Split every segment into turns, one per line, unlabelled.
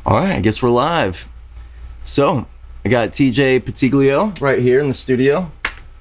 All right, I guess we're live. So, I got TJ Pettiglio right here in the studio.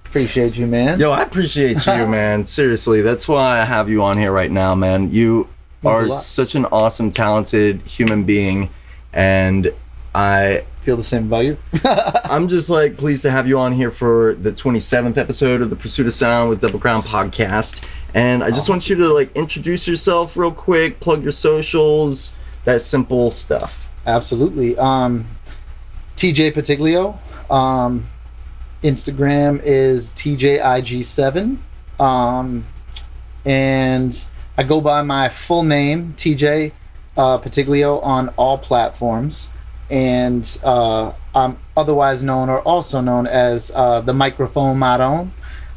Appreciate you, man.
Yo, I appreciate you, man. Seriously, that's why I have you on here right now, man. You are such an awesome, talented human being, and I
feel the same about you.
I'm just like pleased to have you on here for the 27th episode of the Pursuit of Sound with Double Crown podcast. And I just want you to like introduce yourself real quick, plug your socials, that simple stuff.
Absolutely. TJ Pettiglio. Instagram is TJIG7. And I go by my full name, TJ Pettiglio, on all platforms. And I'm otherwise known, or also known as the Microphone Maron.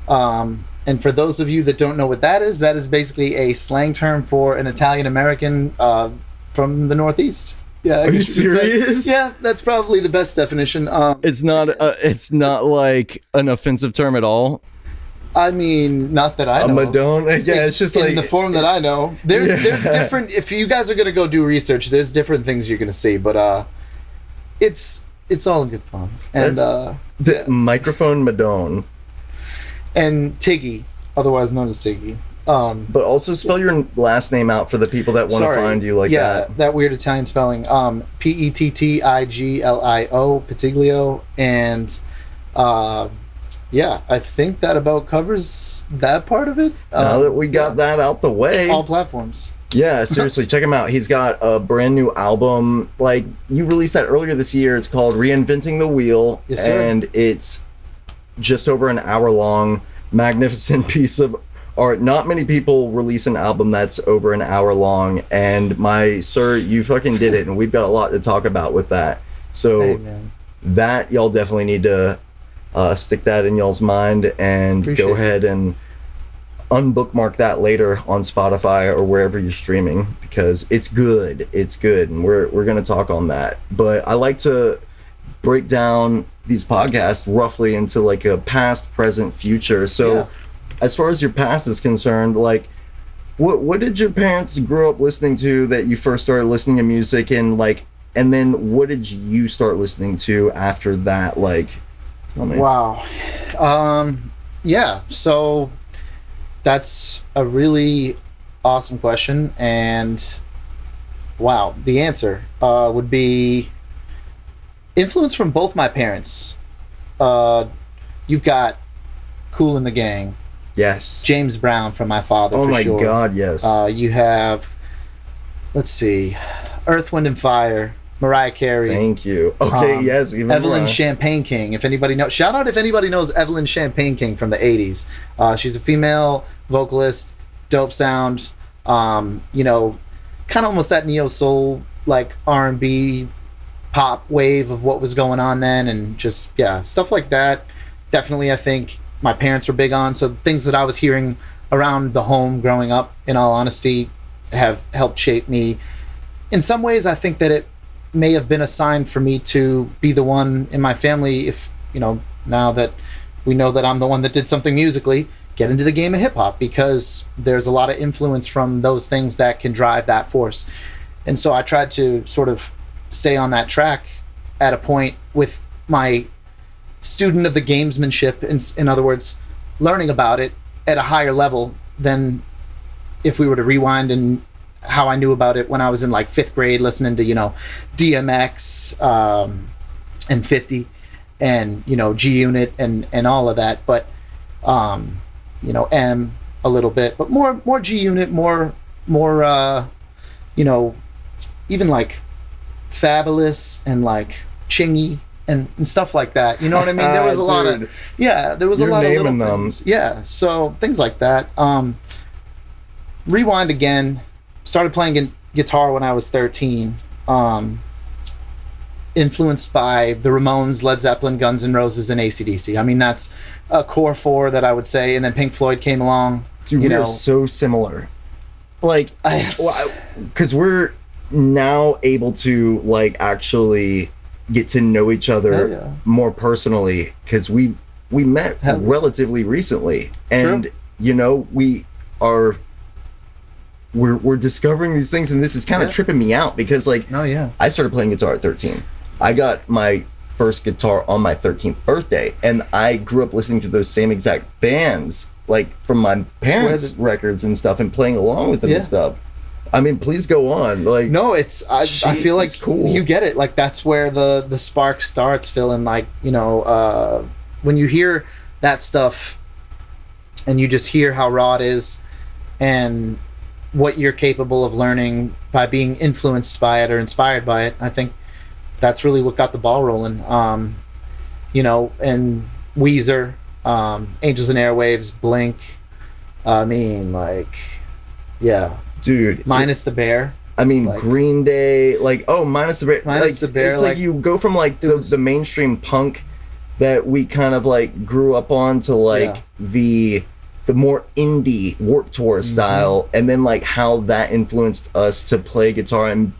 And for those of you that don't know what that is basically a slang term for an Italian American from the Northeast. Yeah,
are you serious?
Yeah, that's probably the best definition.
It's not like an offensive term at all.
I mean, not that I know.
Madonna, yeah, it's just
in
like
the form that I know. There's different. If you guys are gonna go do research, there's different things you're gonna see, but it's all in good fun. And
the Microphone Madone
and Tiggy, otherwise known as Tiggy.
But also spell your last name out for the people that want to find you like that.
Yeah, that weird Italian spelling. Pettiglio, Pettiglio, and yeah, I think that about covers that part of it.
Now that we got that out the way,
all platforms.
Yeah, seriously, check him out. He's got a brand new album. Like you released that earlier this year. It's called Reinventing the Wheel,
yes, sir.
And it's just over an hour long, magnificent piece of art. Not many people release an album that's over an hour long, and my sir, you fucking did it, and we've got a lot to talk about with that. So that y'all definitely need to stick that in y'all's mind and go ahead and unbookmark that later on Spotify or wherever you're streaming, because it's good, and we're gonna talk on that. But I like to break down these podcasts roughly into like a past, present, future. So as far as your past is concerned, like what did your parents grow up listening to that you first started listening to music, and then what did you start listening to after that? Like, tell me.
Wow. Yeah, so that's a really awesome question, and wow, the answer would be influence from both my parents. You've got Kool and the Gang.
Yes.
James Brown from my father, for sure.
Oh my God, yes.
You have, let's see, Earth, Wind and Fire, Mariah Carey.
Thank you. Okay, yes. Even
Evelyn Champagne King. If anybody knows, shout out if anybody knows Evelyn Champagne King from the 80s. She's a female vocalist, dope sound. You know, kind of almost that neo soul, like R&B pop wave of what was going on then, and just stuff like that. Definitely, I think my parents were big on. So things that I was hearing around the home growing up, in all honesty, have helped shape me. In some ways, I think that it may have been a sign for me to be the one in my family, if, you know, now that we know that I'm the one that did something musically, get into the game of hip-hop, because there's a lot of influence from those things that can drive that force. And so I tried to sort of stay on that track at a point with my student of the gamesmanship, in other words, learning about it at a higher level than if we were to rewind and how I knew about it when I was in like 5th grade, listening to, you know, DMX and 50 and, you know, G Unit and all of that. But, you know, M a little bit, but more G Unit, more, you know, even like Fabulous and like Chingy and stuff like that. You know what I mean? There was a lot of, there was a lot of little things. Yeah, so things like that. Rewind again. Started playing guitar when I was 13. Influenced by the Ramones, Led Zeppelin, Guns N' Roses, and AC/DC. I mean, that's a core 4 that I would say. And then Pink Floyd came along.
Dude, we are so similar. Like, because we're now able to like actually get to know each other more personally, because we met relatively recently, and you know, we are we're discovering these things, and this is kind of tripping me out because like
Oh yeah.
I started playing guitar at 13. I got my first guitar on my 13th birthday, and I grew up listening to those same exact bands like from my parents' records and stuff, and playing along with them and stuff. I mean, please go on. Like,
no, it's I feel like
cool.
You get it. Like that's where the spark starts, Phil. And like, you know, when you hear that stuff, and you just hear how raw it is, and what you're capable of learning by being influenced by it or inspired by it, I think that's really what got the ball rolling. You know, and Weezer, Angels and Airwaves, Blink. I mean, like, yeah.
Dude,
minus the bear.
I mean,
like,
Green Day, like, minus the bear.
Minus
like,
the bear.
It's like you go from like the mainstream punk that we kind of like grew up on to like the more indie Warped Tour style, and then like how that influenced us to play guitar and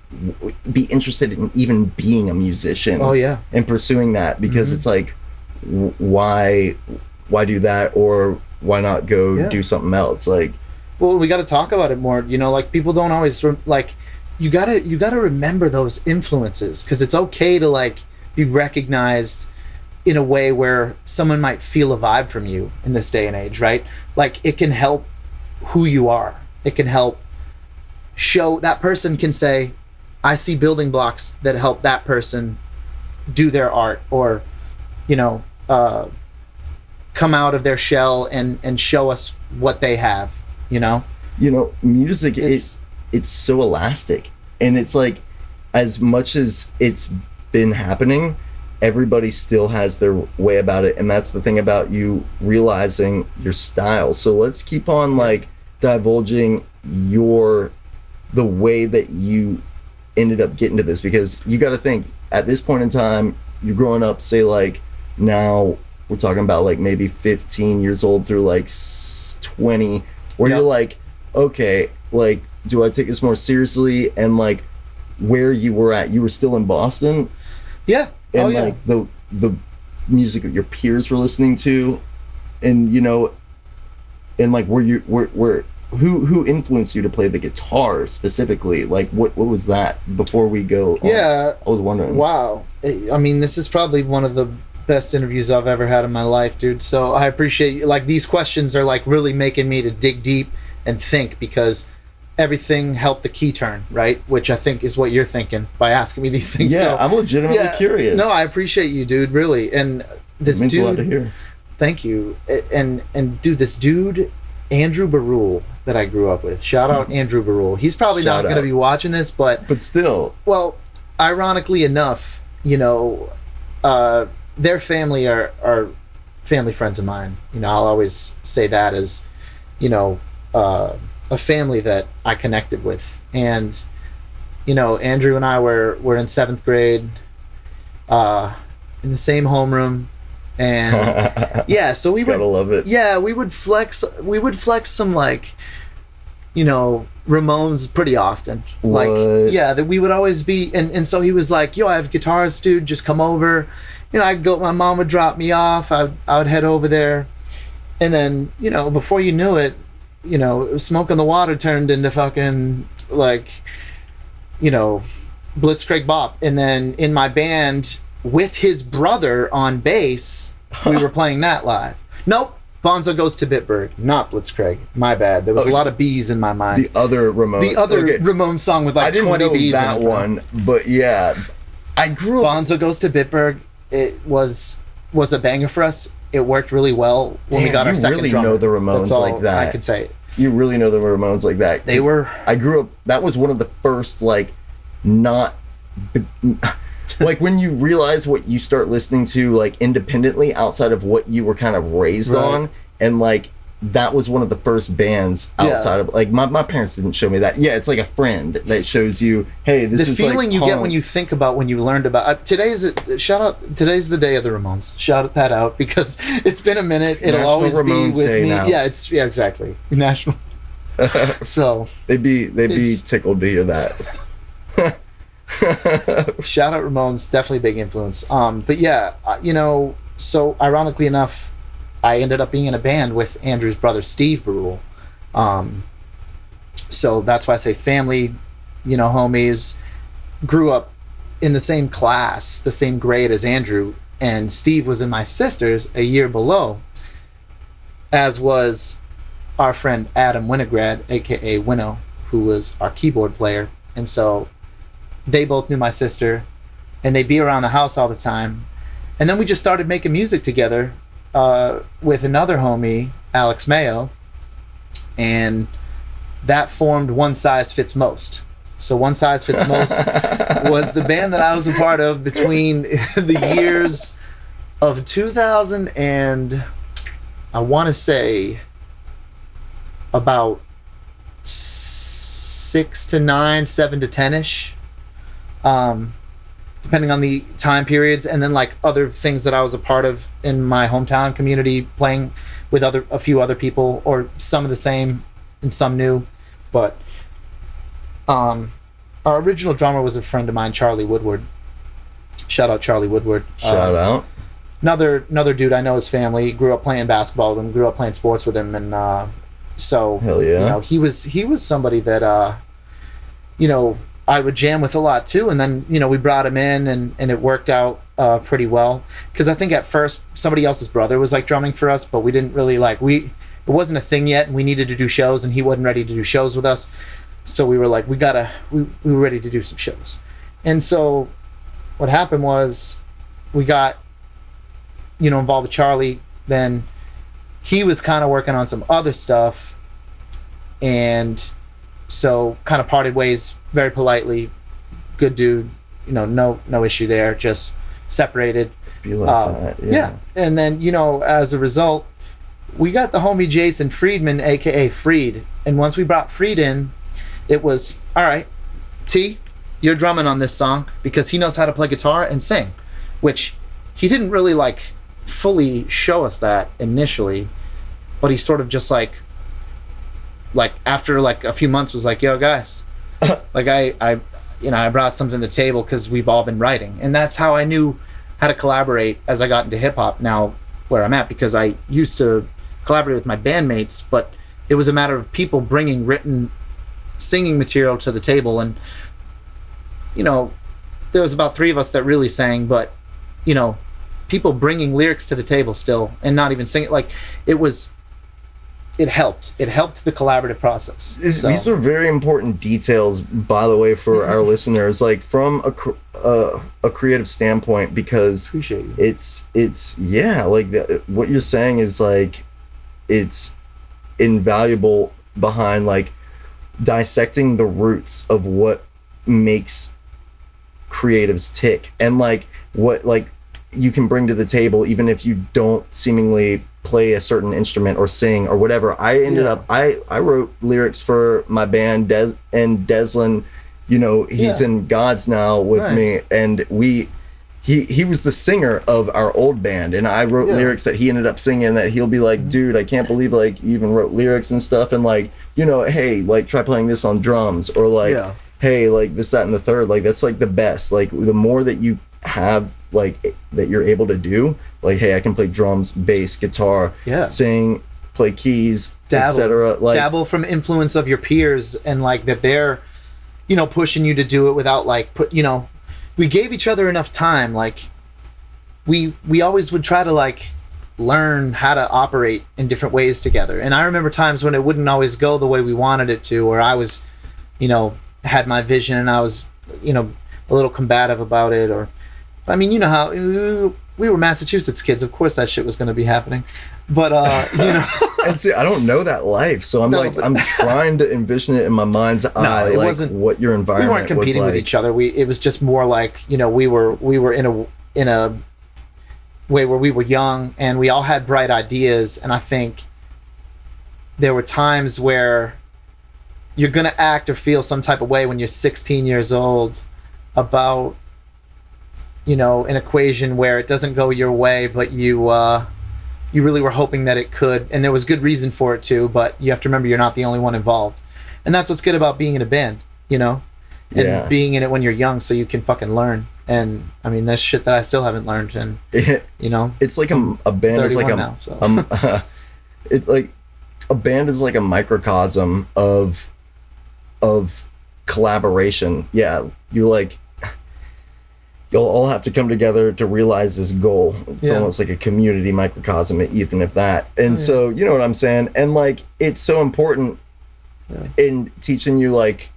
be interested in even being a musician.
Oh yeah,
and pursuing that because it's like, why do that, or why not go do something else? Like,
well, we got to talk about it more. You know, like people don't always like. You gotta remember those influences, because it's okay to like be recognized in a way where someone might feel a vibe from you in this day and age, right? Like it can help who you are. It can help show that person can say, I see building blocks that help that person do their art, or, you know, come out of their shell and show us what they have. You know,
music it's so elastic, and it's like, as much as it's been happening, everybody still has their way about it, and that's the thing about you realizing your style. So let's keep on like divulging the way that you ended up getting to this, because you got to think at this point in time, you're growing up, say like now we're talking about like maybe 15 years old through like 20, where you're like, okay, like, do I take this more seriously? And like, where you were at, you were still in Boston, and like the music that your peers were listening to, and you know, and like where who influenced you to play the guitar specifically? Like what was that before we go on? I was wondering.
Wow, I mean, this is probably one of the best interviews I've ever had in my life, dude. So I appreciate you. Like, these questions are like really making me to dig deep and think, because everything helped the key turn, right? Which I think is what you're thinking by asking me these things.
Yeah, so, I'm legitimately curious.
No, I appreciate you, dude, really. And this
it means
dude,
a lot to hear.
Thank you. And dude, this dude, Andrew Barul, that I grew up with. Shout out Andrew Barul. He's probably not going to be watching this, but still. Well, ironically enough, you know, their family are family friends of mine. You know, I'll always say that as, you know, a family that I connected with. And, you know, Andrew and I were in 7th grade, in the same homeroom. And yeah, so we would
gotta love it.
Yeah, we would flex some, like, you know, Ramones pretty often.
What?
Like, yeah, that we would always be, and so he was like, yo, I have guitars, dude, just come over. You know, I'd go, my mom would drop me off, I would head over there, and then, you know, before you knew it, you know, Smoke on the Water turned into fucking, like, you know, Blitzkrieg Bop. And then in my band with his brother on bass, we were playing that live. Nope, Bonzo Goes to Bitburg, not Blitzkrieg. My bad. There was a lot of B's in my mind.
The other Ramones.
Ramones song with like 20 B's
that
in it.
One, but yeah, I grew up.
Bonzo Goes to Bitburg. It was a banger for us. It worked really well when we got our second drummer.
You really know the Ramones
That's all
like that.
I could say.
You really know the Ramones like that.
They were.
I grew up. That was one of the first, like, not. Like, when you realize what you start listening to, like, independently outside of what you were kind of raised on, and like, that was one of the first bands outside of, like, my parents didn't show me that. Yeah, it's like a friend that shows you, hey, this is
the feeling
like
you get when you think about when you learned about today's the day of the Ramones. Shout that out, because it's been a minute. It'll
National
always
Ramones
be with
Day
me.
now.
Yeah, exactly. National. So
they'd be tickled to hear that.
Shout out Ramones, definitely a big influence. But yeah, you know, so ironically enough, I ended up being in a band with Andrew's brother Steve Barul, So that's why I say family, homies. Grew up in the same class, the same grade as Andrew, and Steve was in my sister's a year below, as was our friend Adam Winograd, aka Winnow, who was our keyboard player. And so they both knew my sister, and they'd be around the house all the time. And then we just started making music together with another homie, Alex Mayo, and that formed One Size Fits Most. So One Size Fits Most was the band that I was a part of between the years of 2000 and I want to say about 6 to 9, 7 to 10-ish, depending on the time periods, and then like other things that I was a part of in my hometown community, playing with a few other people, or some of the same and some new. But our original drummer was a friend of mine, Charlie Woodward. Shout out Charlie Woodward.
Shout out.
Another dude, I know his family. Grew up playing basketball with him. Grew up playing sports with him, and so
hell yeah.
He was somebody that I would jam with a lot too. And then we brought him in, and it worked out pretty well, because I think at first somebody else's brother was like drumming for us, but we didn't really it wasn't a thing yet, and we needed to do shows, and he wasn't ready to do shows with us. So we were like, we were ready to do some shows. And so what happened was we got, involved with Charlie. Then he was kind of working on some other stuff. And so kind of parted ways very politely. Good dude, no issue there, just separated.
Be like that, yeah.
And then, as a result, we got the homie Jason Friedman, aka Freed. And once we brought Freed in, it was, all right, T, you're drumming on this song, because he knows how to play guitar and sing, which he didn't really fully show us that initially, but he sort of just like after a few months was like, yo guys, I brought something to the table, because we've all been writing. And that's how I knew how to collaborate as I got into hip hop now where I'm at, because I used to collaborate with my bandmates, but it was a matter of people bringing written singing material to the table. And there was about 3 of us that really sang, but people bringing lyrics to the table still, and not even singing, it helped the collaborative process.
These are very important details, by the way, for our listeners, from a creative standpoint, because
appreciate you.
It's what you're saying is it's invaluable behind dissecting the roots of what makes creatives tick, and what you can bring to the table, even if you don't seemingly play a certain instrument or sing or whatever. I ended up I wrote lyrics for my band, and Deslin, he's in Gods now with me, and he was the singer of our old band, and I wrote lyrics that he ended up singing, that he'll be like, dude, I can't believe you even wrote lyrics and stuff, and hey, try playing this on drums, or hey, this, that, and the third. That's the best. The more that you have that you're able to do, hey, I can play drums, bass, guitar, sing, play keys, etc.
Dabble from influence of your peers, and that they're pushing you to do it without we gave each other enough time. We always would try to learn how to operate in different ways together. And I remember times when it wouldn't always go the way we wanted it to, or I was had my vision and I was a little combative about it. Or I mean, how we were Massachusetts kids, of course that shit was going to be happening, but
and see, I don't know that life, so I'm I'm trying to envision it in my mind's eye. It wasn't what your environment was.
We weren't competing with each other. It was just more we were in a way where we were young, and we all had bright ideas. And I think there were times where you're gonna act or feel some type of way when you're 16 years old about an equation where it doesn't go your way, but you really were hoping that it could, and there was good reason for it too, but you have to remember you're not the only one involved. And that's what's good about being in a band, and being in it when you're young, so you can fucking learn. And I mean, that's shit that I still haven't learned. And
it's like a band is like
now, so.
It's like a band is like a microcosm of of collaboration. Yeah, you're like, you'll all have to come together to realize this goal. It's almost like a community microcosm, even if that. And so, you know what I'm saying? And like, it's so important in teaching you like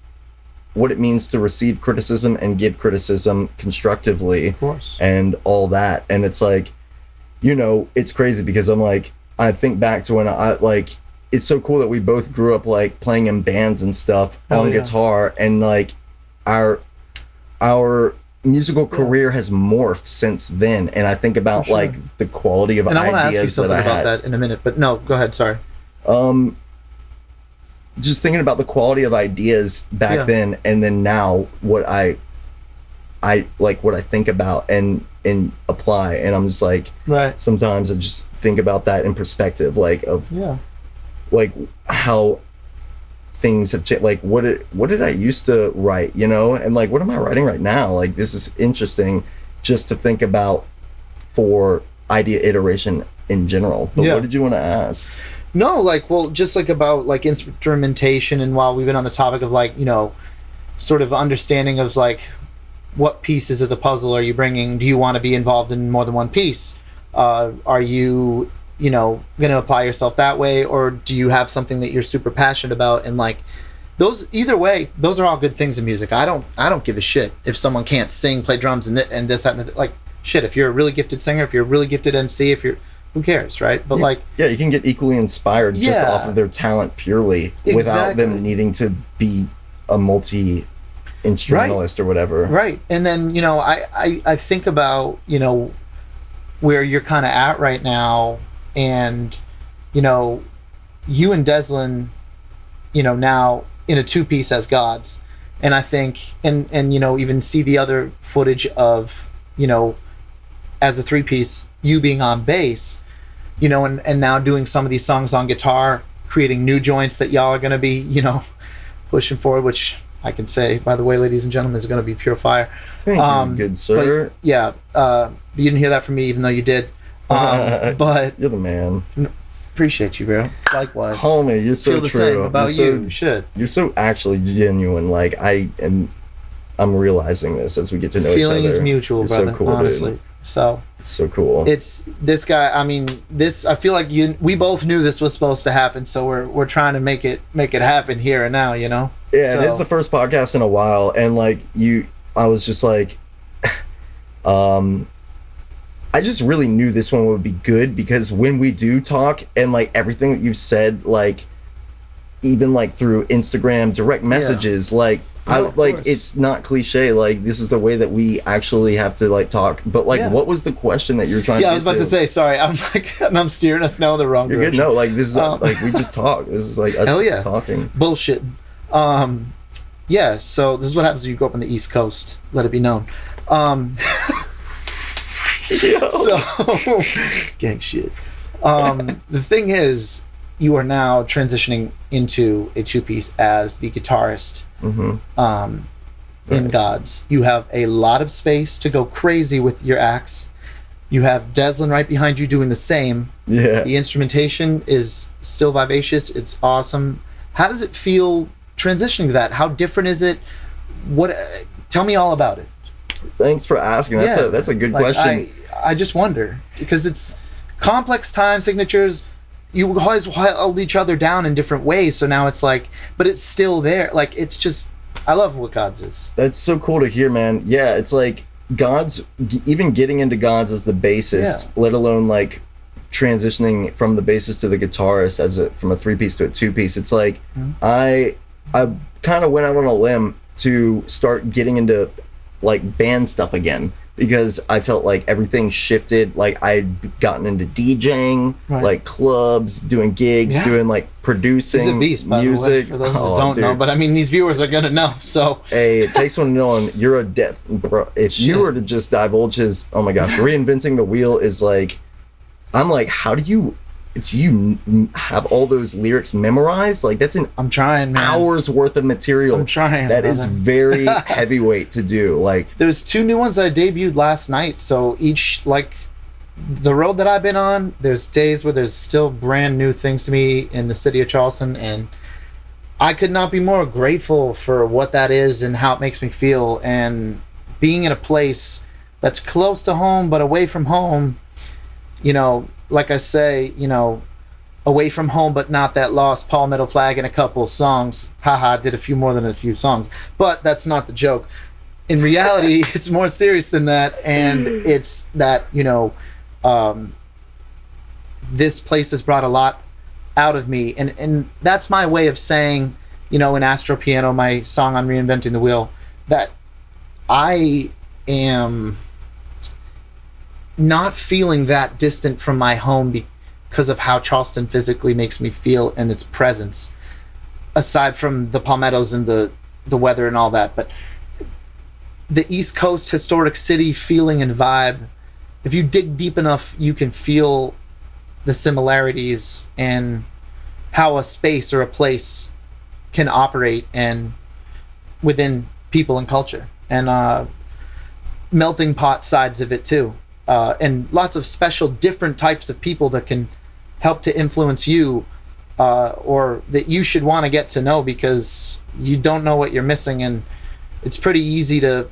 what it means to receive criticism and give criticism constructively,
Of course.
and all that. And it's like, you know, it's crazy because I'm like, I think back to when I like, it's so cool that we both grew up like playing in bands and stuff on guitar, and like our musical career has morphed since then. And I think about like the quality of
and
ideas.
I want to ask you something
that
about that in a minute, but no, go ahead. Sorry.
Just thinking about the quality of ideas back then, and then now what I like, what I think about and apply. And I'm just like, sometimes I just think about that in perspective, like of like how things have changed. Like what did I used to write, you know, and like what am I writing right now? Like this is interesting just to think about for idea iteration in general. But what did you want to ask?
No, like, well, just like about like instrumentation, and while we've been on the topic of like, you know, sort of understanding of like what pieces of the puzzle are you bringing? Do you want to be involved in more than one piece? Are you, you know, going to apply yourself that way, or do you have something that you're super passionate about? And like those, either way, those are all good things in music. I don't give a shit if someone can't sing, play drums, and this, that, and like shit. If you're a really gifted singer, if you're a really gifted MC, who cares, right? But like,
yeah, you can get equally inspired just off of their talent purely, without them needing to be a multi-instrumentalist or whatever.
Right. And then, you know, I think about, you know, where you're kind of at right now, and, you know, you and Deslin, you know, now in a two-piece as gods. And I think, and you know, even see the other footage of, you know, as a three-piece, you being on bass, you know, and now doing some of these songs on guitar, creating new joints that y'all are going to be, you know, pushing forward, which I can say, by the way, ladies and gentlemen, is going to be pure fire.
Thank you, good sir.
But, yeah, you didn't hear that from me, even though you did. But
you're the man.
Appreciate you, bro. Likewise.
Homie, you're so
Feel the
true.
same about you should.
You're so actually genuine. Like I'm realizing this as we get to know each other.
Feeling is mutual,
you're
brother.
So cool,
honestly.
Dude.
So
cool.
It's this guy. I mean, this. I feel like we both knew this was supposed to happen, so we're trying to make it happen here and now. You know.
Yeah, so. This is the first podcast in a while, and like I was just like, I just really knew this one would be good, because when we do talk, and like everything that you've said, like even like through Instagram direct messages, like. It's not cliche. Like this is the way that we actually have to like talk. But like, what was the question that you're trying to?
Yeah, I was about to say. Sorry, I'm like, and I'm steering us now the wrong direction.
You're good. No, like this is like we just talk. This is like us talking.
Bullshit. Yeah. So this is what happens when you grow up on the East Coast. Let it be known. So gang shit. The thing is, you are now transitioning into a two-piece as the guitarist in Gods. You have a lot of space to go crazy with your acts. You have Deslin right behind you doing the same.
Yeah.
The instrumentation is still vivacious. It's awesome. How does it feel transitioning to that? How different is it? What? Tell me all about it.
Thanks for asking. That's a good question.
I just wonder, because it's complex time signatures. You always held each other down in different ways, so now it's like, but it's still there. Like, it's just, I love what Gods is.
That's so cool to hear, man. Yeah, it's like Gods, even getting into Gods as the bassist, let alone like transitioning from the bassist to the guitarist from a three-piece to a two-piece. It's like I kind of went out on a limb to start getting into like band stuff again, because I felt like everything shifted. Like I'd gotten into DJing, like clubs, doing gigs, doing like producing.
He's a beast, by
music.
The way, for those that don't know, but I mean, these viewers are gonna know. So
hey, it takes one to know. And you're a bro. If you were to just divulge his, oh my gosh, reinventing the wheel is like, I'm like, how do you have all those lyrics memorized? Like that's
I'm trying, man.
Hours worth of material.
I'm trying.
That is very heavyweight to do. Like
there's 2 new ones I debuted last night. So each, like the road that I've been on, there's days where there's still brand new things to me in the city of Charleston, and I could not be more grateful for what that is and how it makes me feel. And being in a place that's close to home but away from home, like I say, away from home but not that lost, Palmetto Flag and a couple songs. Haha, did a few more than a few songs. But that's not the joke. In reality, it's more serious than that. And it's that, this place has brought a lot out of me. And that's my way of saying, in Astro Piano, my song on Reinventing the Wheel, that I am not feeling that distant from my home because of how Charleston physically makes me feel and its presence, aside from the palmettos and the weather and all that. But the East Coast historic city feeling and vibe, if you dig deep enough, you can feel the similarities and how a space or a place can operate and within people and culture, and melting pot sides of it too, and lots of special different types of people that can help to influence you, or that you should want to get to know, because you don't know what you're missing. And it's pretty easy to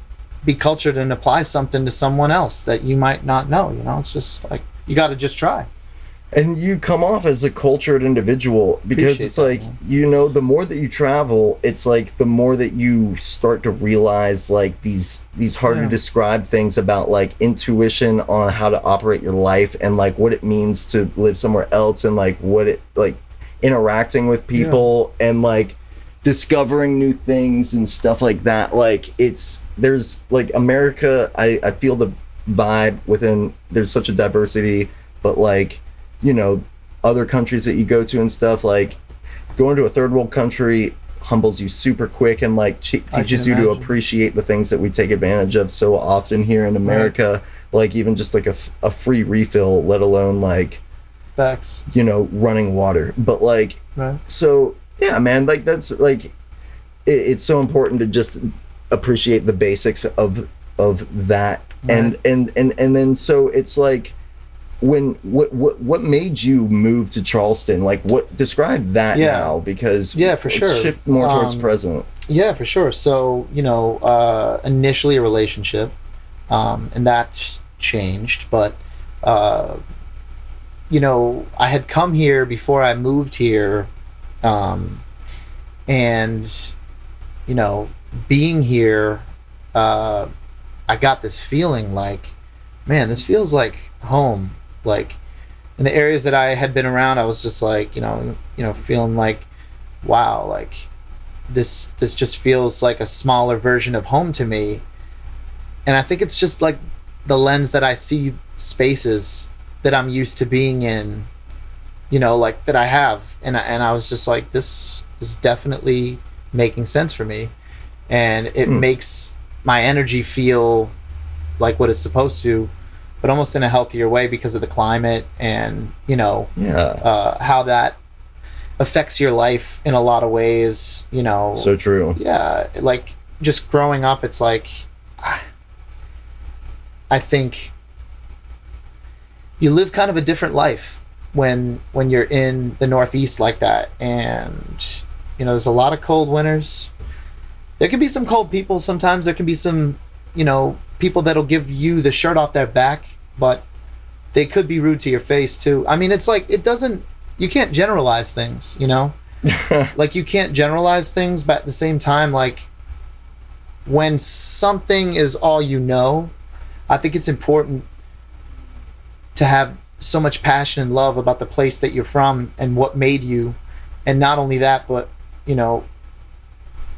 be cultured and apply something to someone else that you might not know. It's just like, you got to just try.
And you come off as a cultured individual, because it's like, the more that you travel, it's like the more that you start to realize like these hard to describe things about like intuition on how to operate your life, and like what it means to live somewhere else, and like what it like interacting with people, and like discovering new things and stuff like that. Like there's like America, I feel the vibe within, there's such a diversity, but like, other countries that you go to and stuff, like going to a third world country humbles you super quick, and like teaches you to appreciate the things that we take advantage of so often here in America. Like even just like a free refill, let alone like
facts,
running water. But like, so yeah, man, like that's like, it's so important to just appreciate the basics of that. And then so it's like, what made you move to Charleston? Like, what, describe that now, because
for sure,
shift more towards present.
Yeah, for sure. So initially a relationship, and that's changed, but I had come here before I moved here, and being here, I got this feeling like, man, this feels like home. Like in the areas that I had been around, I was just like, feeling like, wow, like this just feels like a smaller version of home to me. And I think it's just like the lens that I see spaces that I'm used to being in, like that I have. And I was just like, this is definitely making sense for me. And it makes my energy feel like what it's supposed to, but almost in a healthier way because of the climate and, how that affects your life in a lot of ways,
So true.
Yeah. Like just growing up, it's like, I think you live kind of a different life when you're in the Northeast like that. And, there's a lot of cold winters. There can be some cold people. Sometimes there can be some, people that'll give you the shirt off their back, but they could be rude to your face too. I mean, it's like, you can't generalize things, like you can't generalize things, but at the same time, like when something is all I think it's important to have so much passion and love about the place that you're from and what made you. And not only that, but,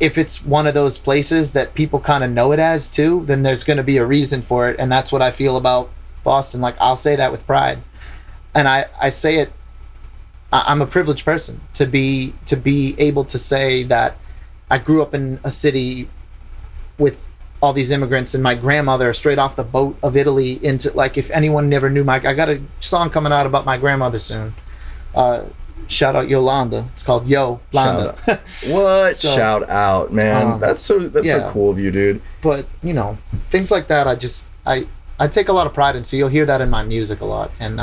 if it's one of those places that people kind of know it as too, then there's going to be a reason for it. And that's what I feel about Boston. Like, I'll say that with pride. And I say it, I'm a privileged person to be able to say that I grew up in a city with all these immigrants, and my grandmother straight off the boat of Italy into, like, if anyone never knew I got a song coming out about my grandmother soon. Shout out Yolanda. It's called Yo Landa.
What? So, shout out, man. That's so cool of you, dude.
But things like that, I take a lot of pride in. So you'll hear that in my music a lot. And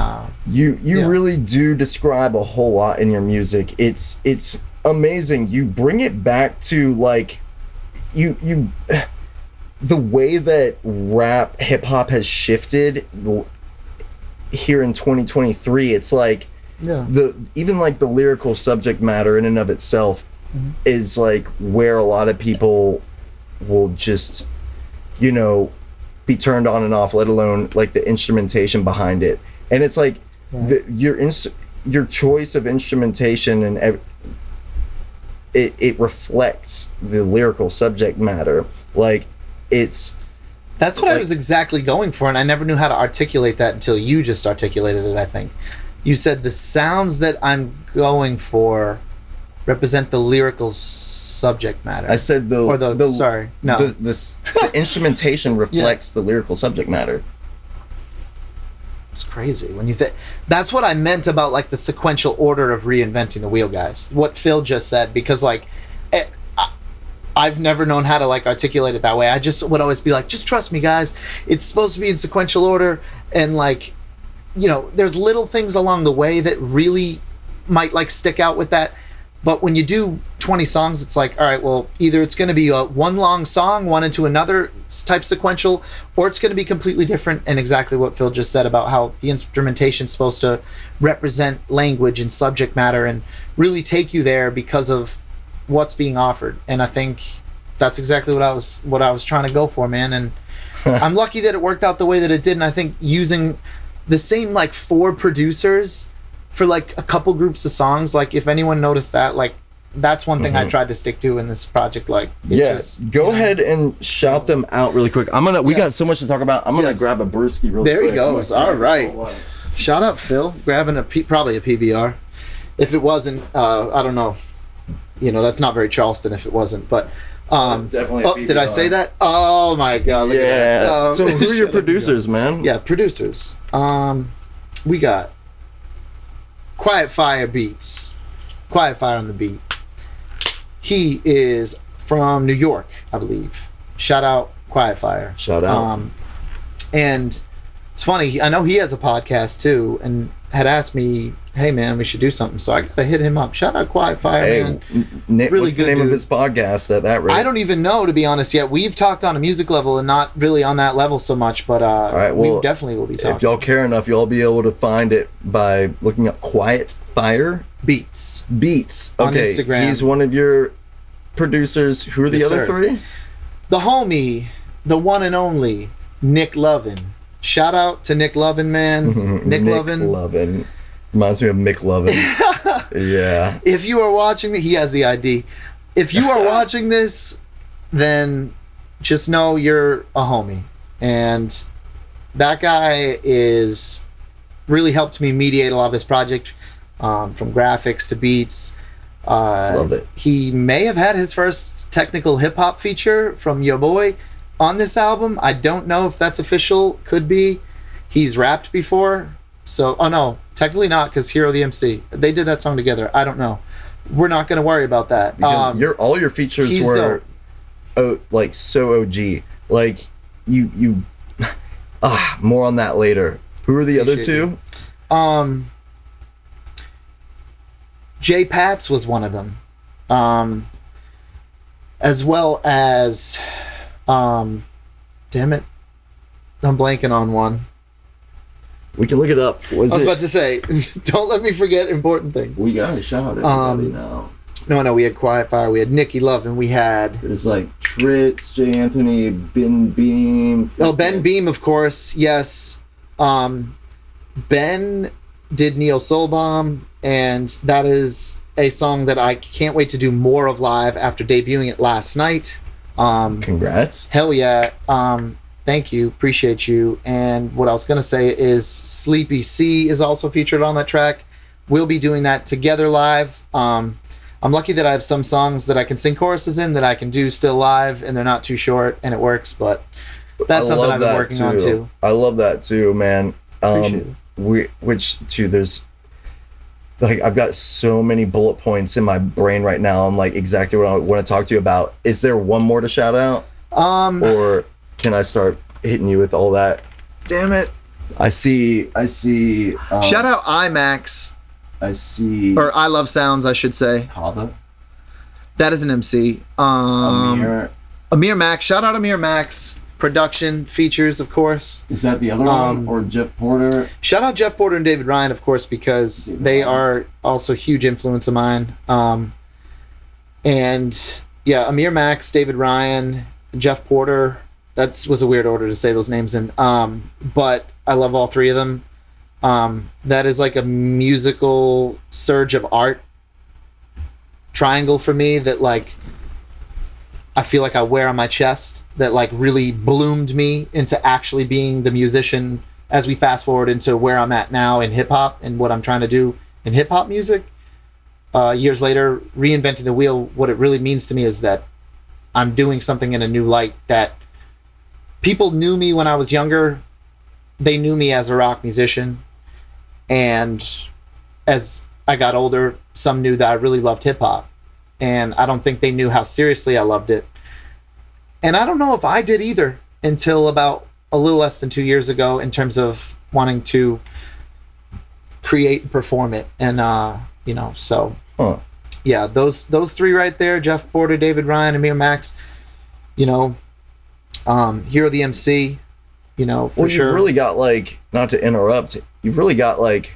you really do describe a whole lot in your music. It's amazing. You bring it back to like you the way that rap hip hop has shifted here in 2023. It's like even like the lyrical subject matter in and of itself is like where a lot of people will just, you know, be turned on and off, let alone like the instrumentation behind it. And it's like your choice of instrumentation and it reflects the lyrical subject matter. Like
that's what I was exactly going for, and I never knew how to articulate that until you just articulated it. I think you said the sounds that I'm going for represent the lyrical subject matter.
I said the instrumentation reflects the lyrical subject matter.
It's crazy when you think. That's what I meant about like the sequential order of reinventing the wheel, guys. What Phil just said, because like I've never known how to like articulate it that way. I just would always be like, just trust me, guys. It's supposed to be in sequential order, and like, you know, there's little things along the way that really might like stick out with that. But when you do 20 songs, it's like, all right, well, either it's going to be a one long song, one into another type sequential, or it's going to be completely different. And exactly what Phil just said about how the instrumentation is supposed to represent language and subject matter and really take you there because of what's being offered. And I think that's exactly what I was trying to go for, man. And I'm lucky that it worked out the way that it did. And I think using the same like 4 producers for like a couple groups of songs, like if anyone noticed that, like that's one thing I tried to stick to in this project. Like
go ahead and shout them out really quick. We got so much to talk about. I'm gonna grab a brewski real quick.
There he goes. All right, shout out Phil, grabbing probably a PBR. If it wasn't, I don't know, you know, that's not very Charleston if it wasn't, but
definitely
did I say that? Oh my god, look at that.
So who are your producers, man?
Yeah, producers. We got Quiet Fire Beats. Quiet Fire on the beat. He is from New York, I believe. Shout out Quiet Fire.
Shout out.
And it's funny, I know he has a podcast too, and had asked me, hey man, we should do something. So I gotta hit him up. Shout out Quiet Fire, man.
Nick, really what's the name of his podcast at that rate?
I don't even know, to be honest, yet. We've talked on a music level and not really on that level so much, but all right, well, we definitely will be talking.
If y'all care enough, y'all be able to find it by looking up Quiet Fire
Beats.
Okay,
on Instagram.
He's one of your producers. Who are the other 3?
The homie, the one and only, Nick Lovin. Shout out to Nick Lovin, man. Nick
Lovin. Reminds me of Mick Lovin. Yeah.
If you are watching he has the ID. If you are watching this, then just know you're a homie. And that guy is really helped me mediate a lot of this project, from graphics to beats.
Love it.
He may have had his first technical hip-hop feature from your boy on this album. I don't know if that's official. Could be. He's rapped before. So, oh no, technically not, because Hero the MC. They did that song together. I don't know. We're not going to worry about that.
All your features were like so OG. Like you more on that later. Who are the other 2?
Jay Pats was one of them. As well as damn it, I'm blanking on one.
We can look it up.
I was about to say, don't let me forget important things.
We gotta shout everybody now.
No, we had Quiet Fire, we had Nicky Love, and we had...
There's like Tritz, Jay Anthony, Ben Beam.
Oh, Ben Beam, of course, yes. Ben did Neo Soul Bomb, and that is a song that I can't wait to do more of live after debuting it last night.
Congrats.
Hell yeah. Thank you. Appreciate you. And what I was going to say is Sleepy C is also featured on that track. We'll be doing that together live. I'm lucky that I have some songs that I can sing choruses in that I can do still live, and they're not too short, and it works, but that's something I've been working on too.
I love that too, man. There's like, I've got so many bullet points in my brain right now. I'm like, exactly what I want to talk to you about. Is there one more to shout out? Or can I start hitting you with all that?
Damn it.
I see.
Shout out IMAX.
I see.
Or I Love Sounds, I should say.
Kava.
That is an MC. Amir Max. Shout out Amir Max. Production, features, of course.
Is that the other one? Or Jeff Porter?
Shout out Jeff Porter and David Ryan, of course, because they are also huge influence of mine. And yeah, Amir Max, David Ryan, Jeff Porter. That was a weird order to say those names in. But I love all three of them. That is like a musical surge of art triangle for me that like I feel like I wear on my chest, that like really bloomed me into actually being the musician as we fast forward into where I'm at now in hip hop and what I'm trying to do in hip hop music. Years later, reinventing the wheel, what it really means to me is that I'm doing something in a new light, that people knew me when I was younger. They knew me as a rock musician. And as I got older, some knew that I really loved hip hop. And I don't think they knew how seriously I loved it. And I don't know if I did either until about a little less than 2 years ago in terms of wanting to create and perform it. And, so yeah, those three right there, Jeff Porter, David Ryan, Amir Max, Hero the MC, for sure.
You've really got like, not to interrupt, you've really got like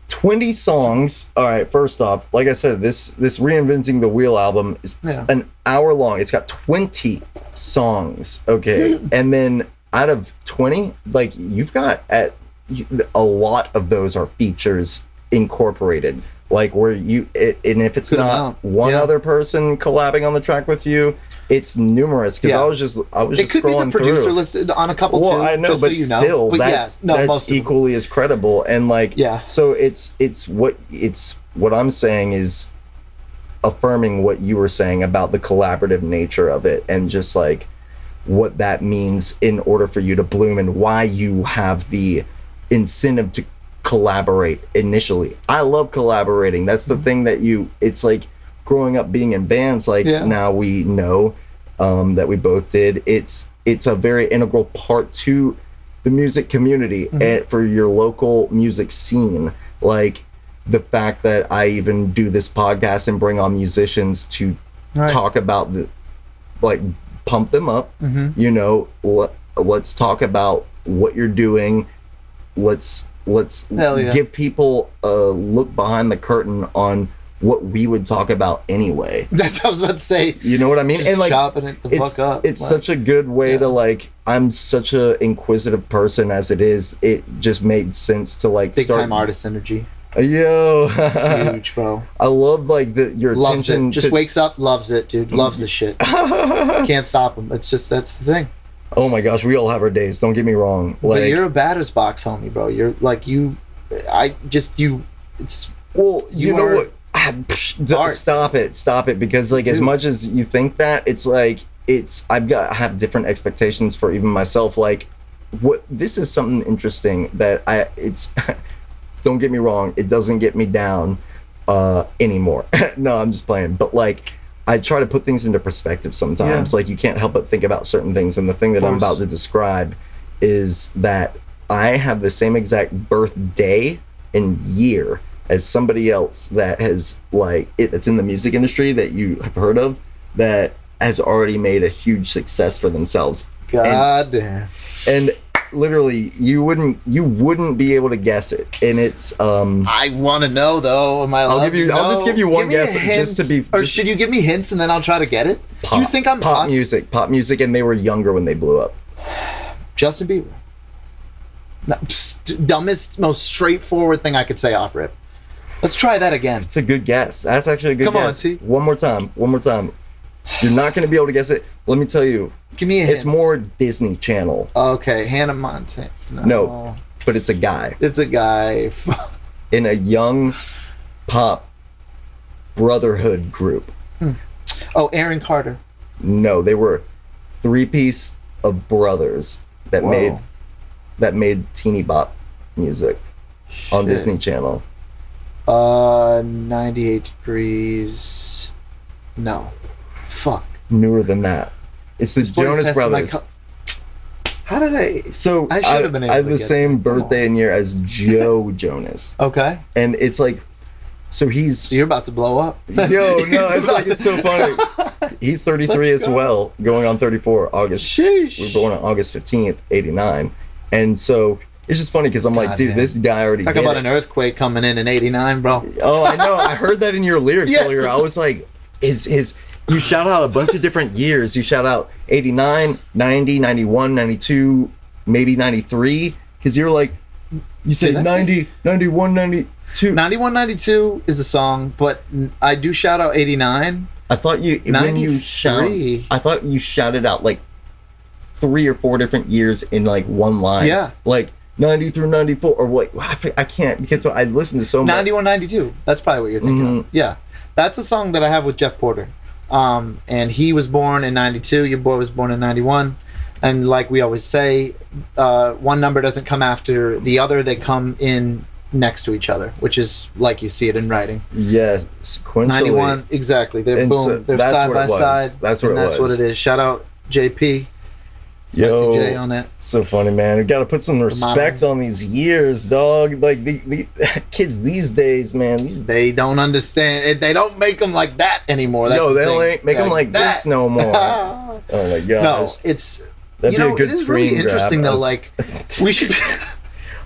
20 songs. All right, first off, like I said, this Reinventing the Wheel album is an hour long. It's got 20 songs, okay? And then out of 20, like you've got a lot of those are features incorporated. Like where and if it's not one other person collabing on the track with you, it's numerous. Because I was just
it could be the producer listed on a couple too.
Well, I know,
just
but
so you know.
still,
But
that's equally as credible. And like, so it's what I'm saying is affirming what you were saying about the collaborative nature of it, and just like what that means in order for you to bloom, and why you have the incentive to collaborate initially. I love collaborating. That's the thing that it's like growing up being in bands, like now we know that we both did. It's a very integral part to the music community and for your local music scene. Like the fact that I even do this podcast and bring on musicians to talk about pump them up, let's talk about what you're doing. Let's give people a look behind the curtain on what we would talk about anyway.
That's what I was about to say.
You know what I mean?
Just
and like
chopping it the fuck up.
It's such a good way to like. I'm such a inquisitive person as it is. It just made sense to like
big time artist energy.
Yo,
huge, bro.
I love like your
loves
attention.
Just wakes up, loves it, dude. Loves the shit. Can't stop him. It's just that's the thing.
Oh my gosh, we all have our days. Don't get me wrong. Like,
but you're a batter's box homie, bro. You're like It's
well, you know what? Stop it. Because like, as much as you think that, it's like I have different expectations for even myself. Like, this is something interesting that don't get me wrong, it doesn't get me down anymore. No, I'm just playing. But like, I try to put things into perspective sometimes. Like, you can't help but think about certain things. And the thing that I'm about to describe is that I have the same exact birthday and year as somebody else that has it's in the music industry that you have heard of, that has already made a huge success for themselves.
God damn.
And literally, you wouldn't be able to guess it. And it's
I want to know though. Am I allowed
I'll just give you one guess just to be.
Or should you give me hints and then I'll try to get it? Do you think I'm
pop music, and they were younger when they blew up?
Justin Bieber. No, dumbest, most straightforward thing I could say off rip. Let's try that again.
It's a good guess. That's actually a good guess.
Come on, see.
One more time. You're not going to be able to guess it. Let me tell you.
Give me a hint.
It's more Disney Channel.
Okay, Hannah Montana.
No, but it's a guy.
It's a guy.
In a young pop brotherhood group.
Oh, Aaron Carter.
No, they were 3-piece of brothers that made teeny bop music on Disney Channel.
98 Degrees. No. Fuck.
Newer than that. It's the Jonas Brothers.
How did I?
So
I should have been able
I have
to
the
get
same
that.
birthday and year as Joe Jonas.
Okay.
And it's like, So he's
So you're about to blow up.
yo, no, it's so funny. He's 33 as well, going on 34 August.
Sheesh.
We were born on August 15th, 89. And so it's just funny because I'm like, dude,
man.
this guy already
Talk
did
about
it.
an earthquake coming in 89, bro.
Oh, I know. I heard that in your lyrics
Yes.
earlier. I was like, you shout out a bunch of different years. You shout out 89, 90, 91, 92, maybe 93. Because you're like, you said 90, 91, 92.
91, 92 is a song, but I do shout out 89.
I thought when you shouted out like 3 or 4 different years in like one line.
Yeah.
Like 90 through 94 or what? I can't because I listened to so much.
91, 92. That's probably what you're thinking of. Yeah. That's a song that I have with Jeff Porter. And he was born in 92. Your boy was born in 91. And like we always say, one number doesn't come after the other. They come in next to each other, which is like you see it in writing.
Yes, sequentially.
91, exactly. They're
And
boom.
so
they're
that's
side
what
by
it was.
side.
That's what
and
it
that's
was.
what it is. Shout out JP.
Yo,
Messy J on that.
so funny, man. We gotta put some respect on these years, dog. Like the kids these days, man.
They don't understand. They don't make them like that anymore. That's
Yo,
the
they
thing.
don't make them like
that.
this no more. Oh my gosh.
No, it's
That'd be a good
it is
screen
really interesting
grab.
though. Like we should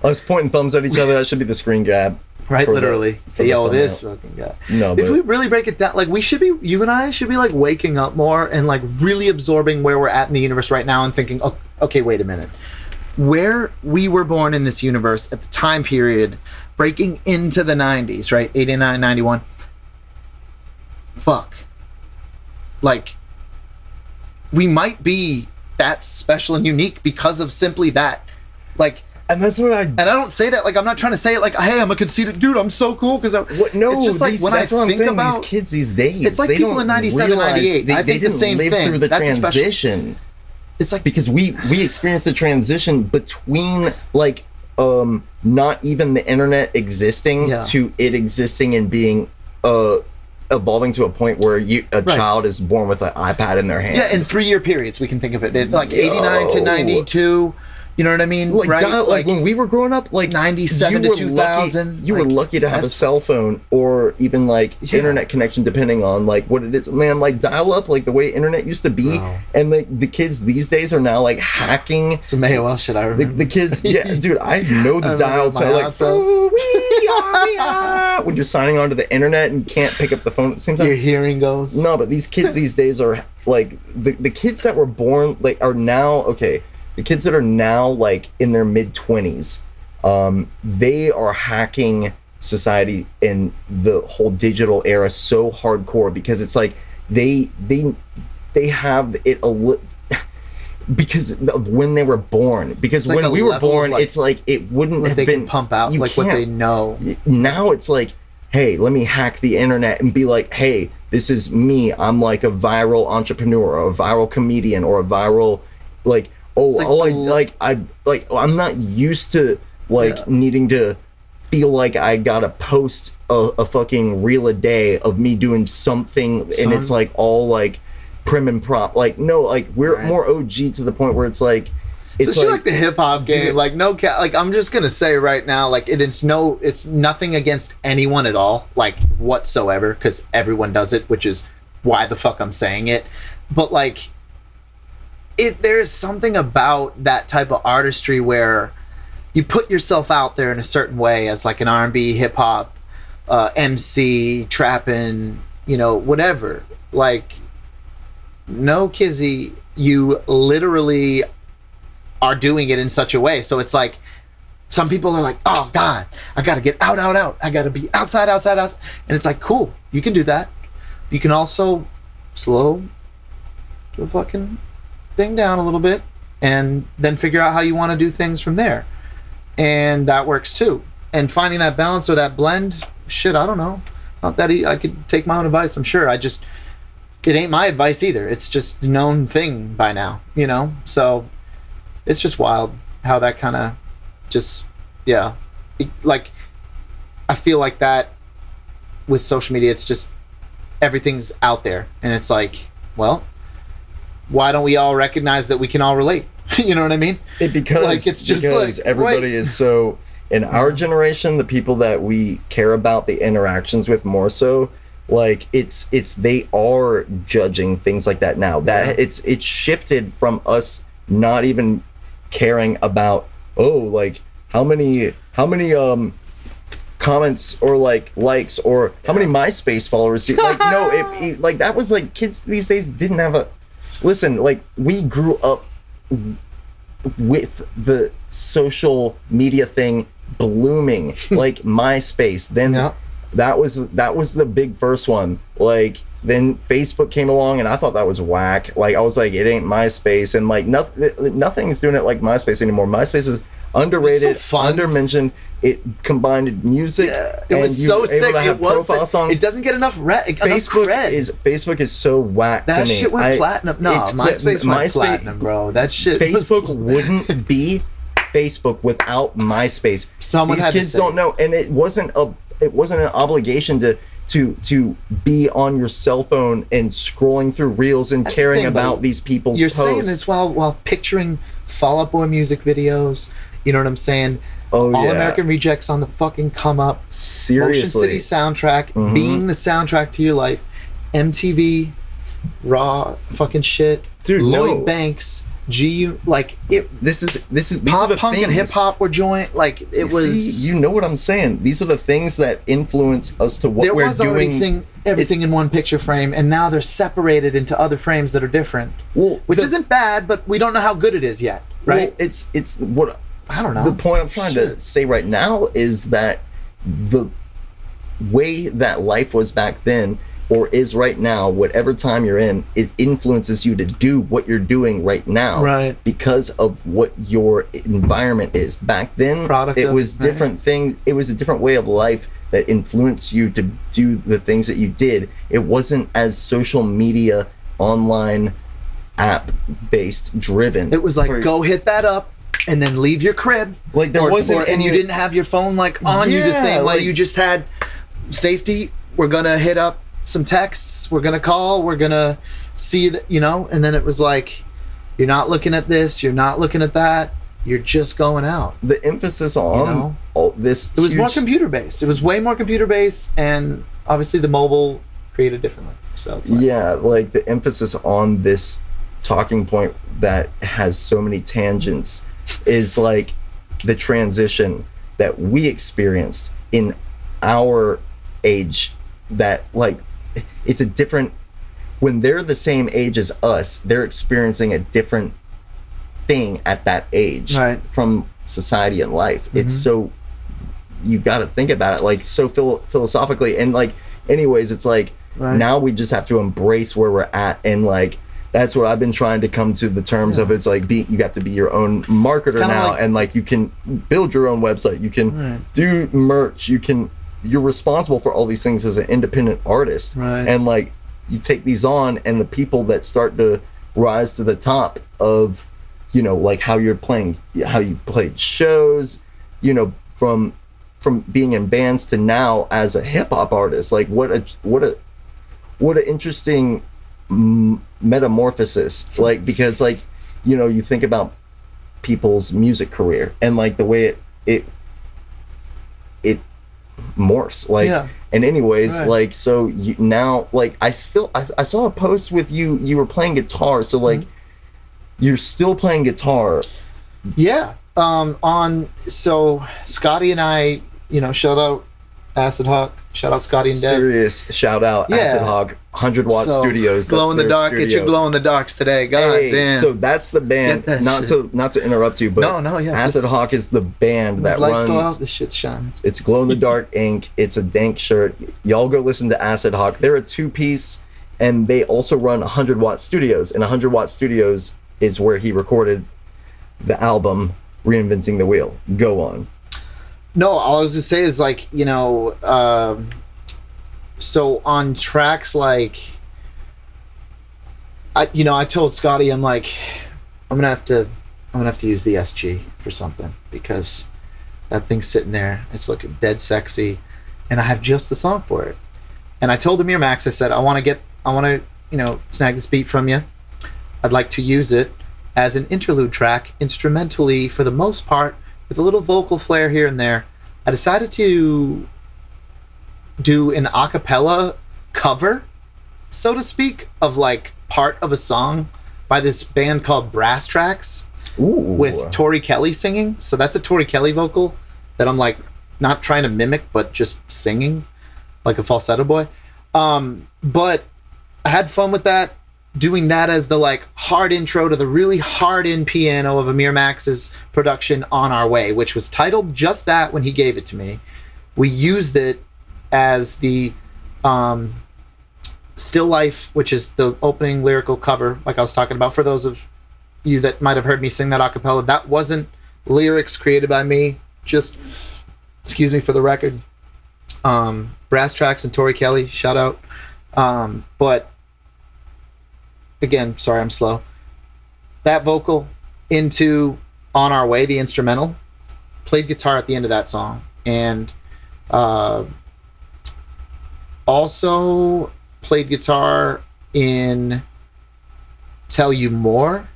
Us pointing thumbs at each other, that should be the screen grab.
right,
for the-
literally.
for the
Yo,
thumbnail.
this fucking guy.
No,
If
but
we really break it down, like you and I should be like waking up more and like really absorbing where we're at in the universe right now and thinking, oh, okay, wait a minute. Where we were born in this universe at the time period, breaking into the 90s, right? 89, 91. Fuck. Like, we might be that special and unique because of simply that. Like,
and that's what
and I don't say that like I'm not trying to say it like, hey, I'm a conceited dude. I'm so cool because
what, no,
it's just like
these,
when
that's
I
what I'm
think
saying.
about
These kids these days,
it's like
they
people
don't
in 97,
realize
98.
They,
I
they
think the
didn't
same
live
thing.
through the
That's a special-
transition.
it's like
Because we experienced the transition between like not even the internet existing
Yeah.
to it existing and being evolving to a point where a child is born with an iPad in their hand.
yeah, in 3-year periods we can think of it. Like 89 to
Yo.
92, you know what I mean?
Like,
right?
like when we were growing up, like
97
you
to
were
2000,
lucky, you were
like,
lucky to have a
that's-
cell phone or even like
Yeah.
internet connection, depending on like what it is. Man, like dial up, like the way internet used to be,
Bro.
and like the kids these days are now like hacking.
some AOL shit I remember.
The kids, yeah, dude, I know the
I
dial
remember my
tone. Like,
aunt sounds.
"Ooh, wee, ah, when you're signing onto the internet and can't pick up the phone at the same time.
Your hearing goes.
No, but these kids these days are like the kids that were born like are now okay. The kids that are now like in their mid-20s, they are hacking society in the whole digital era so hardcore because it's like they have it because of when they were born. Because
It's like
when
a
we were
level of,
born,
like,
it's like it wouldn't
what
have
they
been
can pump out,
you
like what they
can't-
know.
Now it's like, hey, let me hack the internet and be like, hey, this is me. I'm like a viral entrepreneur or a viral comedian or a viral like I'm not used to needing to feel like I gotta post a fucking reel a day of me doing something and it's like all like prim and prop. Like no, like we're more OG to the point where it's like it's
Especially like the hip hop game,
Dude.
like no cat. Like I'm just gonna say right now, like it's nothing against anyone at all, like whatsoever, because everyone does it, which is why the fuck I'm saying it. But like, there's something about that type of artistry where you put yourself out there in a certain way as like an R&B, hip hop, MC, trapping, whatever. Like, no, Kizzy, you literally are doing it in such a way. So it's like, some people are like, oh God, I gotta get out. I gotta be outside. And it's like, cool, you can do that. You can also slow the fucking thing down a little bit and then figure out how you want to do things from there. And that works too. And finding that balance or that blend, shit, I don't know. It's not that I could take my own advice, I'm sure. It ain't my advice either. It's just a known thing by now, So it's just wild how that kind of just, yeah. I feel like that with social media, it's just everything's out there. And it's like, well, why don't we all recognize that we can all relate? You know what I mean?
Because
like, it's just
because
like,
everybody
wait.
is so In our generation, the people that we care about the interactions with more so, like it's they are judging things like that now. That it's shifted from us not even caring about like how many comments or likes or how many MySpace followers like no like that was like kids these days didn't have a listen, like we grew up with the social media thing blooming, like MySpace. Then that was the big first one. Like then Facebook came along, and I thought that was whack. Like I was like, it ain't MySpace, and like nothing's doing it like MySpace anymore. MySpace was underrated, undermentioned. It combined music.
Yeah, it was so sick. It was.
Songs.
It doesn't get enough cred.
Facebook is so whack.
That
to me.
shit went platinum. No, MySpace went platinum, bro. That shit.
Facebook wouldn't be Facebook without MySpace.
Someone
These
had
kids
to say
don't know, and it wasn't an obligation to be on your cell phone and scrolling through reels and caring about these people's
You're
posts.
saying this while picturing Fall Out Boy music videos. You know what I'm saying?
Oh,
All American Rejects on the fucking come up.
Seriously.
Motion City soundtrack being the soundtrack to your life. MTV, raw fucking shit.
Dude,
Lloyd Banks, like it.
This is
pop, punk,
things.
and hip hop were joint. Like it was.
You know what I'm saying? These are the things that influence us to what we're doing.
Everything in one picture frame, and now they're separated into other frames that are different.
Well,
which isn't bad, but we don't know how good it is yet, right?
Well, it's what.
I don't know.
The point I'm trying to say right now is that the way that life was back then or is right now, whatever time you're in, it influences you to do what you're doing right now.
Right.
Because of what your environment is. Back then, it was different things. It was a different way of life that influenced you to do the things that you did. It wasn't as social media, online, app-based driven.
It was like, go hit that up. And then leave your crib.
Like there wasn't,
and you didn't have your phone like on you the same way. You just had safety. We're gonna hit up some texts. We're gonna call. We're gonna see that, you know. And then it was like, you're not looking at this. You're not looking at that. You're just going out.
The emphasis on all this.
It was more computer based. It was way more computer based, and obviously the mobile created differently. So it's like,
like the emphasis on this talking point that has so many tangents. Is like the transition that we experienced in our age, that like it's a different, when they're the same age as us, they're experiencing a different thing at that age from society and life. It's so, you got to think about it like so philosophically, and like anyways, it's like now we just have to embrace where we're at, and like that's what I've been trying to come to the terms of. It's like you have to be your own marketer now, and like you can build your own website, you can do merch, you're responsible for all these things as an independent artist, and like you take these on, and the people that start to rise to the top of, you know, like how you played shows, you know, from being in bands to now as a hip hop artist, like what a interesting metamorphosis, like, because like, you know, you think about people's music career and like the way it morphs, like and anyways, like, so you now, like, I saw a post with you were playing guitar, so like you're still playing guitar.
So Scotty and I, you know, shout out Acid Hawk, shout out Scotty and Dev.
Serious shout out, Acid Hawk, 100-watt studios.
Glow in the dark, get your glow in the darks today. God damn.
So that's the band. Not to interrupt you, but Acid Hawk is the band that runs. Lights go out,
this shit's shining.
It's Glow in the Dark Inc. It's a dank shirt. Y'all go listen to Acid Hawk. They're a 2-piece, and they also run 100-watt studios. And 100-watt studios is where he recorded the album Reinventing the Wheel. Go on.
No, all I was gonna say is, like, you know, so on tracks like, I told Scotty, I'm like, I'm gonna have to use the SG for something, because that thing's sitting there, it's looking dead sexy, and I have just the song for it. And I told Amir Max, I said, I want to, you know, snag this beat from you. I'd like to use it as an interlude track, instrumentally for the most part, with a little vocal flair here and there, I decided to do an a cappella cover, so to speak, of like part of a song by this band called Brass Tracks.
Ooh.
With Tori Kelly singing. So that's a Tori Kelly vocal that I'm like not trying to mimic, but just singing like a falsetto boy. But I had fun with that, doing that as the like hard intro to the really hard in piano of Amir Max's production On Our Way, which was titled just that when he gave it to me. We used it as the Still Life, which is the opening lyrical cover, like I was talking about. For those of you that might have heard me sing that a cappella, that wasn't lyrics created by me, just, excuse me for the record, Brass Tracks and Tori Kelly, shout out. But again, sorry, I'm slow. That vocal into On Our Way, the instrumental, played guitar at the end of that song, and also played guitar in Tell You More,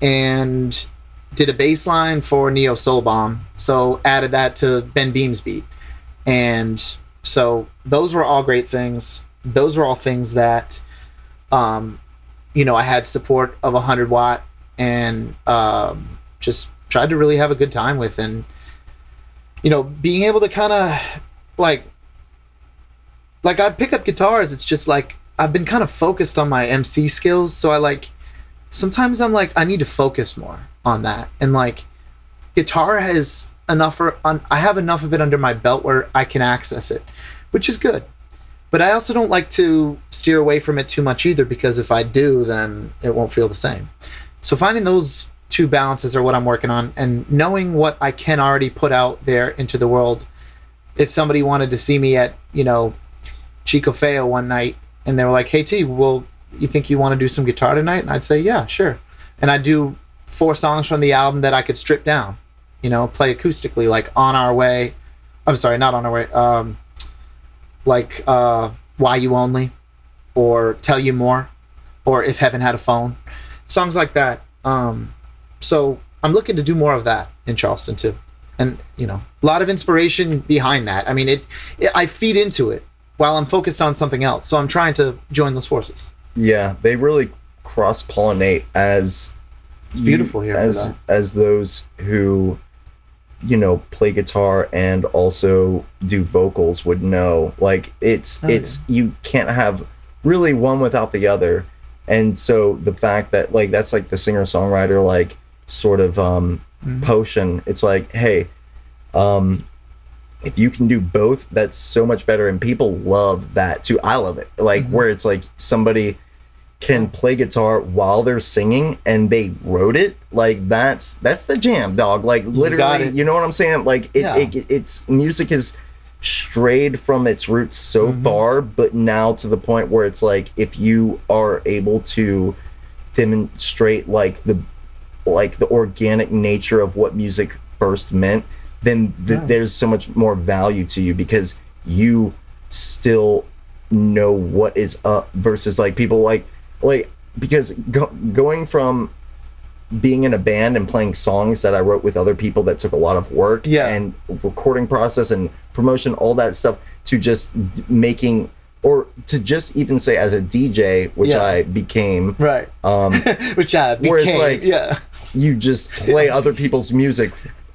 and did a bass line for Neo Soul Bomb, so added that to Ben Beam's beat. And so those were all great things. Those were all things that I had support of 100 Watt, and just tried to really have a good time with. And being able to kind of like I pick up guitars, it's just like I've been kind of focused on my MC skills, so sometimes I'm like, I need to focus more on that. And like guitar has I have enough of it under my belt where I can access it, which is good. But I also don't like to steer away from it too much either, because if I do, then it won't feel the same. So finding those two balances are what I'm working on, and knowing what I can already put out there into the world. If somebody wanted to see me at, Chico Feo one night, and they were like, hey T, well, you think you want to do some guitar tonight? And I'd say, yeah, sure. And I'd do 4 songs from the album that I could strip down, play acoustically, like On Our Way. I'm sorry, not On Our Way. Like Why You Only, or Tell You More, or If Heaven Had a Phone. Songs like that. So I'm looking to do more of that in Charleston too. And, a lot of inspiration behind that. I mean, I feed into it while I'm focused on something else. So I'm trying to join those forces.
Yeah, they really cross-pollinate as...
It's beautiful here.
As those who, play guitar and also do vocals would know. Like, it's you can't have really one without the other. And so the fact that, like, that's like the singer-songwriter, like, sort of potion. It's like, hey, if you can do both, that's so much better. And people love that too. I love it. Like, where it's like somebody can play guitar while they're singing and they wrote it. Like, that's the jam, dog. Like, literally, you know what I'm saying? Like, it's music has strayed from its roots so far, but now to the point where it's like, if you are able to demonstrate like the organic nature of what music first meant, then there's so much more value to you, because you still know what is up, versus like people like because going from being in a band and playing songs that I wrote with other people that took a lot of work and recording process and promotion, all that stuff, to just making, or to just even say as a DJ, which I became, right?
Which I became,
where it's like, you just play other people's music,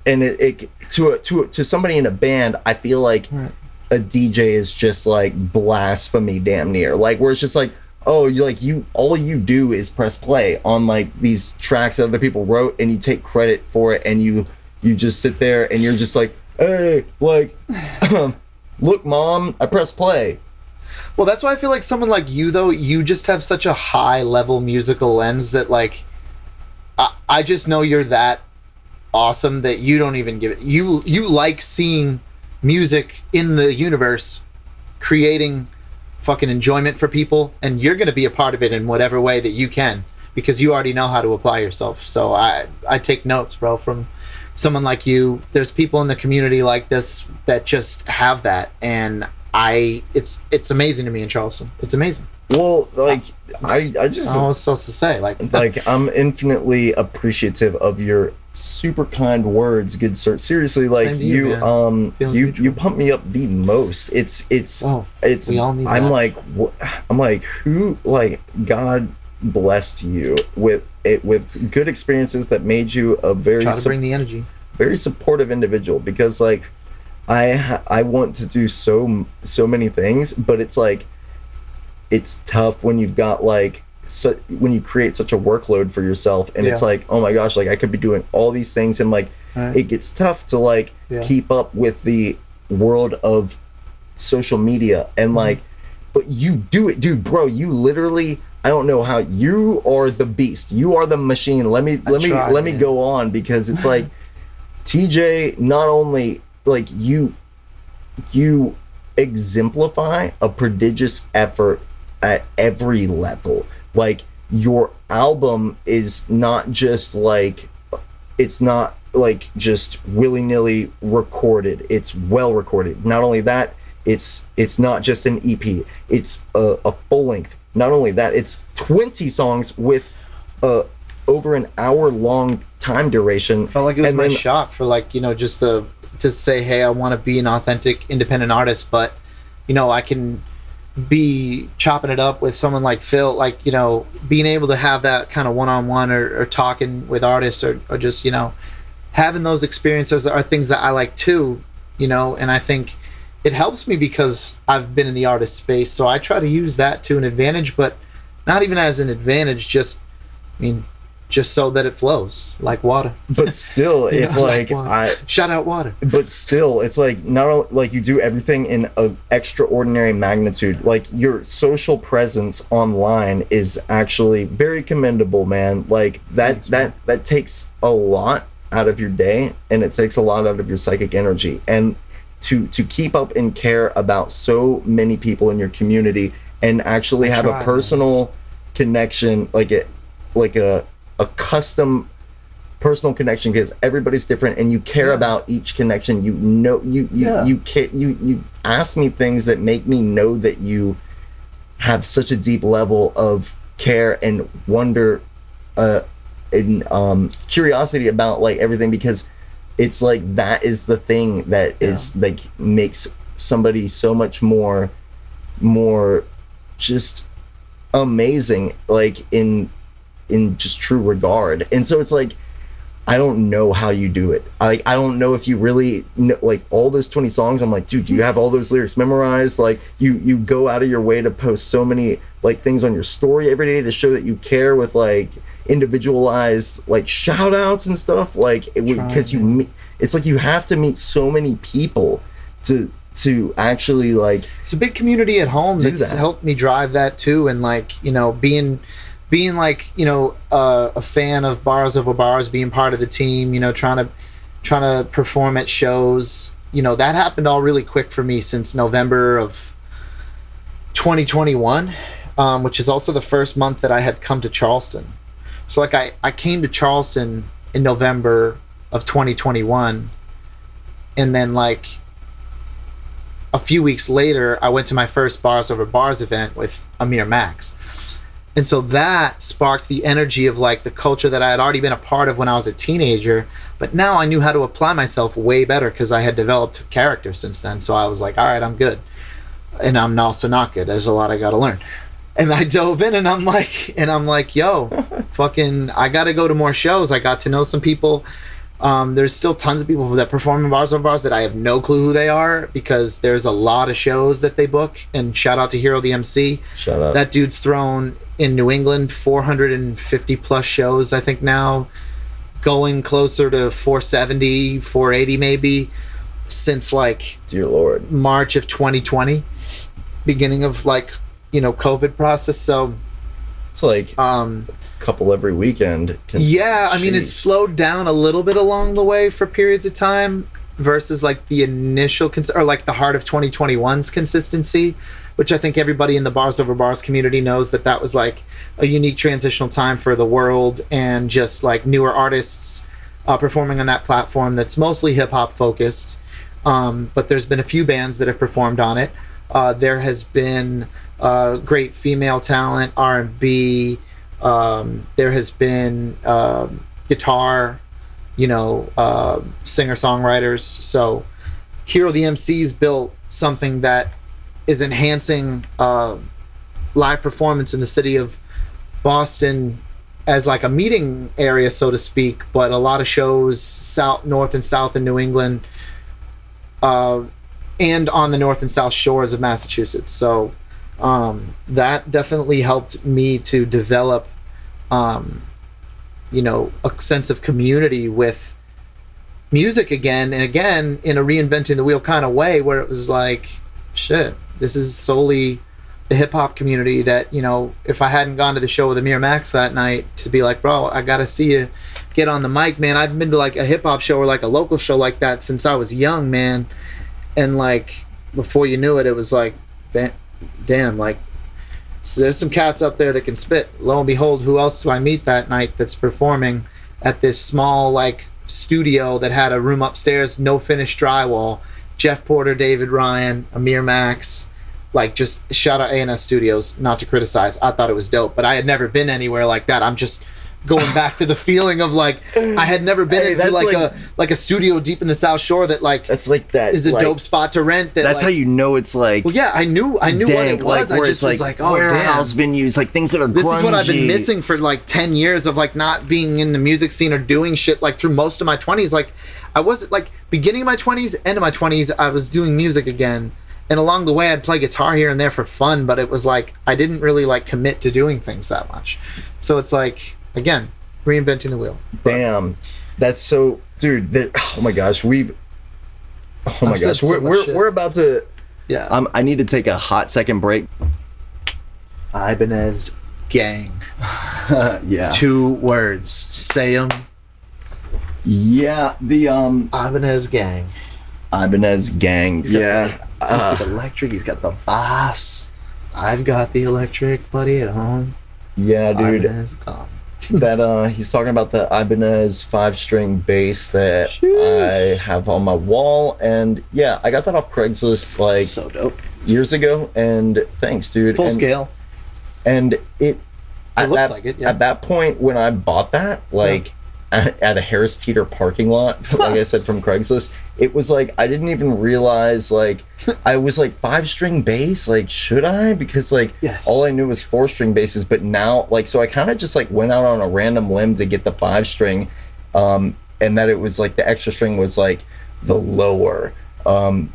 and it to somebody in a band, I feel like a DJ is just like blasphemy, damn near, like, where it's just like, oh, all you do is press play on like these tracks that other people wrote, and you take credit for it, and you just sit there and you're just like, hey, like, look, mom, I press play.
Well, that's why I feel like someone like you, though, you just have such a high level musical lens that, like, I just know you're that awesome that you don't even give it. You like seeing music in the universe creating fucking enjoyment for people, and you're going to be a part of it in whatever way that you can, because you already know how to apply yourself. So I take notes, bro, from someone like you. There's people in the community like this that just have that, and it's amazing to me in Charleston. It's amazing.
Well, like, I just,
I don't know what else to say. Like
I'm infinitely appreciative of your super kind words, good sir. Seriously, like
Same to you, man. Feelings
you
mutual.
you pump me up the most. It's
we all need
I'm
that.
like I'm like, who, like, God blessed you with good experiences that made you a very
Try to bring the energy.
very supportive individual, because like I want to do so many things, but it's like it's tough when you've got like when you create such a workload for yourself, and it's like, oh my gosh, like I could be doing all these things, and like it gets tough to like keep up with the world of social media, and like, but you do it, dude, bro. You literally, I don't know how, you are the beast, you are the machine. Let me go on, because it's like TJ, not only like you exemplify a prodigious effort at every level. Like, your album is not just like, it's not like just willy-nilly recorded, it's well recorded. Not only that, it's not just an EP, it's a full length. Not only that, it's 20 songs with over an hour long time duration.
Felt like it was my shot for, like, you know, just to say, hey, I want to be an authentic independent artist, but, you know, I can be chopping it up with someone like Phil, like, you know, being able to have that kind of one-on-one or talking with artists, or just, you know, having those experiences are things that I like too, you know. And I think it helps me because I've been in the artist space, so I try to use that to an advantage, but not even as an advantage, just, I mean, just so that it flows like water.
But still, if know, like
shout out water.
But still, it's like, not only like you do everything in an extraordinary magnitude. Like, your social presence online is actually very commendable, man. Like that takes a lot out of your day, and it takes a lot out of your psychic energy. And to keep up and care about so many people in your community, and actually have a personal connection, like a custom personal connection, because everybody's different, and you care about each connection. You know, you ask me things that make me know that you have such a deep level of care and wonder and curiosity about like everything, because it's like that is the thing that is like makes somebody so much more just amazing, like in just true regard. And so it's like, I don't know how you do it. I don't know if you really know, like, all those 20 songs. I'm like, dude, do you have all those lyrics memorized? Like, you go out of your way to post so many like things on your story every day to show that you care, with like individualized like shout outs and stuff, like because it's like you have to meet so many people to actually like,
it's a big community at home that's helped me drive that too. And like, you know, being like, you know, a fan of Bars Over Bars, being part of the team, you know, trying to perform at shows, you know, that happened all really quick for me since November of 2021, which is also the first month that I had come to Charleston. So like I came to Charleston in November of 2021, and then like a few weeks later, I went to my first Bars Over Bars event with Amir Max. And so that sparked the energy of like the culture that I had already been a part of when I was a teenager, but now I knew how to apply myself way better because I had developed character since then. So I was like, all right, I'm good. And I'm also not good. There's a lot I got to learn. And I dove in, and I'm like, yo, fucking, I got to go to more shows. I got to know some people. There's still tons of people that perform in Bars Over Bars that I have no clue who they are, because there's a lot of shows that they book. And shout out to Hero the MC.
Shout out.
That dude's thrown in New England 450 plus shows, I think now, going closer to 470, 480 maybe, since like,
dear Lord,
March of 2020, beginning of like, you know, COVID process. So
it's like a couple every weekend.
Yeah, I mean, it's slowed down a little bit along the way for periods of time versus like the initial or like the heart of 2021's consistency, which I think everybody in the Bars Over Bars community knows that was like a unique transitional time for the world, and just like newer artists performing on that platform that's mostly hip hop focused. But there's been a few bands that have performed on it. There has been great female talent, R&B. There has been guitar, singer-songwriters. So Hero the MC's built something that is enhancing live performance in the city of Boston as like a meeting area, so to speak, but a lot of shows north and south in New England, and on the north and south shores of Massachusetts. So that definitely helped me to develop a sense of community with music again and again, in a reinventing the wheel kind of way, where it was like, shit, this is solely the hip-hop community that, if I hadn't gone to the show with Amir Max that night, to be like, bro, I gotta see you get on the mic, man. I've been to like a hip-hop show or like a local show like that since I was young, man. And like, before you knew it, it was like, damn, like, so there's some cats up there that can spit. Lo and behold, who else do I meet that night that's performing at this small like studio that had a room upstairs, no finished drywall? Jeff Porter, David Ryan, Amir Max. Like, just shout out A&S Studios, not to criticize. I thought it was dope, but I had never been anywhere like that. I'm just going back to the feeling of like, I had never been into like a studio deep in the South Shore that like,
that's like that
is a dope spot to rent.
That's
like,
how you know it's like.
Well, yeah, I knew what it was.
Like,
I just was like, oh,
warehouse
damn.
venues, like things that are
This
grungy.
is what I've been missing for like 10 years of like not being in the music scene or doing shit like through most of my 20s. Like, I wasn't like beginning of my 20s, end of my 20s, I was doing music again. And along the way, I'd play guitar here and there for fun, but it was like, I didn't really like commit to doing things that much. So it's like, again, reinventing the wheel.
Damn. That's so, dude, oh my gosh, we're about to,
yeah.
I need to take a hot second break.
Ibanez Gang.
Yeah.
2 words. Say them.
Yeah, the
Ibanez Gang.
Ibanez Gang. Yeah.
He's electric. He's got the bass. I've got the electric buddy at home.
Yeah, dude.
Ibanez gone.
That he's talking about the Ibanez 5-string bass that I have on my wall, and yeah, I got that off Craigslist like
so dope
years ago, and thanks, dude.
Full scale.
And it
looks like it, yeah.
At that point when I bought that, like at a Harris Teeter parking lot, like I said, from Craigslist, it was like, I didn't even realize, like, I was like 5-string bass, like, should I? Because like, all I knew was 4-string basses, but now, like, so I kind of just like went out on a random limb to get the 5-string, and that it was like the extra string was like the lower, and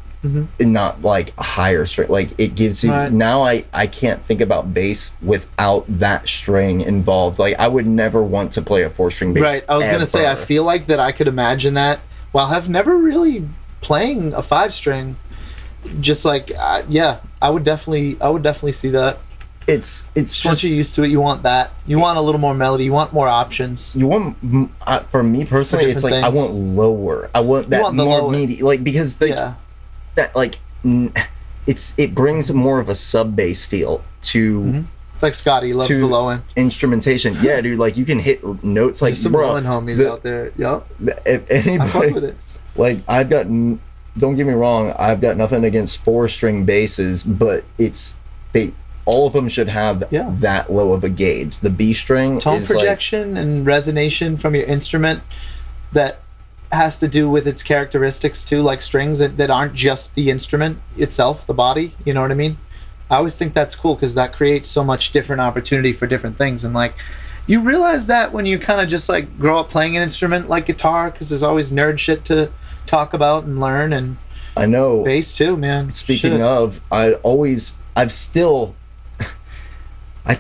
not like a higher string. Like, it gives you, now I can't think about bass without that string involved. Like, I would never want to play a 4-string bass.
Right. I was gonna say, I feel like that I could imagine that. While I've never really playing a 5-string, just like I would definitely see that.
It's just
once you're used to it, you want that. You want a little more melody. You want more options.
You want, for me personally, it's like, I want lower. I want that more meaty, like, because like that, like, it brings more of a sub bass feel to.
It's like Scotty loves the low end
instrumentation. Yeah, dude, like, you can hit notes like,
there's some low end homies out there. Yup.
If anybody,
I fuck with it.
Like, don't get me wrong, I've got nothing against 4-string basses, but all of them should have that low of a gauge. The B string
tone
is
projection and resonation from your instrument that has to do with its characteristics too, like strings that aren't just the instrument itself, the body, you know what I mean? I always think that's cool because that creates so much different opportunity for different things. And like, you realize that when you kind of just like grow up playing an instrument like guitar, because there's always nerd shit to talk about and learn, and
I know
bass too, man.
Speaking of, I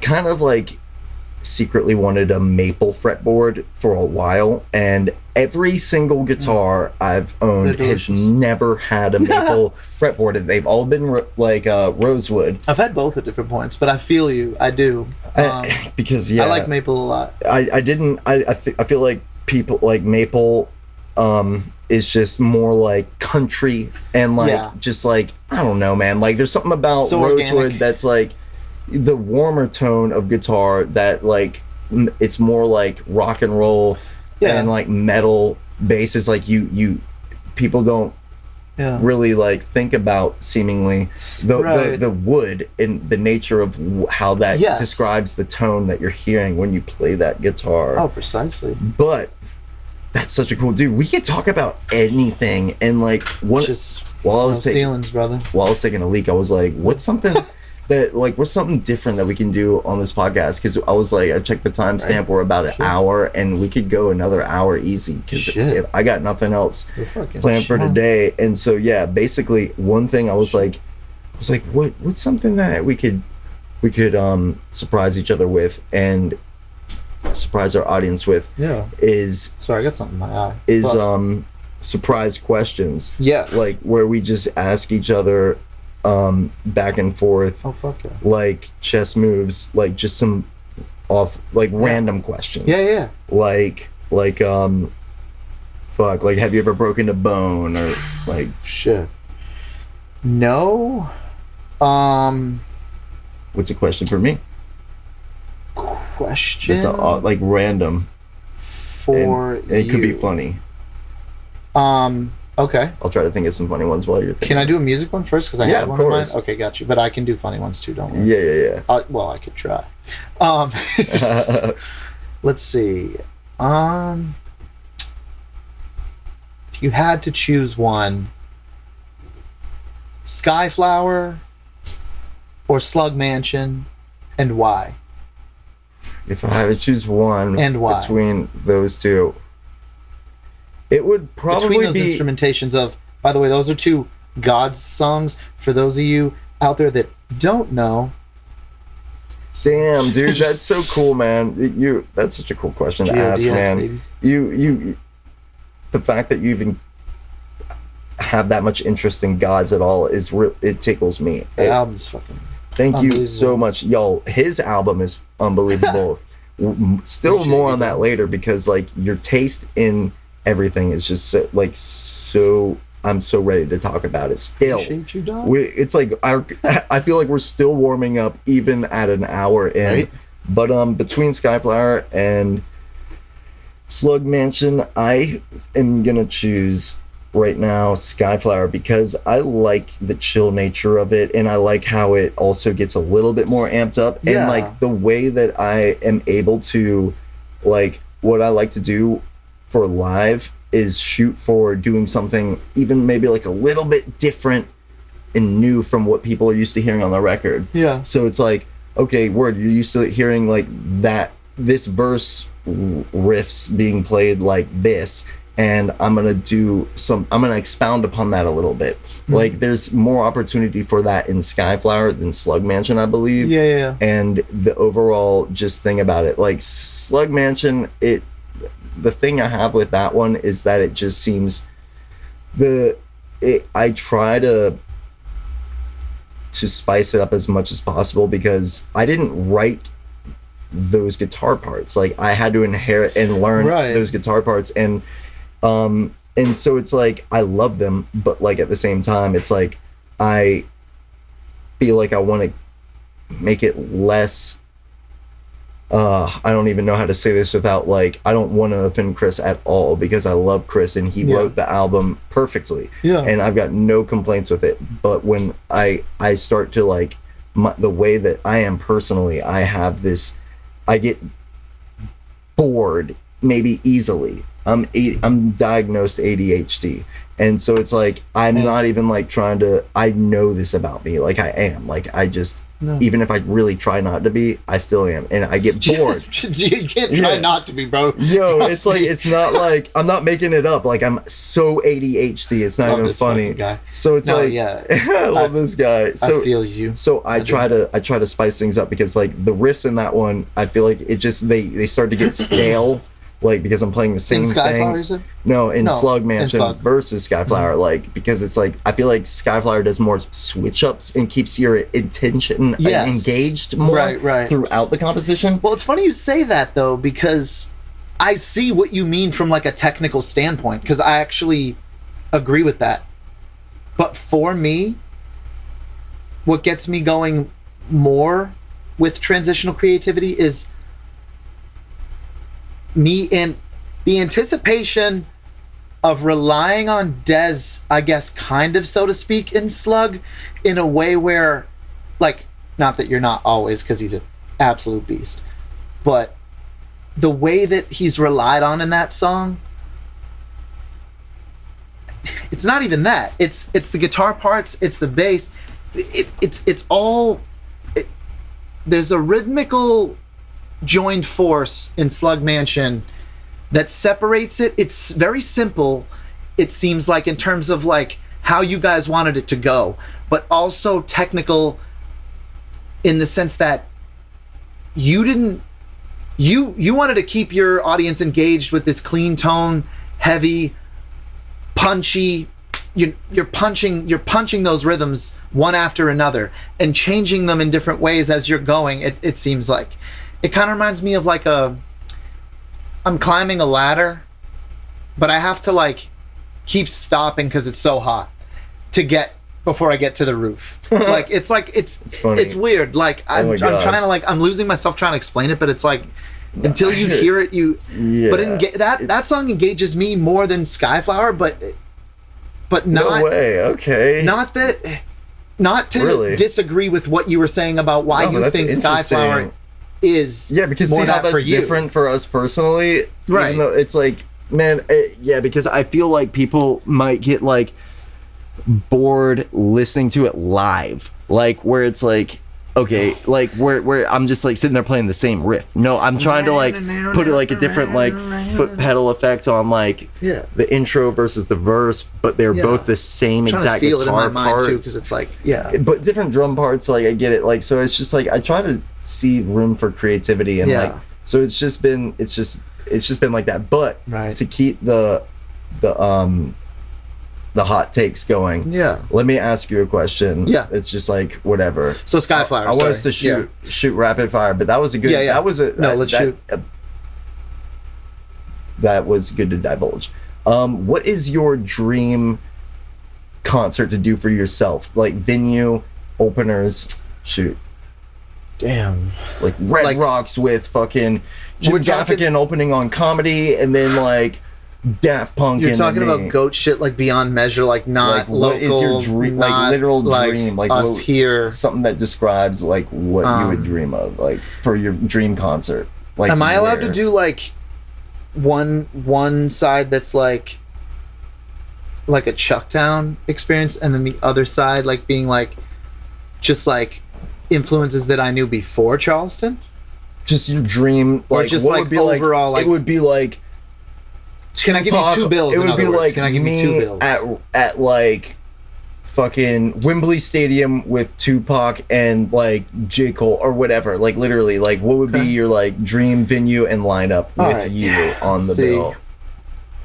kind of like secretly wanted a maple fretboard for a while, and every single guitar I've owned has never had a maple fretboard. They've all been like rosewood.
I've had both at different points, but I feel you. I do.
Because
I like maple a lot.
I feel like people like maple is just more like country and like just like, I don't know, man. Like, there's something about rosewood organic. That's like the warmer tone of guitar that like it's more like rock and roll and like metal basses. Like you people don't really like think about seemingly the wood and the nature of how that describes the tone that you're hearing when you play that guitar.
Oh, precisely.
But That's such a cool dude. We could talk about anything, and like what?
Just
While I
no
was taking,
ceilings, brother.
while I was taking a leak, I was like, what's something what's something different that we can do on this podcast? Because I was like, I checked the timestamp,
Right.
we're about an
Sure.
hour, and we could go another hour easy. Because
Shit.
I got nothing else
We're fucking
planned for
chilling.
today, and so yeah, basically one thing I was like, what's something that we could surprise each other with and surprise our audience with
Yeah.
is
Sorry, I got something in my eye. Fuck.
surprise questions.
Yes.
Like where we just ask each other back and forth
Oh fuck yeah.
like chess moves, like just some random questions.
Yeah.
Like fuck, like have you ever broken a bone, or like
Shit. No.
what's a question for me?
Question.
It's like random.
For
And it could be
you.
funny.
Okay.
I'll try to think of some funny ones while you're thinking.
Can I do a music one first? Because I
Yeah,
had
of
one in mind.
course.
Okay, got you. But I can do funny ones too. Don't worry.
Yeah.
Well, I could try. Let's see. If you had to choose one, Skyflower or Slug Mansion, and why?
If I had to choose one
And why?
between those two, it would probably
Between those
be
instrumentations of, by the way, those are two God's songs. For those of you out there that don't know,
damn, dude, that's so cool, man. That's such a cool question to ask,
G.O.D.S.,
man.
baby.
You the fact that you even have that much interest in gods at all is it tickles me.
The album's fucking.
Thank you so
Unbelievable.
much, yo. His album is unbelievable. Still
Appreciate
more
you,
on that
man.
later, because like your taste in everything is just so. I'm so ready to talk about it. Still,
Appreciate you, dog.
it's like I feel like we're still warming up even at an hour in.
Right.
But between Skyflower and Slug Mansion, I am gonna choose right now Skyflower, because I like the chill nature of it, and I like how it also gets a little bit more amped up, and
Yeah.
like the way that I am able to, like, what I like to do for live is shoot for doing something even maybe like a little bit different and new from what people are used to hearing on the record.
Yeah.
So it's like, okay, word, you're used to hearing like this verse riffs being played like this, and I'm gonna expound upon that a little bit. Like there's more opportunity for that in Skyflower than Slug Mansion, I believe.
Yeah.
And the overall just thing about it, like Slug Mansion, the thing I have with that one is that it just seems I try to spice it up as much as possible, because I didn't write those guitar parts. Like I had to inherit and learn
Right.
those guitar parts, and so it's like I love them, but like at the same time it's like I feel like I want to make it less I don't even know how to say this without, like, I don't want to offend Chris at all, because I love Chris and he wrote the album perfectly.
Yeah.
And I've got no complaints with it. But when I start to, like, the way that I am personally, I get bored maybe easily. I'm diagnosed ADHD. And so it's like, I'm not even like I know this about me. Like I am. Like I just, even if I really try not to be, I still am. And I get bored.
You can't try not to be, bro.
Yo,
Trust
it's like,
me.
it's not like, I'm not making it up. Like I'm so ADHD. It's not
Love
even
this
funny.
fucking guy.
So it's
No,
like,
yeah.
I love this guy. So,
I feel you.
so I try to spice things up, because like the riffs in that one, I feel like it just, they start to get stale. Like, because I'm playing the same
In Skyflower,
thing.
you said?
No, in Slug
in
Mansion
Slug.
versus Skyflower. Like, because it's like, I feel like Skyflower does more switch ups and keeps your attention
Yes.
engaged more
Right.
throughout the composition.
Well, it's funny you say that, though, because I see what you mean from, like, a technical standpoint, because I actually agree with that. But for me, what gets me going more with transitional creativity is me in the anticipation of relying on Dez, I guess, kind of, so to speak, in Slug, in a way where, like, not that you're not always, because he's an absolute beast, but the way that he's relied on in that song it's not even that. It's the guitar parts, it's the bass. It's all there's a rhythmical joined force in Slug Mansion that separates it. It's very simple, it seems like, in terms of like how you guys wanted it to go, but also technical in the sense that you didn't you wanted to keep your audience engaged with this clean tone, heavy, punchy. You're punching those rhythms one after another and changing them in different ways as you're going. It seems like it kind of reminds me of like I'm climbing a ladder, but I have to like keep stopping because it's so hot to get before I get to the roof. It's funny. It's weird. Like I'm trying to like I'm losing myself trying to explain it, but it's like until you hear it, but that song engages me more than Skyflower, but not
no way. Okay.
Not to really disagree with what you were saying about why you think Skyflower is
because
more
see how that's
for you.
Different for us personally,
right?
Even though it's like, man, because I feel like people might get like bored listening to it live, like where it's like, okay, like where I'm just like sitting there playing the same riff. No, I'm trying to like put like a different like foot pedal effect on like the intro versus the verse, but they're both the same exact guitar parts.
Because it's like
but different drum parts. Like I get it. Like so, it's just like I try to see room for creativity and like so it's just been like that. But to keep the hot takes going. Let me ask you a question. It's just like whatever.
So Skyflower.
I want us to shoot rapid fire, but that was a good. That was a
let's shoot.
That was good to divulge. What is your dream concert to do for yourself? Like venue, openers, shoot.
Damn.
Like Red Rocks with fucking Jim Gaffigan opening on comedy, and then like Daft Punk.
You're talking about goat shit like beyond measure, like not local.
What is your dream? Like literal dream, like
us here.
Something that describes like what you would dream of, like for your dream concert. Like,
am I allowed to do like one side that's like a Chucktown experience, and then the other side like being like just like influences that I knew before Charleston?
Just your dream,
or just
what
like
would be
overall,
like, it would be like.
Can I give you two bills?
It would be like
can I give you 2 bills
at like fucking Wembley Stadium with Tupac and like J. Cole or whatever. Like literally, like what would be your like dream venue and lineup with you on the bill?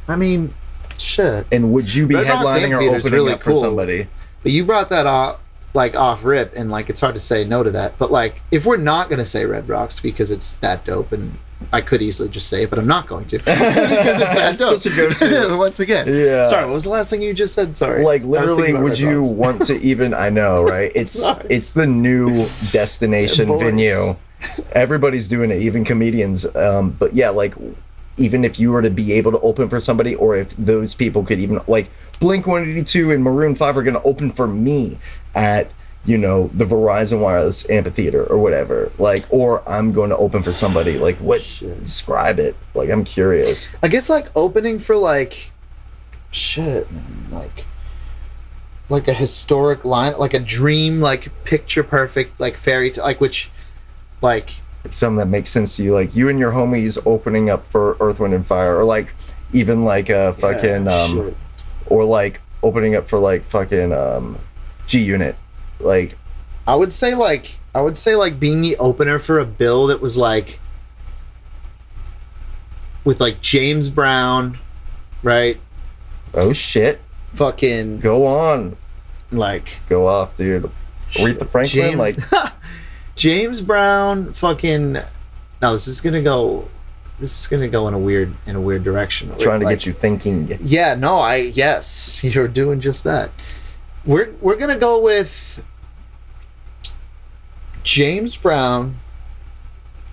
I mean, shit.
And would you be headlining or opening
really
up for somebody?
But you brought that off rip, and like it's hard to say no to that. But like if we're not gonna say Red Rocks because it's that dope, and I could easily just say it, but I'm not going to because it's that dope.
Such a go-to.
Once again.
Yeah.
Sorry, what was the last thing you just said? Sorry.
Like literally, would you want to even? I know, right? It's the new destination venue. Everybody's doing it, even comedians. But yeah, like even if you were to be able to open for somebody, or if those people could even like Blink-182 and Maroon 5 are going to open for me at the Verizon Wireless Amphitheater or whatever, like, or I'm going to open for somebody, like, describe it, like, I'm curious.
I guess like opening for like like a historic line, like a dream, like picture perfect, like fairy tale, like which like
something that makes sense to you, like you and your homies opening up for Earth, Wind and Fire, or like even like a fucking or like opening up for like fucking G-Unit. Like
I would say like being the opener for a bill that was like with like James Brown, right?
Oh shit.
Fucking
go on.
Like
go off, dude. Aretha Franklin,
James Brown, fucking. Now this is gonna go in a weird direction.
Trying to get you thinking.
Yeah, no, yes, you're doing just that. We're gonna go with James Brown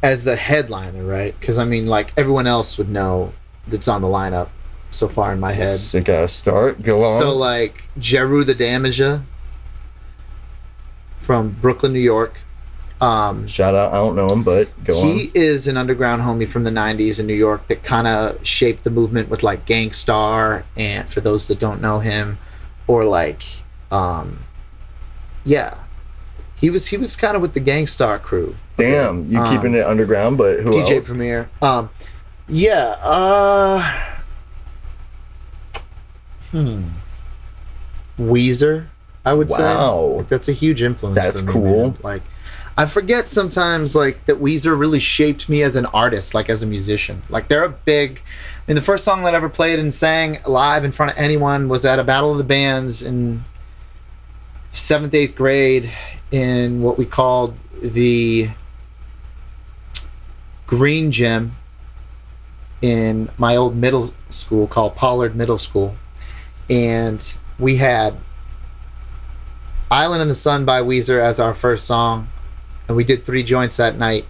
as the headliner, right? Because I mean, like everyone else would know that's on the lineup so far in my head.
Sick ass start. Go on.
So like Jeru the Damager from Brooklyn, New York.
Shout out. I don't know him, but go on.
He is an underground homie from the 90s in New York that kind of shaped the movement with like Gangstar, and for those that don't know him, or like yeah, he was kind of with the Gangstar crew.
Damn, you keeping it underground, but who
DJ
else?
Premier. Weezer, I would say. Like, that's a huge influence.
That's
for me,
cool.
man. Like, I forget sometimes like that Weezer really shaped me as an artist, like as a musician. Like they're a big. I mean, the first song that I ever played and sang live in front of anyone was at a Battle of the Bands in 7th, 8th grade in what we called the Green Gym in my old middle school called Pollard Middle School. And we had Island in the Sun by Weezer as our first song. And we did 3 joints that night.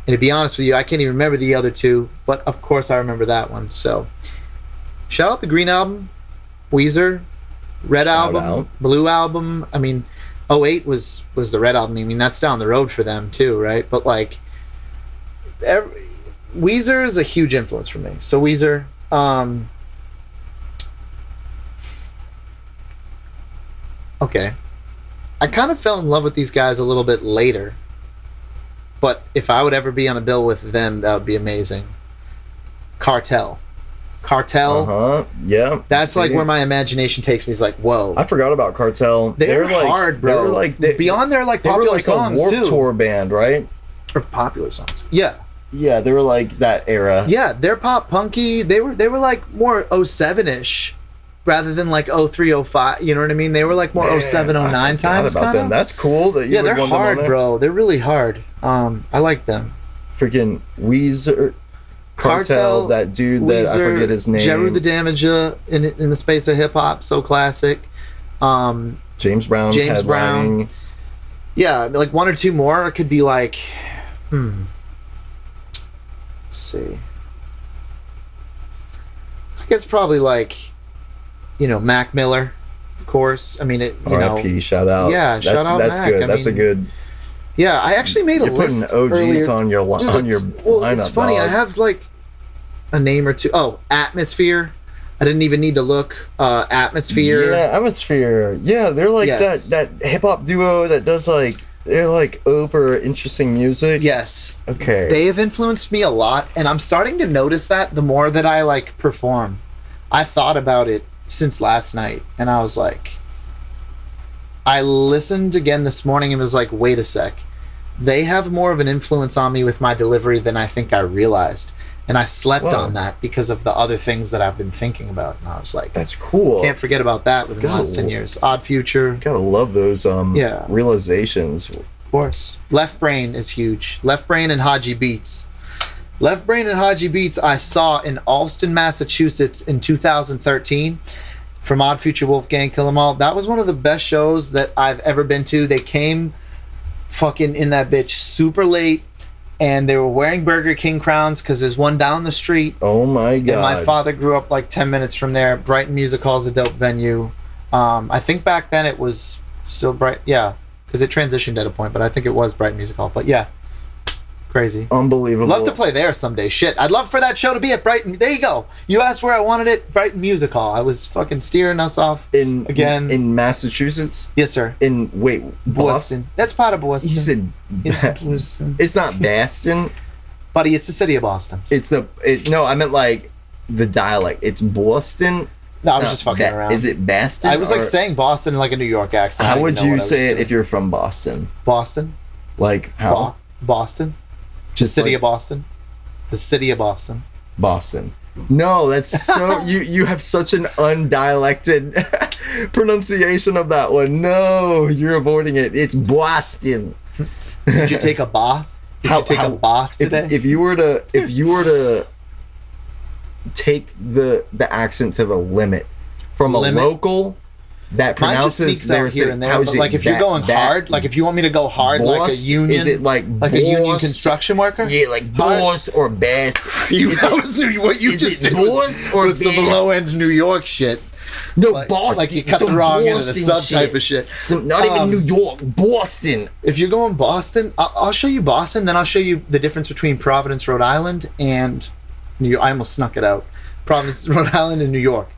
And to be honest with you, I can't even remember the other 2, but of course I remember that one. So shout out the Green Album, Weezer, Red Album, Blue Album. I mean, '08 was the Red Album. I mean, that's down the road for them too, right? But like, Weezer is a huge influence for me. So Weezer, okay. I kind of fell in love with these guys a little bit later. But if I would ever be on a bill with them, that would be amazing. Cartel.
Yeah.
That's like where my imagination takes me. Is like, whoa.
I forgot about Cartel.
They're like, hard, bro.
They were like
beyond their like popular songs
a Warped Tour band, right?
Or popular songs. Yeah.
Yeah, they were like that era.
Yeah, they're pop punky. They were like more 07-ish rather than like 03, 05. You know what I mean? They were like more 07, 09 times.
About them. That's cool that you.
Yeah, they're hard, bro. They're really hard. I like them.
Freaking Weezer. Cartel, that dude that Weezer, I forget his name.
Jeru the Damager in the space of hip hop, so classic.
James Brown.
Yeah, like 1 or 2 more. It could be like, let's see. I guess probably like, Mac Miller, of course. I mean,
R.I.P. Shout out.
Yeah, shout out.
That's
Mac.
good. That's a good.
Yeah, I actually made a list.
You're putting OGs
earlier.
on your lineup.
Well, it's funny. Dog. I have like a name or 2. Oh, Atmosphere. I didn't even need to look. Atmosphere.
Yeah, Atmosphere. Yeah, they're like that hip hop duo that does like they're like over interesting music.
Yes.
Okay.
They have influenced me a lot, and I'm starting to notice that the more that I like perform. I thought about it since last night, and I was like, I listened again this morning and was like, wait a sec. They have more of an influence on me with my delivery than I think I realized. And I slept on that because of the other things that I've been thinking about. And I was like,
that's cool.
Can't forget about that within the last 10 years. Odd Future.
Gotta love those realizations.
Of course. Left Brain is huge. Left Brain and Haji Beats. Left Brain and Haji Beats I saw in Alston, Massachusetts in 2013. From Odd Future, Wolfgang, Kill 'Em All. That was one of the best shows that I've ever been to. They came fucking in that bitch super late, and they were wearing Burger King crowns because there's one down the street.
Oh my god.
And my father grew up like 10 minutes from there. Brighton Music Hall is a dope venue. I think back then it was still yeah, because it transitioned at a point, but I think it was Brighton Music Hall. But yeah, crazy.
Unbelievable.
Love to play there someday. Shit, I'd love for that show to be at Brighton. There you go. You asked where I wanted it. Brighton Music Hall. I was fucking steering us off again.
In Massachusetts?
Yes, sir.
Boston.
That's part of Boston.
You said
it's Boston.
It's not Boston.
Buddy, it's the city of Boston.
No, I meant like the dialect. It's Boston.
No, I was just fucking around.
Is it Boston?
I was like saying Boston in like a New York accent.
How would you say it if you're from Boston?
Boston.
Like how?
Boston.
Just
city of Boston. The city of Boston.
Boston. No, that's so you have such an undialected pronunciation of that one. No, you're avoiding it. It's Boston.
Did you take a bath? Did you take a bath today?
If you were to take the accent to the limit from a local that pronounces
their here and there, but like if you're going hard, like if you want me to go hard,
boss,
like a union,
is it like
a union construction worker?
Yeah, like boss or bass.
What you just did
boss or
was some low end New York shit.
No,
like,
Boston.
Like you cut
Some
the wrong end of the
Boston
sub
shit.
type of shit.
Not even New York, Boston.
If you're going Boston, I'll show you Boston. Then I'll show you the difference between Providence, Rhode Island, and New York. I almost snuck it out. Providence, Rhode Island, and New York.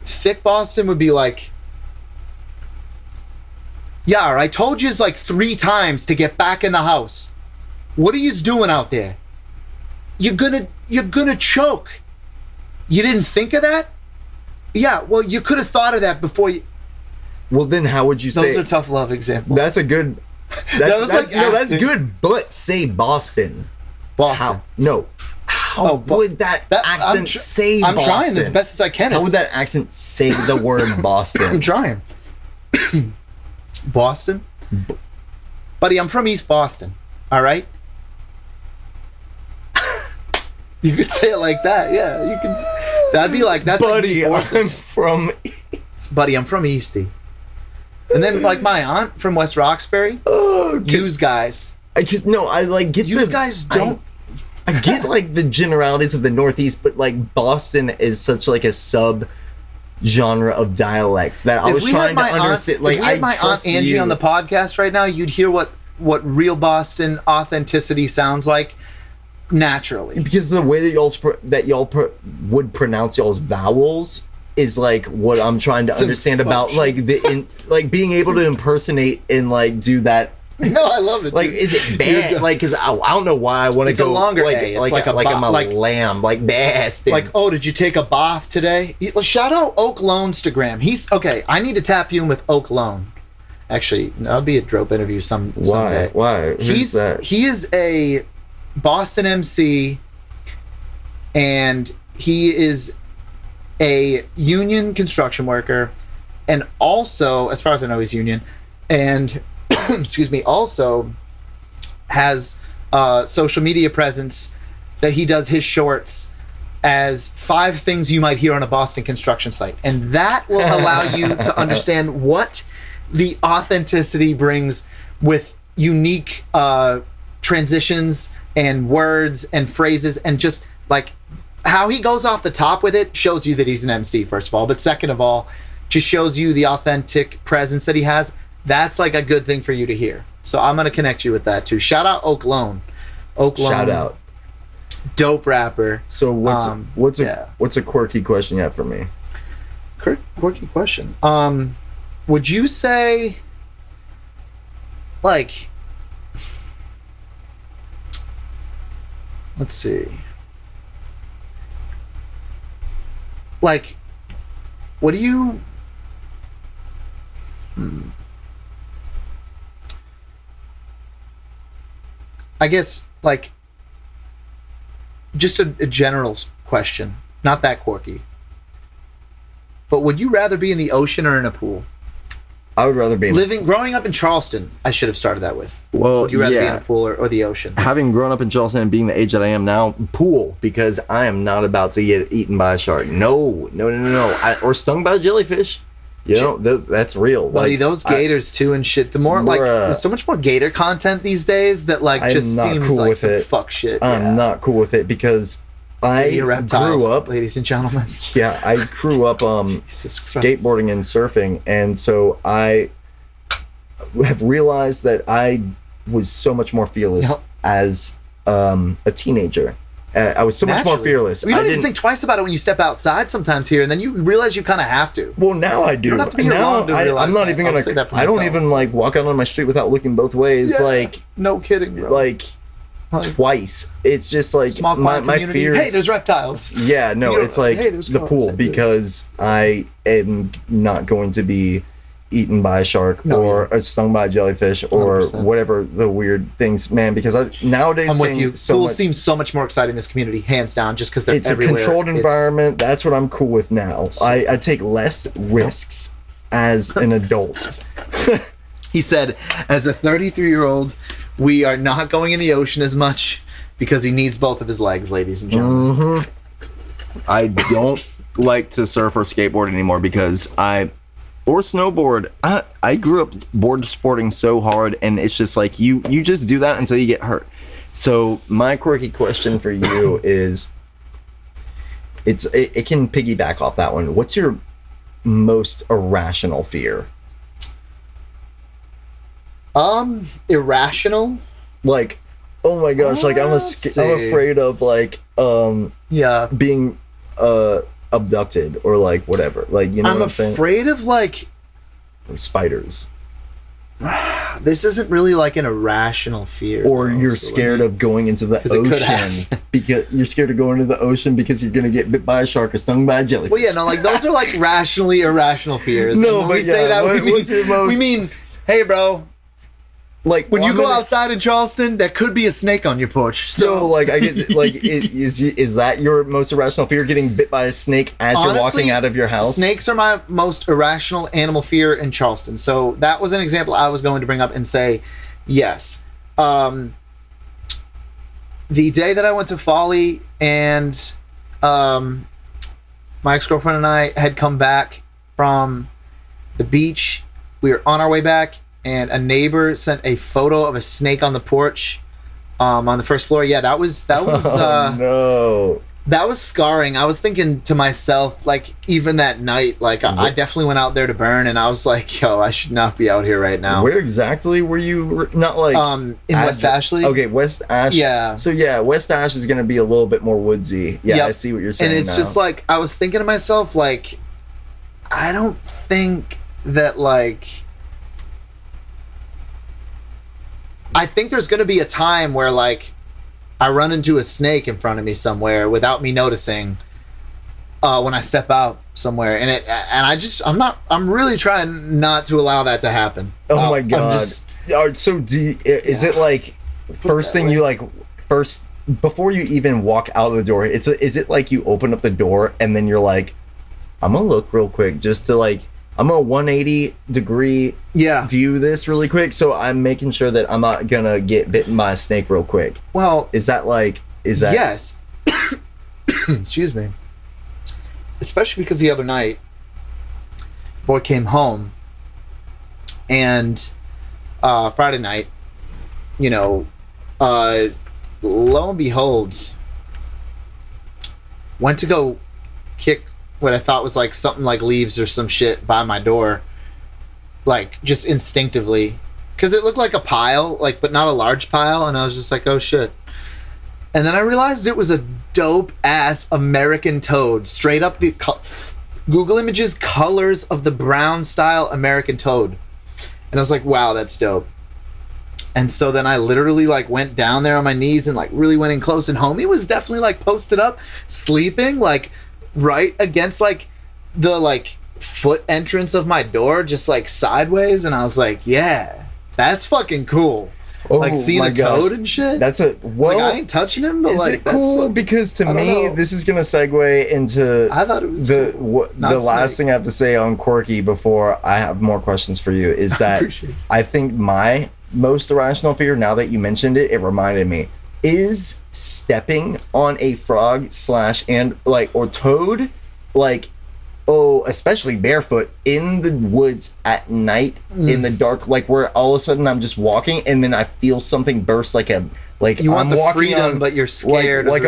Thick Boston would be like, yeah, I told you like 3 times to get back in the house. What are you doing out there? You're gonna choke. You didn't think of that? Yeah, well, you could have thought of that before you.
Well, then how would you say?
Those are tough love examples.
That's a good. That's good. But say Boston.
Boston.
How would that accent say
I'm
Boston?
trying as best as I can.
How would that accent say the word Boston?
I'm trying. Boston? Buddy, I'm from East Boston. All right? You could say it like that. Yeah, you could. That'd be like, that's
Buddy,
like
I'm from...
Buddy, I'm from Eastie. And then like my aunt from West Roxbury.
Oh,
Use guys.
I like get
Use guys don't.
I get like the generalities of the Northeast, but like Boston is such like a sub genre of dialect that I was trying to understand. Like,
if we had my aunt Angie on the podcast right now, you'd hear what real Boston authenticity sounds like naturally.
Because the way that y'all would pronounce y'all's vowels is like what I'm trying to understand about like like being able to impersonate and like do that.
No, I love it.
Like,
dude.
is it bad? Like, because I don't know why I want to go.
It's a longer
like,
A. It's
like,
like a
I'm a
like
lamb, like Boston.
Like, oh, did you take a bath today? Shout out Oak Loanstagram. He's okay. I need to tap you in with Oak Loan. Actually, that'll be a dope interview someday.
Why?
He is a Boston MC, and he is a union construction worker, and also, as far as I know, he's union, and excuse me, also has social media presence that he does his shorts as 5 things you might hear on a Boston construction site, and that will allow you to understand what the authenticity brings with unique transitions and words and phrases, and just like how he goes off the top with it shows you that he's an MC, first of all, but second of all, just shows you the authentic presence that he has. That's like a good thing for you to hear. So I'm going to connect you with that too. Shout out Oak Loan.
Shout out.
Dope rapper.
So what's a quirky question you have for me?
Quirky question. Would you say, like, let's see, like, what do you, I guess, like, just a general question, not that quirky, but would you rather be in the ocean or in a pool?
I would rather be
growing up in Charleston. I should have started that with.
Well,
would you rather be in a pool or the ocean?
Having grown up in Charleston and being the age that I am now, pool, because I am not about to get eaten by a shark. No. Or stung by a jellyfish. You know, that's real.
Buddy, those gators too and shit. The more like, there's so much more gator content these days that like just seems
cool
like some fuck shit.
I'm not cool with it because I grew up,
ladies and gentlemen.
Yeah, I grew up skateboarding and surfing, and so I have realized that I was so much more fearless as a teenager. I was so much more fearless.
You don't even think twice about it when you step outside sometimes here, and then you realize you kind of have to.
Well, now I do.
You don't have to be alone to realize
I'm not even gonna. I don't even like walk out on my street without looking both ways.
Yeah.
Like,
no kidding, bro.
Like twice. It's just like
small
my fears.
Hey, there's reptiles.
Yeah, no, it's like the pool, because I am not going to be eaten by a shark or stung by a jellyfish or
100%.
whatever the weird things, man. Because nowadays
I'm with you. Pools seem so much more exciting in this community, hands down, just because they're everywhere.
It's a controlled environment. That's what I'm cool with now. I take less risks as an adult.
He said, as a 33-year-old, we are not going in the ocean as much because he needs both of his legs, ladies and gentlemen.
Mm-hmm. I don't like to surf or skateboard anymore because or snowboard. I grew up board sporting so hard, and it's just like you just do that until you get hurt. So my quirky question for you is, it can piggyback off that one. What's your most irrational fear?
Irrational.
Like, oh my gosh, like I'm afraid of like being abducted or like whatever. Like, you know what I'm saying?
I'm afraid of like
Or spiders.
This isn't really like an irrational fear.
Or you're scared of going into the ocean because you're scared of going into the ocean because you're gonna get bit by a shark or stung by a jellyfish.
Well, yeah, no, like those are like rationally irrational fears.
No,
and when
but
we say that, we mean, hey, bro.
Like
when you go outside in Charleston, there could be a snake on your porch.
So like, I get like, is that your most irrational fear? Getting bit by a snake as you're walking out of your house?
Snakes are my most irrational animal fear in Charleston. So that was an example I was going to bring up and say, yes. The day that I went to Folly and my ex-girlfriend and I had come back from the beach, we were on our way back, and a neighbor sent a photo of a snake on the porch, on the first floor. Yeah, that was
oh, no.
That was scarring. I was thinking to myself, like, even that night, like, I definitely went out there to burn, and I was like, yo, I should not be out here right now.
Where exactly were you? Not like
in West Ashley.
Okay, West Ash.
Yeah.
So yeah, West Ash is gonna be a little bit more woodsy. Yeah, yep. I see what you're saying.
And it's just like, I was thinking to myself, like, I don't think that, like, I think there's going to be a time where, like, I run into a snake in front of me somewhere without me noticing when I step out somewhere. I'm really trying not to allow that to happen.
Oh my God. So is it like, first thing you like, before you even walk out of the door, is it like you open up the door and then you're like, I'm going to look real quick just to like, I'm a 180 degree view this really quick, so I'm making sure that I'm not gonna get bitten by a snake real quick.
Well,
is that
yes? Excuse me. Especially because the other night, boy came home, and Friday night, you know, lo and behold, went to go kick what I thought was like something like leaves or some shit by my door, like just instinctively, because it looked like a pile, like, but not a large pile, and I was just like, oh shit. And then I realized it was a dope ass American toad, straight up the Google Images colors of the brown style American toad, and I was like, wow, that's dope. And so then I literally like went down there on my knees and like really went in close, and homie was definitely like posted up, sleeping like right against like the like foot entrance of my door, just like sideways, and I was like, yeah, that's fucking cool. Oh, like seeing a toad and shit.
That's a
like, I ain't touching him, but like,
that's cool. Because to me, this is gonna segue into
I thought it was
the last thing I have to say on Quirky before I have more questions for you is that I think my most irrational fear, now that you mentioned it, it reminded me, is stepping on a frog or toad, like, oh, especially barefoot in the woods at night in the dark, like where all of a sudden I'm just walking and then I feel something burst, like you
want the freedom, but you're scared.
Like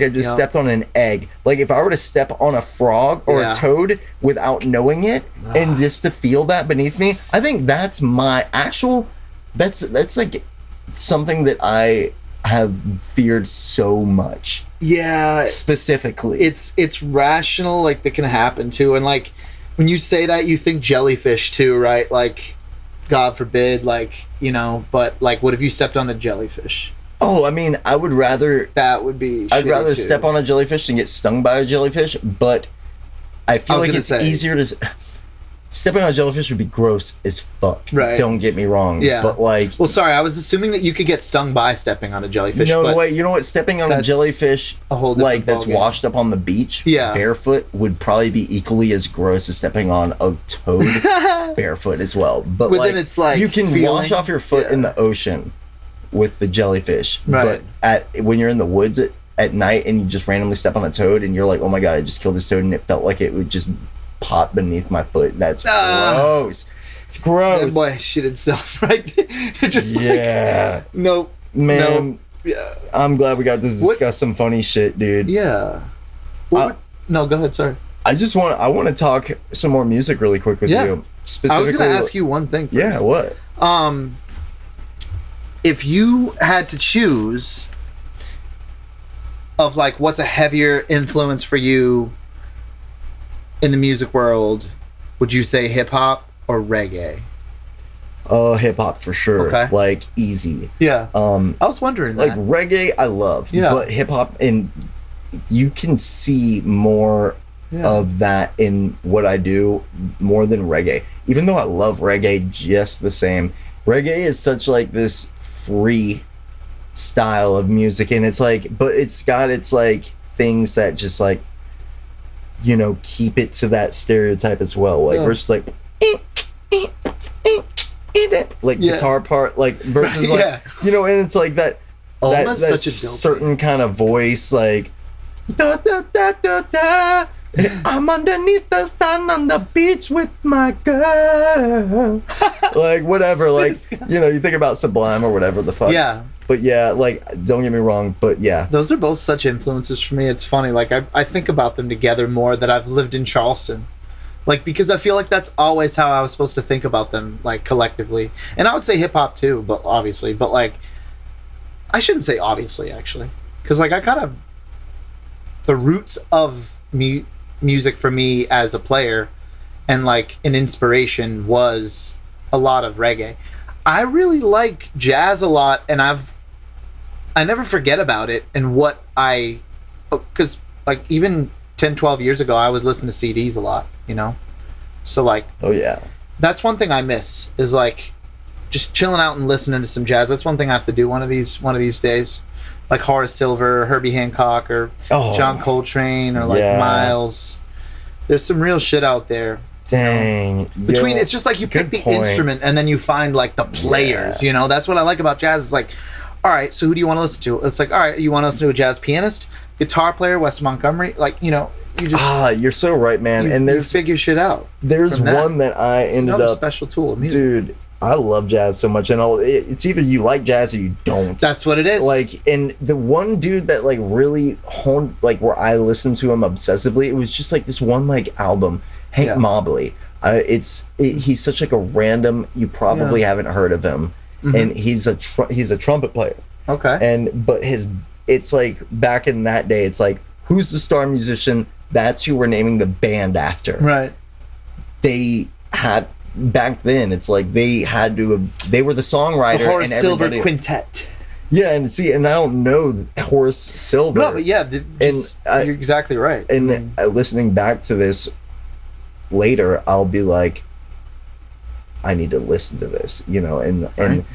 I just stepped on an egg. Like if I were to step on a frog or a toad without knowing it, and just to feel that beneath me, I think that's my actual. That's like something that I have feared so much.
Yeah,
specifically,
it's rational, like that can happen too. And like when you say that, you think jellyfish too, right? Like, God forbid, like, you know. But like, what if you stepped on a jellyfish?
Oh, I mean, I would rather.
That would be.
I'd rather step on a jellyfish than get stung by a jellyfish. But I feel like it's easier to. Stepping on a jellyfish would be gross as fuck.
Right.
Don't get me wrong.
Yeah.
But like.
Well, sorry, I was assuming that you could get stung by stepping on a jellyfish.
No, wait. You know what? Stepping on a jellyfish,
a whole
like that's washed up on the beach, barefoot, would probably be equally as gross as stepping on a toad barefoot as well. But
then it's like
you can wash off your foot in the ocean with the jellyfish,
right?
But when you're in the woods at night and you just randomly step on a toad and you're like, oh my god, I just killed this toad, and it felt like it would just pop beneath my foot. That's gross. It's gross.
That boy shit itself right there. Just like, nope.
Man,
nope. Yeah.
I'm glad we got to discuss some funny shit, dude.
Yeah. No, go ahead, sorry.
I want to talk some more music really quick with you.
I was going to ask you one thing first.
Yeah, what?
If you had to choose of like what's a heavier influence for you in the music world, would you say hip hop or reggae?
Hip hop for sure.
Okay.
Like easy.
Yeah. I was wondering that.
Like reggae, I love.
Yeah.
But hip hop, and you can see more of that in what I do more than reggae. Even though I love reggae just the same, reggae is such like this free style of music, and it's like, but it's got its like things that just like, you know, keep it to that stereotype as well. Like we're just like guitar part, like versus like you know, and it's like that. That's such a certain kind of voice, like da, da, da, da, da. I'm underneath the sun on the beach with my girl. Like whatever, like you know, you think about Sublime or whatever the fuck.
Yeah.
But yeah, like don't get me wrong, but yeah.
Those are both such influences for me. It's funny, like I think about them together more that I've lived in Charleston. Like because I feel like that's always how I was supposed to think about them, like collectively. And I would say hip hop too, but obviously, but like I shouldn't say obviously actually, because like I kind of the roots of music for me as a player and like an inspiration was a lot of reggae. I really like jazz a lot, and I never forget about it and what because like even 10-12 years ago I was listening to CDs a lot, you know, so like
oh yeah,
that's one thing I miss is like just chilling out and listening to some jazz. That's one thing I have to do one of these days, like Horace Silver, or Herbie Hancock, or John Coltrane, or like Miles. There's some real shit out there.
Dang.
Between it's just like you pick the instrument and then you find like the players. You know, that's what I like about jazz. It's like, all right, so who do you want to listen to? It's like, all right, you want to listen to a jazz pianist, guitar player, Wes Montgomery, like, you know, you just
you're so right, man. And there's
you figure shit out.
There's one that I ended up
special tool of music.
Dude, I love jazz so much, and it's either you like jazz or you don't.
That's what it is. Like,
and the one dude that like really honed, like where I listened to him obsessively, it was just like this one like album, Hank Mobley. He's such like a random. You probably haven't heard of him, and he's a trumpet player.
Okay.
But it's like back in that day, it's like who's the star musician? That's who we're naming the band after.
Right.
They had. Back then, it's like they were the songwriter.
The Horace
and
Silver Quintet.
Yeah, and I don't know Horace Silver.
No, but yeah, you're exactly right.
And listening back to this later, I'll be like, I need to listen to this, you know, and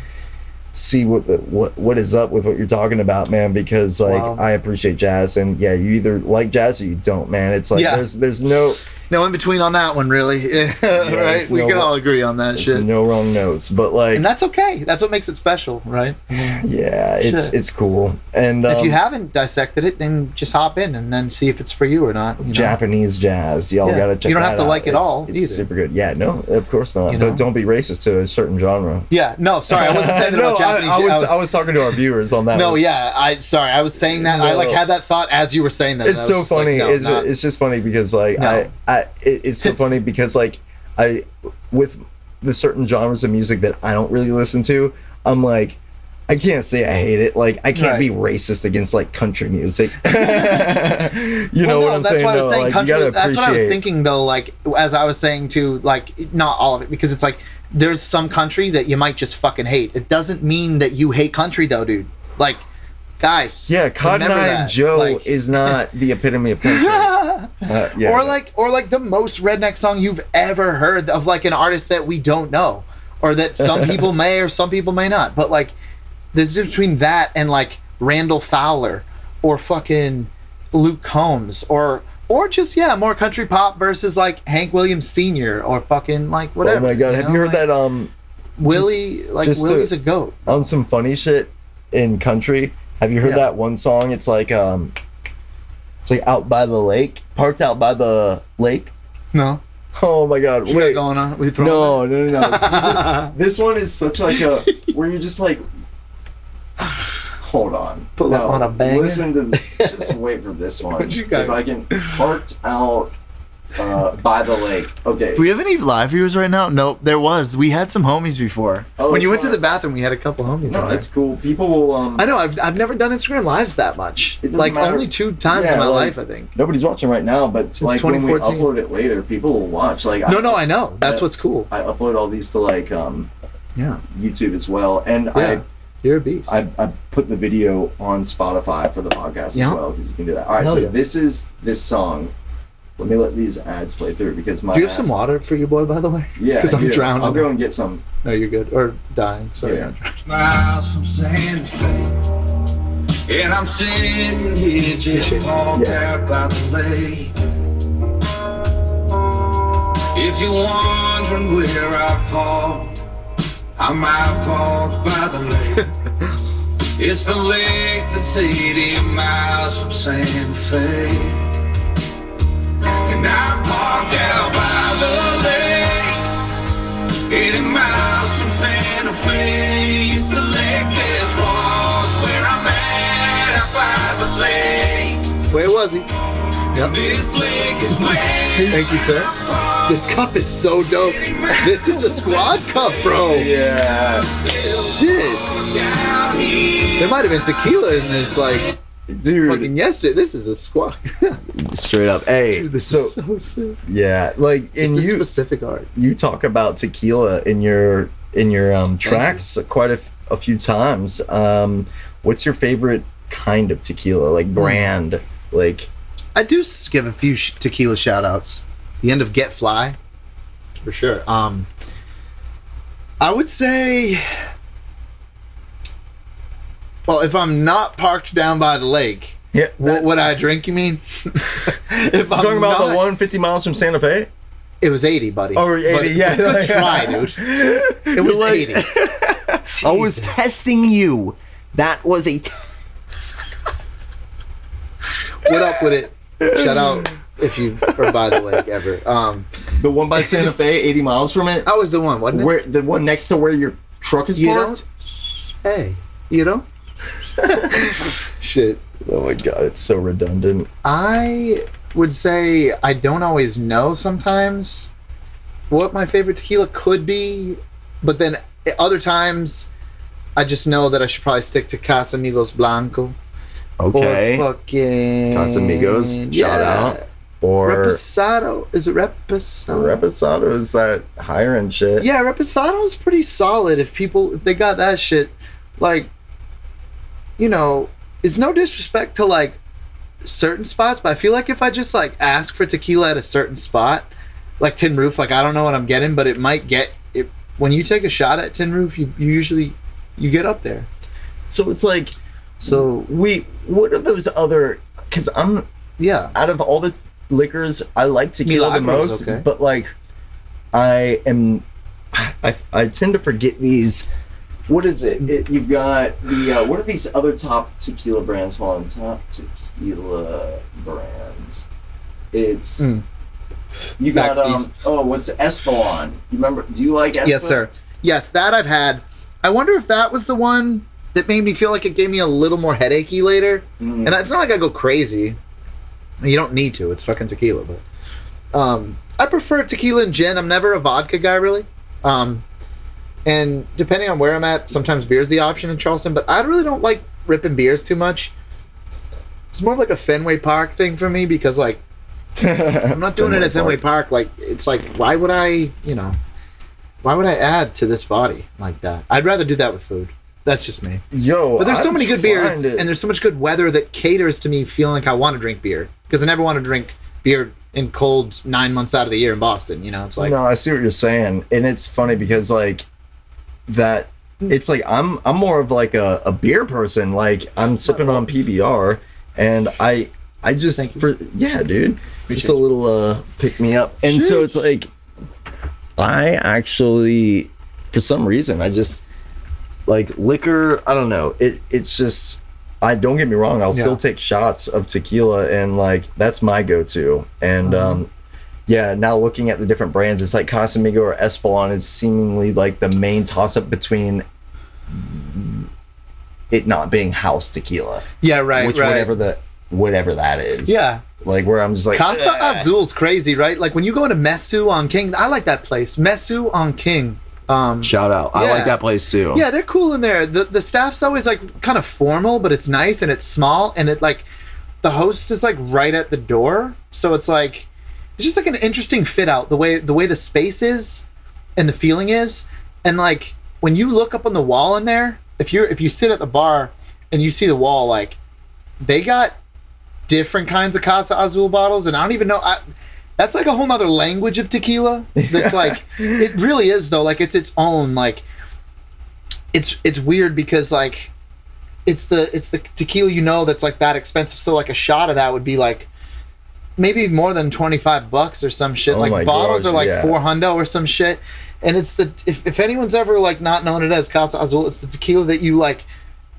see what is up with what you're talking about, man. Because like I appreciate jazz, and yeah, you either like jazz or you don't, man. It's like there's no
in between on that one, really. Right? We can all agree on that shit.
No wrong notes, but like,
and that's okay. That's what makes it special, right?
Yeah, it's cool. And
if you haven't dissected it, then just hop in and then see if it's for you or not. You know?
Japanese jazz, y'all gotta check.
You don't
that
have to
out.
like it all.
It's
either.
super good. Yeah, no, of course not. But don't be racist to a certain genre.
Yeah, no, sorry, I wasn't saying that about Japanese.
I was talking to our viewers on that.
No,
one.
yeah, I was saying that. I like had that thought as you were saying that.
It's so funny. Like, it's just funny because like it's so funny because like with the certain genres of music that I don't really listen to, I'm like, I can't say I hate it. Like I can't be racist against like country music. You know what I'm saying?
That's why I was saying
like,
country. That's what I was thinking though. Like as I was saying too, like not all of it, because it's like there's some country that you might just fucking hate. It doesn't mean that you hate country though, dude. Like, guys.
Yeah, Cotton Eye Joe is not the epitome of country.
Or like the most redneck song you've ever heard of like an artist that we don't know, or that some people may or some people may not. But like, there's a difference between that and like Randall Fowler or fucking Luke Combs or just more country pop versus like Hank Williams Sr. or fucking like whatever.
Oh my god, have you heard that
Willie Willie's a goat.
On some funny shit in country. Have you heard that one song? It's like out by the lake, parked out by the lake.
No.
Oh my god!
What you got going on?
No. This one is such like a where you're just like, hold on.
Put on a bang.
Listen to just wait for this one.
What you got?
If I can parked out By the Lake. Okay.
Do we have any live viewers right now? Nope, there was. We had some homies before.
Oh,
when you went
fine.
to the bathroom, we had a couple homies.
No, that's cool. People will.
I know. I've never done Instagram lives that much.
It doesn't
Like
matter.
only 2 times in my life, I think.
Nobody's watching right now, but
Since
like when we
2014.
upload it later, people will watch. Like
No, I know. That's what's cool.
I upload all these to like
Yeah,
YouTube as well, and
you're a beast.
I put the video on Spotify for the podcast
Yeah.
as well because you can do that. All right,
Hell
so
yeah.
this is this song. Let me let these ads play through because my.
Do you have some water for your boy, by the way?
Yeah,
because I'm
here,
drowning.
I'll go and get some.
No, you're good. Or dying. Sorry.
Yeah.
I'm drowning.
Miles from Santa Fe, and I'm sitting here just parked out by the lake. If you're wondering where I park, I'm out parked by the lake. It's the lake that's 80 miles from Santa Fe. And I'm parked out by the lake, 80 miles from Santa Fe. It's the lake that's walk where I'm at out by the lake.
Where was he? Yep.
This lake is where
Thank you, sir. This cup is so dope. This is a squad cup, bro.
Yeah,
Shit. There might have been tequila in this, like,
dude.
fucking yesterday. This is a squad.
Straight up, hey.
Dude, this
So
is so sick.
yeah, like
It's
and
the
you
specific art.
you talk about tequila in your tracks quite a few times. What's your favorite kind of tequila? Like brand? Like
I do give a few tequila shout outs. The end of Get Fly, for sure. I would say, well, if I'm not parked down by the lake,
yeah,
what would I drink, you mean? If I'm
talking about
not,
the 150 miles from Santa Fe.
it was 80, buddy.
Oh, 80,
But
yeah.
Good try, dude. It was
like-
80.
I was
Jesus.
testing you. That was a.
What up with it? Shout out if you are by the lake ever.
The one by Santa Fe, 80 miles from it.
I was the one, wasn't it?
Where the one next to where your truck is
You
parked?
Hey, you know? Shit.
Oh my god, it's so redundant.
I would say I don't always know sometimes what my favorite tequila could be, but then other times I just know that I should probably stick to Casamigos Blanco.
Okay.
Or fucking
Casamigos, shout out. Or
Reposado. Is it Reposado?
Reposado is that higher end shit.
Yeah, Reposado's pretty solid if they got that shit. Like, you know, it's no disrespect to like certain spots, but I feel like if I just like ask for tequila at a certain spot, like Tin Roof, like I don't know what I'm getting, but it might get it when you take a shot at Tin Roof, you usually get up there.
So it's like,
So
what are those other? Because I'm
yeah.
out of all the liquors, I like tequila the
Milagros,
most,
okay.
but like, I tend to forget these. What is it? You've got the what are these other top tequila brands? Hold on, top tequila brands. It's you got
Backsties.
What's Espolon? You remember? Do you like Espolon?
Yes, sir. Yes, that I've had. I wonder if that was the one that made me feel like it gave me a little more headachy later. And it's not like I go crazy. You don't need to. It's fucking tequila, but I prefer tequila and gin. I'm never a vodka guy, really. And depending on where I'm at, sometimes beer's the option in Charleston, but I really don't like ripping beers too much. It's more of like a Fenway Park thing for me because, like, I'm not doing it at Fenway Park. Like, it's like, why would I add to this body like that? I'd rather do that with food. That's just me.
Yo,
But there's so
I'm
many good beers,
trying to-
and there's so much good weather that caters to me feeling like I want to drink beer. Because I never want to drink beer in cold 9 months out of the year in Boston. You know, it's like,
no, I see what you're saying, and it's funny because like that. It's like I'm more of like a beer person. Like I'm sipping on PBR, and I just
Thank you.
for yeah, dude, just a little pick me up. And so it's like I actually, for some reason, I just like liquor. I don't know. It's just. I don't get me wrong. I'll still take shots of tequila, and like that's my go-to. And yeah, now looking at the different brands, it's like Casamigo or Espolon is seemingly like the main toss-up between it not being house tequila.
yeah, right,
Which
right.
whatever that is.
Yeah.
Like where I'm just like
Casa
"Ugh."
Azul's crazy, right? Like when you go into Mesu on King, I like that place. Mesu on King.
Shout out. I
Yeah.
like that place too.
Yeah, they're cool in there. The staff's always like kind of formal, but it's nice and it's small, and it like the host is like right at the door, so it's like it's just like an interesting fit out the way the space is and the feeling is, and like when you look up on the wall in there, if you sit at the bar and you see the wall, like they got different kinds of Casa Azul bottles, and I don't even know. That's like a whole nother language of tequila. That's like it really is though. Like it's its own like. It's weird because like it's the tequila that's like that expensive. So like a shot of that would be like maybe more than $25 or some shit.
Oh
Like
my
bottles
gosh,
are like
yeah.
$400 or some shit. And it's the if anyone's ever like not known it as Casa Azul, it's the tequila that you like,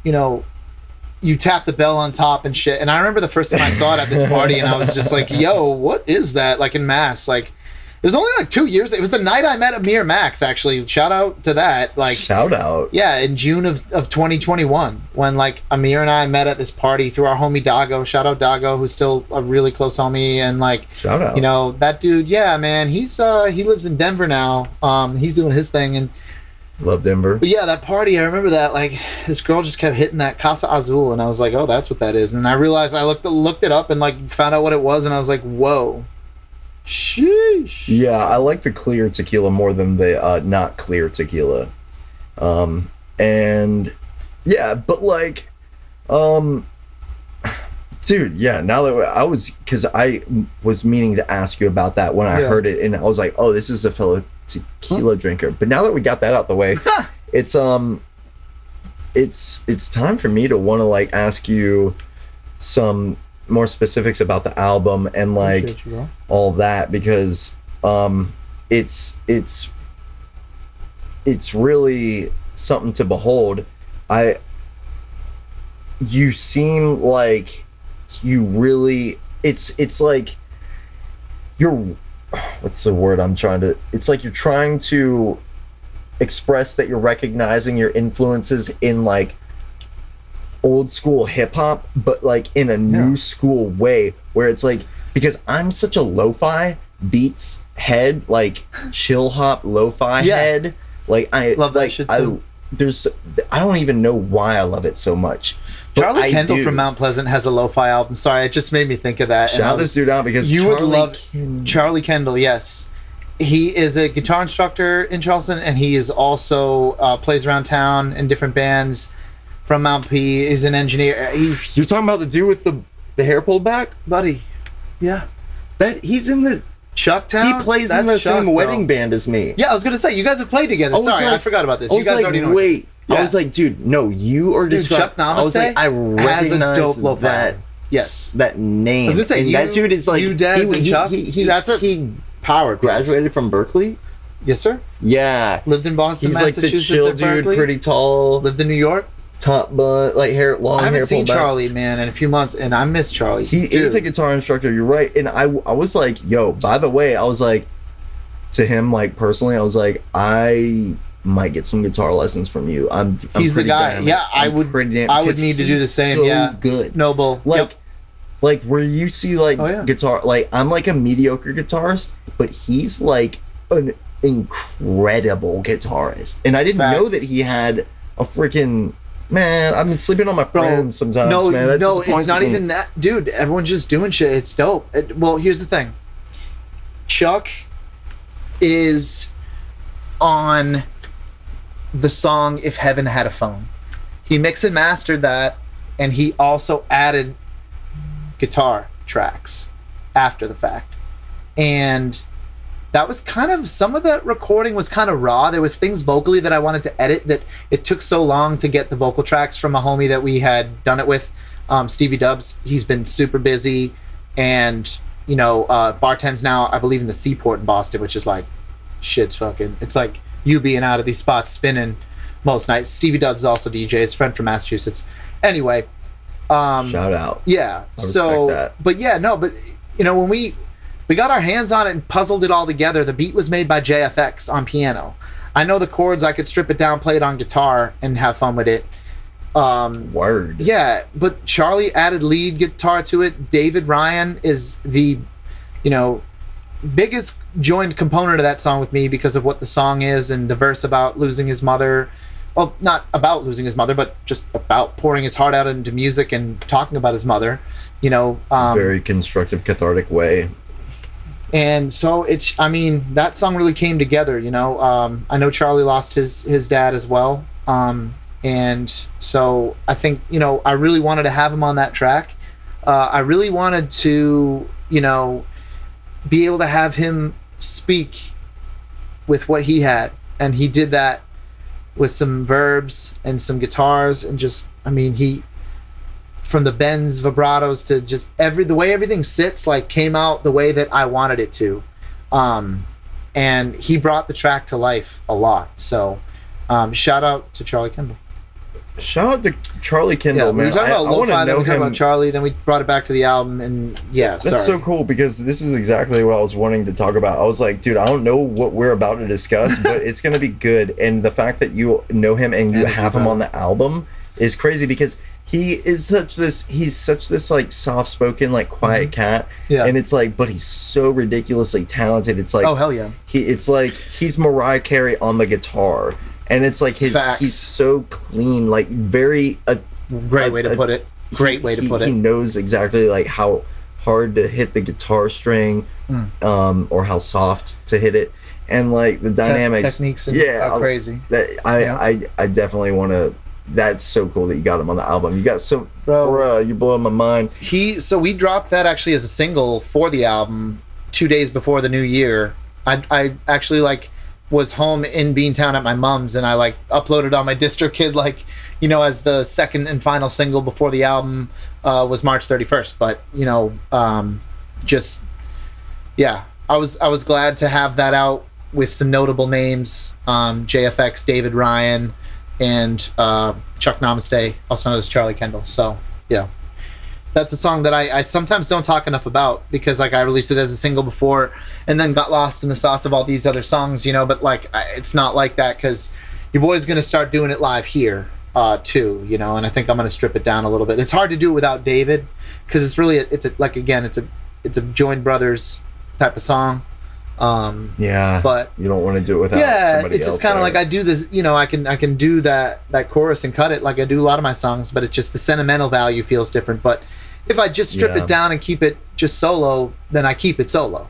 you tap the bell on top and shit. And I remember the first time I saw it at this party, and I was just like, yo, what is that? Like in Mass, like it was only like 2 years. It was the night I met Amir Max, actually. Shout out to that. Like
Shout out.
yeah, in June of 2021, when like Amir and I met at this party through our homie Dago. Shout out Dago, who's still a really close homie, and like
Shout out.
that dude. Yeah, man, he's he lives in Denver now. He's doing his thing, and
Love Denver.
but yeah, that party, I remember that like this girl just kept hitting that Casa Azul, and I was like, oh, that's what that is. And I realized I looked it up and like found out what it was, and I was like, whoa, sheesh.
Yeah, I like the clear tequila more than the not clear tequila. And yeah, but like dude, yeah, now that because I was meaning to ask you about that when I
Yeah.
heard it, and I was like, oh, this is a fellow tequila drinker. But now that we got that out the way, it's time for me to want to like ask you some more specifics about the album and like
Appreciate you, bro.
all that, because it's really something to behold. You seem like you really it's like you're what's the word I'm trying to it's like you're trying to express that you're recognizing your influences in like old school hip hop, but like in a new school way, where it's like, because I'm such a lo-fi beats head, like chill hop lo-fi head, like I
Love that
like
shit too.
I don't even know why I love it so much. But
Charlie
I
Kendall
do.
from Mount Pleasant has a lo-fi album. Sorry, it just made me think of that. And I
Shout
was-
this dude out, because
you would
Charlie
love
Ken-
Charlie Kendall. Yes, he is a guitar instructor in Charleston, and he is also plays around town in different bands. From Mount P, he's an engineer. He's
You're talking about the dude with the hair pulled back?
buddy. Yeah,
That he's in the
Chucktown.
he plays in
That's
the
Chuck,
same
bro.
wedding band as me.
Yeah, I was gonna say you guys have played together.
was
Sorry,
like-
I forgot about this.
I
You
was
guys
like,
already know.
wait.
Yeah.
I was like, dude, no, you are
Dude,
describing.
Chuck
I was like,
Namaste
I
has a
recognize
dope lo-fi.
that.
Yes.
that name.
I was gonna say,
and that dude is like
you, Dez, and Chuck. That's a
he
power.
graduated from Berkeley.
Yes, sir.
Yeah,
Lived in Boston,
he's like the
Massachusetts,
chill
at
dude,
Berkeley.
pretty tall,
Lived in New York.
top bun, like hair, long
I
hair.
haven't seen
pulled back.
Charlie, man, in a few months, and I miss Charlie.
He is a guitar instructor. You're right, and I was like, yo. By the way, I was like, to him, like personally, I was like, I might get some guitar lessons from you. I'm
He's the
pretty
guy.
damn-
Yeah, I
I'm
would.
pretty damn-
I would
because
need to do the
he's
same.
so
Yeah,
good.
Noble.
Like,
Yep.
like where you see like
Oh, yeah.
guitar, like I'm like a mediocre guitarist, but he's like an incredible guitarist. And I didn't know
Facts.
that he had a freaking man. I've been sleeping on my
Bro,
friends sometimes,
no,
man. That
no,
disappoints
it's not
me.
even that, dude. Everyone's just doing shit. It's dope. Well, here's the thing. Chuck is on the song "If Heaven Had a Phone." He mixed and mastered that, and he also added guitar tracks after the fact. And that was kind of, some of that recording was kind of raw. There was things vocally that I wanted to edit that it took so long to get the vocal tracks from a homie that we had done it with, Stevie Dubs. He's been super busy, and bartends now, I believe, in the Seaport in Boston, which is like, shit's fucking, it's like you being out of these spots spinning most nights. Stevie Dubs also DJs, friend from Massachusetts. Anyway,
Shout out.
yeah.
I
So,
respect that.
but yeah, no, but when we got our hands on it and puzzled it all together, the beat was made by JFX on piano. I know the chords, I could strip it down, play it on guitar, and have fun with it.
Word.
Yeah, but Charlie added lead guitar to it. David Ryan is the, biggest joined component of that song with me because of what the song is and the verse about losing his mother. Well, not about losing his mother, but just about pouring his heart out into music and talking about his mother.
Very constructive, cathartic way.
And so that song really came together. I know Charlie lost his dad as well. And so I think, I really wanted to have him on that track. I really wanted to, be able to have him speak with what he had. And he did that with some verbs and some guitars and just, he, from the bends, vibratos to just the way everything sits, like came out the way that I wanted it to. And he brought the track to life a lot. So shout out to Charlie Kendall.
Shout out to Charlie Kendall,
yeah,
man.
We were talking about lo-fi, then we talked
him.
about Charlie, then we brought it back to the album, and
That's so cool because this is exactly what I was wanting to talk about. I was like, dude, I don't know what we're about to discuss, but it's going to be good. And the fact that you know him and you have him on the album is crazy because he's such this like soft-spoken, like quiet cat.
Yeah.
And it's like, but he's so ridiculously talented. It's like,
oh, hell yeah.
It's like he's Mariah Carey on the guitar. And it's like he's so clean, like very
great way to put it. Great way to put it.
He knows exactly like how hard to hit the guitar string, or how soft to hit it, and like the dynamics,
techniques, are crazy.
I definitely want to. That's so cool that you got him on the album. You got some, bruh, you're blowing my mind.
So we dropped that actually as a single for the album 2 days before the new year. I actually was home in Beantown at my mom's, and I uploaded on my DistroKid as the second and final single before the album was March 31st. But I was glad to have that out with some notable names, JFX, David Ryan, and Chuck Namaste, also known as Charlie Kendall. So yeah, that's a song that I sometimes don't talk enough about because I released it as a single before and then got lost in the sauce of all these other songs, but it's not like that because your boy's going to start doing it live here too, and I think I'm going to strip it down a little bit. It's hard to do it without David because it's really, it's a joined brothers type of song. But
you don't want to do it without somebody
it's just kind of like I do this, I can do that chorus and cut it like I do a lot of my songs, but it's just the sentimental value feels different. But if I just strip it down and keep it just solo, then I keep it solo,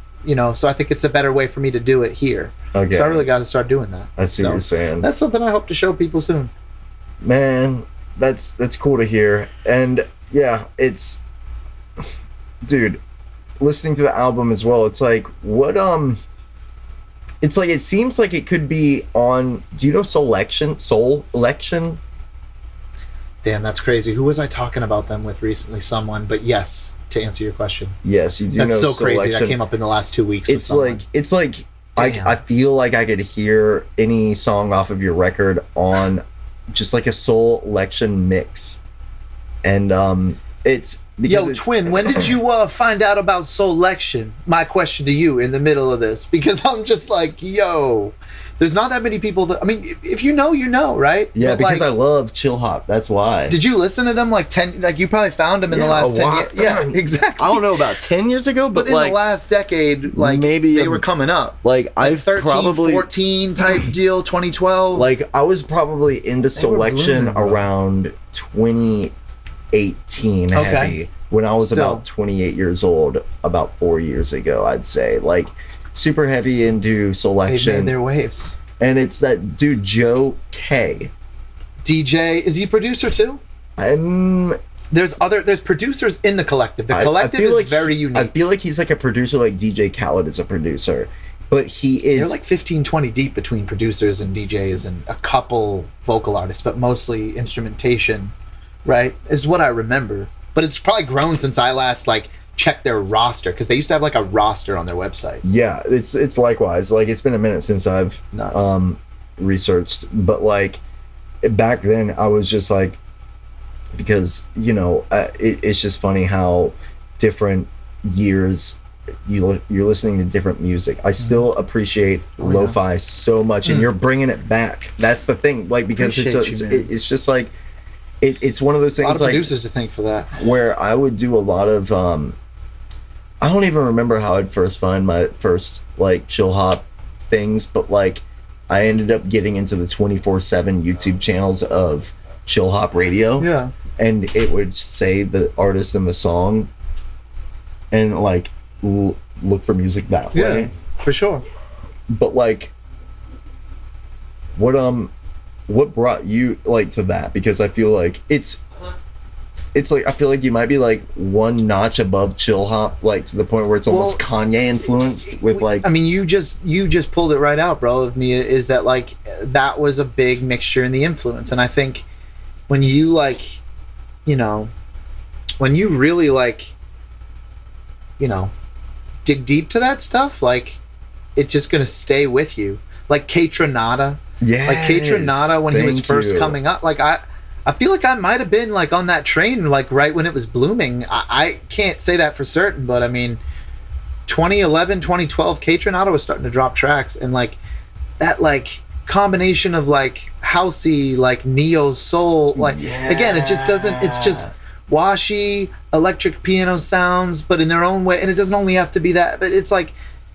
so I think it's a better way for me to do it here.
Okay.
So I really got to start doing that.
I see what you're saying.
That's something I hope to show people soon.
Man, that's cool to hear. And yeah, it's, dude, listening to the album as well, it's like what it's like it seems like it could be on, do you know Soul Election?
Damn, that's crazy. Who was I talking about them with recently? Someone, but yes, to answer your question.
Yes, you do.
That's
know
so
Soul
crazy.
Election.
That came up in the last 2 weeks.
It's like I feel like I could hear any song off of your record on just like a Soul Election mix. And it's because
Twin, when did you find out about Soul Election? My question to you in the middle of this, because I'm just like, there's not that many people that, if you know, right?
Yeah, but because I love chill hop. That's why.
Did you listen to them you probably found them in the last 10 years? Yeah, exactly.
I don't know about 10 years ago, but
in the last decade,
maybe
they were coming up.
I've
13,
probably
14 type deal, 2012.
I was probably into Selection around 2018 heavy when I was about 28 years old, about 4 years ago, I'd say. Super heavy into Selection.
They made their waves.
And it's that dude Joe K.
DJ, is he a producer too? There's producers in the collective. The collective is very unique.
I feel like he's like a producer, like DJ Khaled is a producer. But he is...
They're like 15, 20 deep between producers and DJs and a couple vocal artists, but mostly instrumentation, right? Is what I remember. But it's probably grown since I last checked their roster, because they used to have a roster on their website.
Yeah, it's likewise. It's been a minute since I've researched, but back then I was just because it's just funny how different years you're listening to different music. I still appreciate lo-fi so much, and you're bringing it back. That's the thing, because it's just it's one of those
A lot
things
of
like
producers to thank for that.
where I would do a lot of I don't even remember how I'd first find my first like chill hop things, but like I ended up getting into the 24/7 YouTube channels of chill hop radio.
Yeah.
And it would say the artist and the song and like look for music that
Yeah,
way.
for sure.
But like what brought you like to that? Because I feel like it's like I feel like you might be like one notch above chill hop, like to the point where it's almost Kanye influenced with like.
I mean, you just pulled it right out, bro. Of me is that like that was a big mixture in the influence, and I think when you like, you know, when you really like, you know, dig deep to that stuff, like it's just gonna stay with you. Like K-Tronada.
Yeah,
like K-Tronada when he was first coming up, like I feel like I might have been like on that train like right when it was blooming. I can't say that for certain, but I mean 2011 2012 K-Tronada was starting to drop tracks, and like that like combination of like housey, like neo soul, like again it just doesn't, it's just washy electric piano sounds but in their own way, and it doesn't only have to be that, but it's like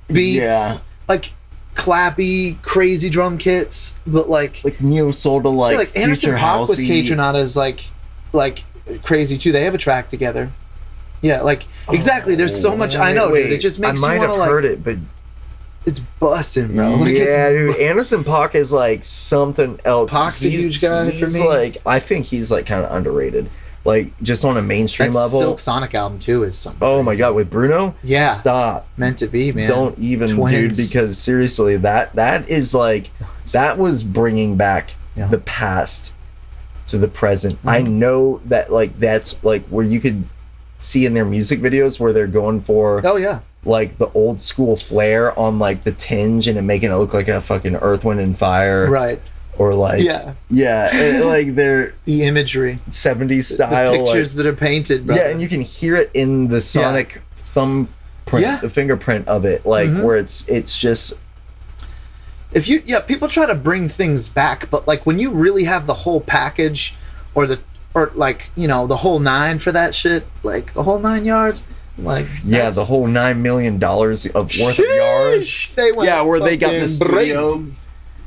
beats like clappy, crazy drum kits, but like
neo soul to like,
like Anderson
future
Paak with
housey.
K-Tronada is like crazy too. They have a track together. Yeah, like exactly. There's so much I know, dude. It just makes
I
you
might
want to
have heard
like.
it, but
It's bussin', bro. Like,
yeah,
it's,
dude. Anderson Paak is like something else.
Paak's a huge guy for
he's
me.
like, I think he's like kind of underrated, like just on a mainstream
that
level.
Silk Sonic album too is something.
Oh my
crazy.
god, with Bruno?
Yeah.
Stop.
Meant to be, man.
Don't even,
Twins.
dude, because seriously, that is like, that was bringing back
Yeah.
the past to the present.
Mm-hmm.
I know that like that's like where you could see in their music videos where they're going for
Oh yeah.
like the old school flair on like the tinge and making it look like a fucking Earth, Wind and Fire,
Right.
or like like they're
The imagery,
70s style,
the pictures that are painted, bro.
yeah, and you can hear it in the sonic thumbprint,
Yeah.
the fingerprint of it, like where it's just
If you people try to bring things back, but like when you really have the whole package, or like you know the whole nine for that shit, like the whole 9 yards, like
yeah, the whole $9 million of worth of yards.
They went
Where they got the
fucking
studio.
crazy.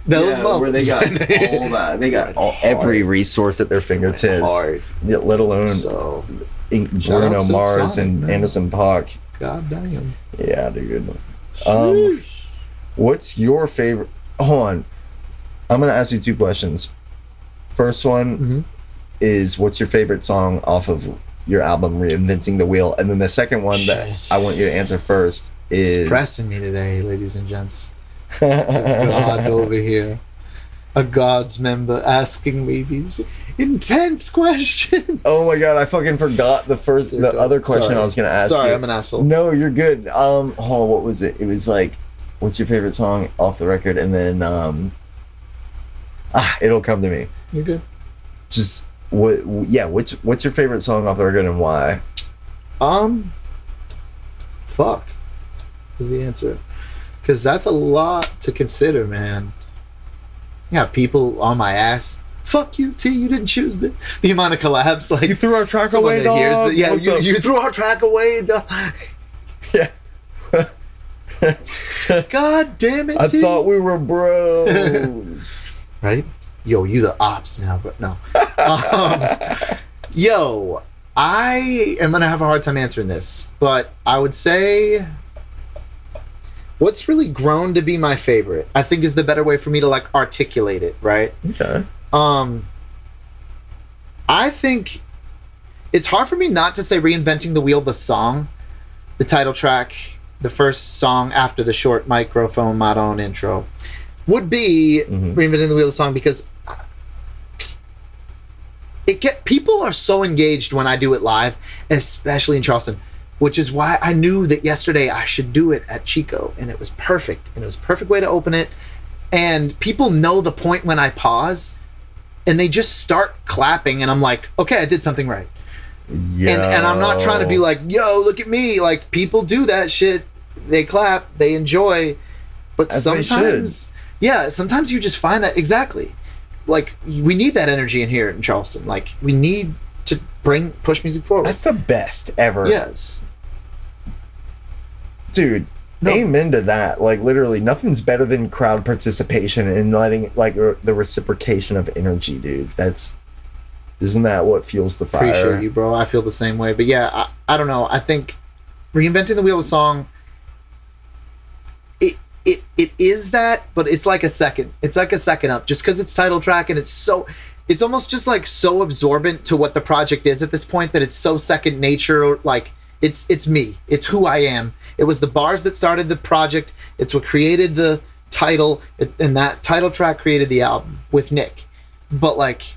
Those
Where they got
motherfuckers.
all that, they got every resource at their fingertips,
hard.
let alone
So shout
Bruno
out Silk
Mars
Sonic,
and
man.
Anderson Paak.
goddamn.
Yeah, dude.
Sheesh.
What's your favorite? Hold on, I'm gonna ask you two questions. First one is, what's your favorite song off of your album Reinventing the Wheel? And then the second one that
Shit.
I want you to answer first is
It's pressing me today, ladies and gents. God over here, a God's member asking me these intense questions.
Oh my god, I fucking forgot the other question
Sorry.
I was gonna ask
Sorry,
you.
I'm an asshole.
No, you're good. Hold on, what was it? It was like, what's your favorite song off the record? And then it'll come to me.
You're good.
Just what's your favorite song off the record and why?
Fuck is the answer, because that's a lot to consider, man. You have people on my ass. Fuck you, T. You didn't choose the amount of collabs. Like
You threw our track
someone
away,
that hears
dog.
the- yeah,
What the-
you threw our track away, dog.
Yeah.
God damn it,
I
T.
thought we were bros.
Right? Yo, you the ops now, but no. Yo, I am gonna have a hard time answering this, but I would say what's really grown to be my favorite, I think, is the better way for me to like articulate it, right?
Okay.
I think it's hard for me not to say Reinventing the Wheel, the song, the title track, the first song after the short microphone Madon intro, would be Reinventing the Wheel, the song, because people are so engaged when I do it live, especially in Charleston, which is why I knew that yesterday I should do it at Chico, and it was perfect, and it was a perfect way to open it, and people know the point when I pause, and they just start clapping, and I'm like, okay, I did something right.
Yeah.
And I'm not trying to be like, yo, look at me. Like, people do that shit. They clap, they enjoy. But
As they
sometimes, sometimes you just find that, exactly. like we need that energy in here in Charleston. Like we need to push music forward.
That's the best ever.
Yes.
Dude, amen to that. Like literally nothing's better than crowd participation and letting like the reciprocation of energy, dude. Isn't that what fuels the fire?
Appreciate you, bro. I feel the same way. But yeah, I don't know. I think reinventing the wheel of song, it is that, but it's like a second. It's like a second up, just because it's title track and it's almost just like so absorbent to what the project is at this point that it's so second nature. Like it's me. It's who I am. It was the bars that started the project. It's what created the title, and that title track created the album with Nick. But like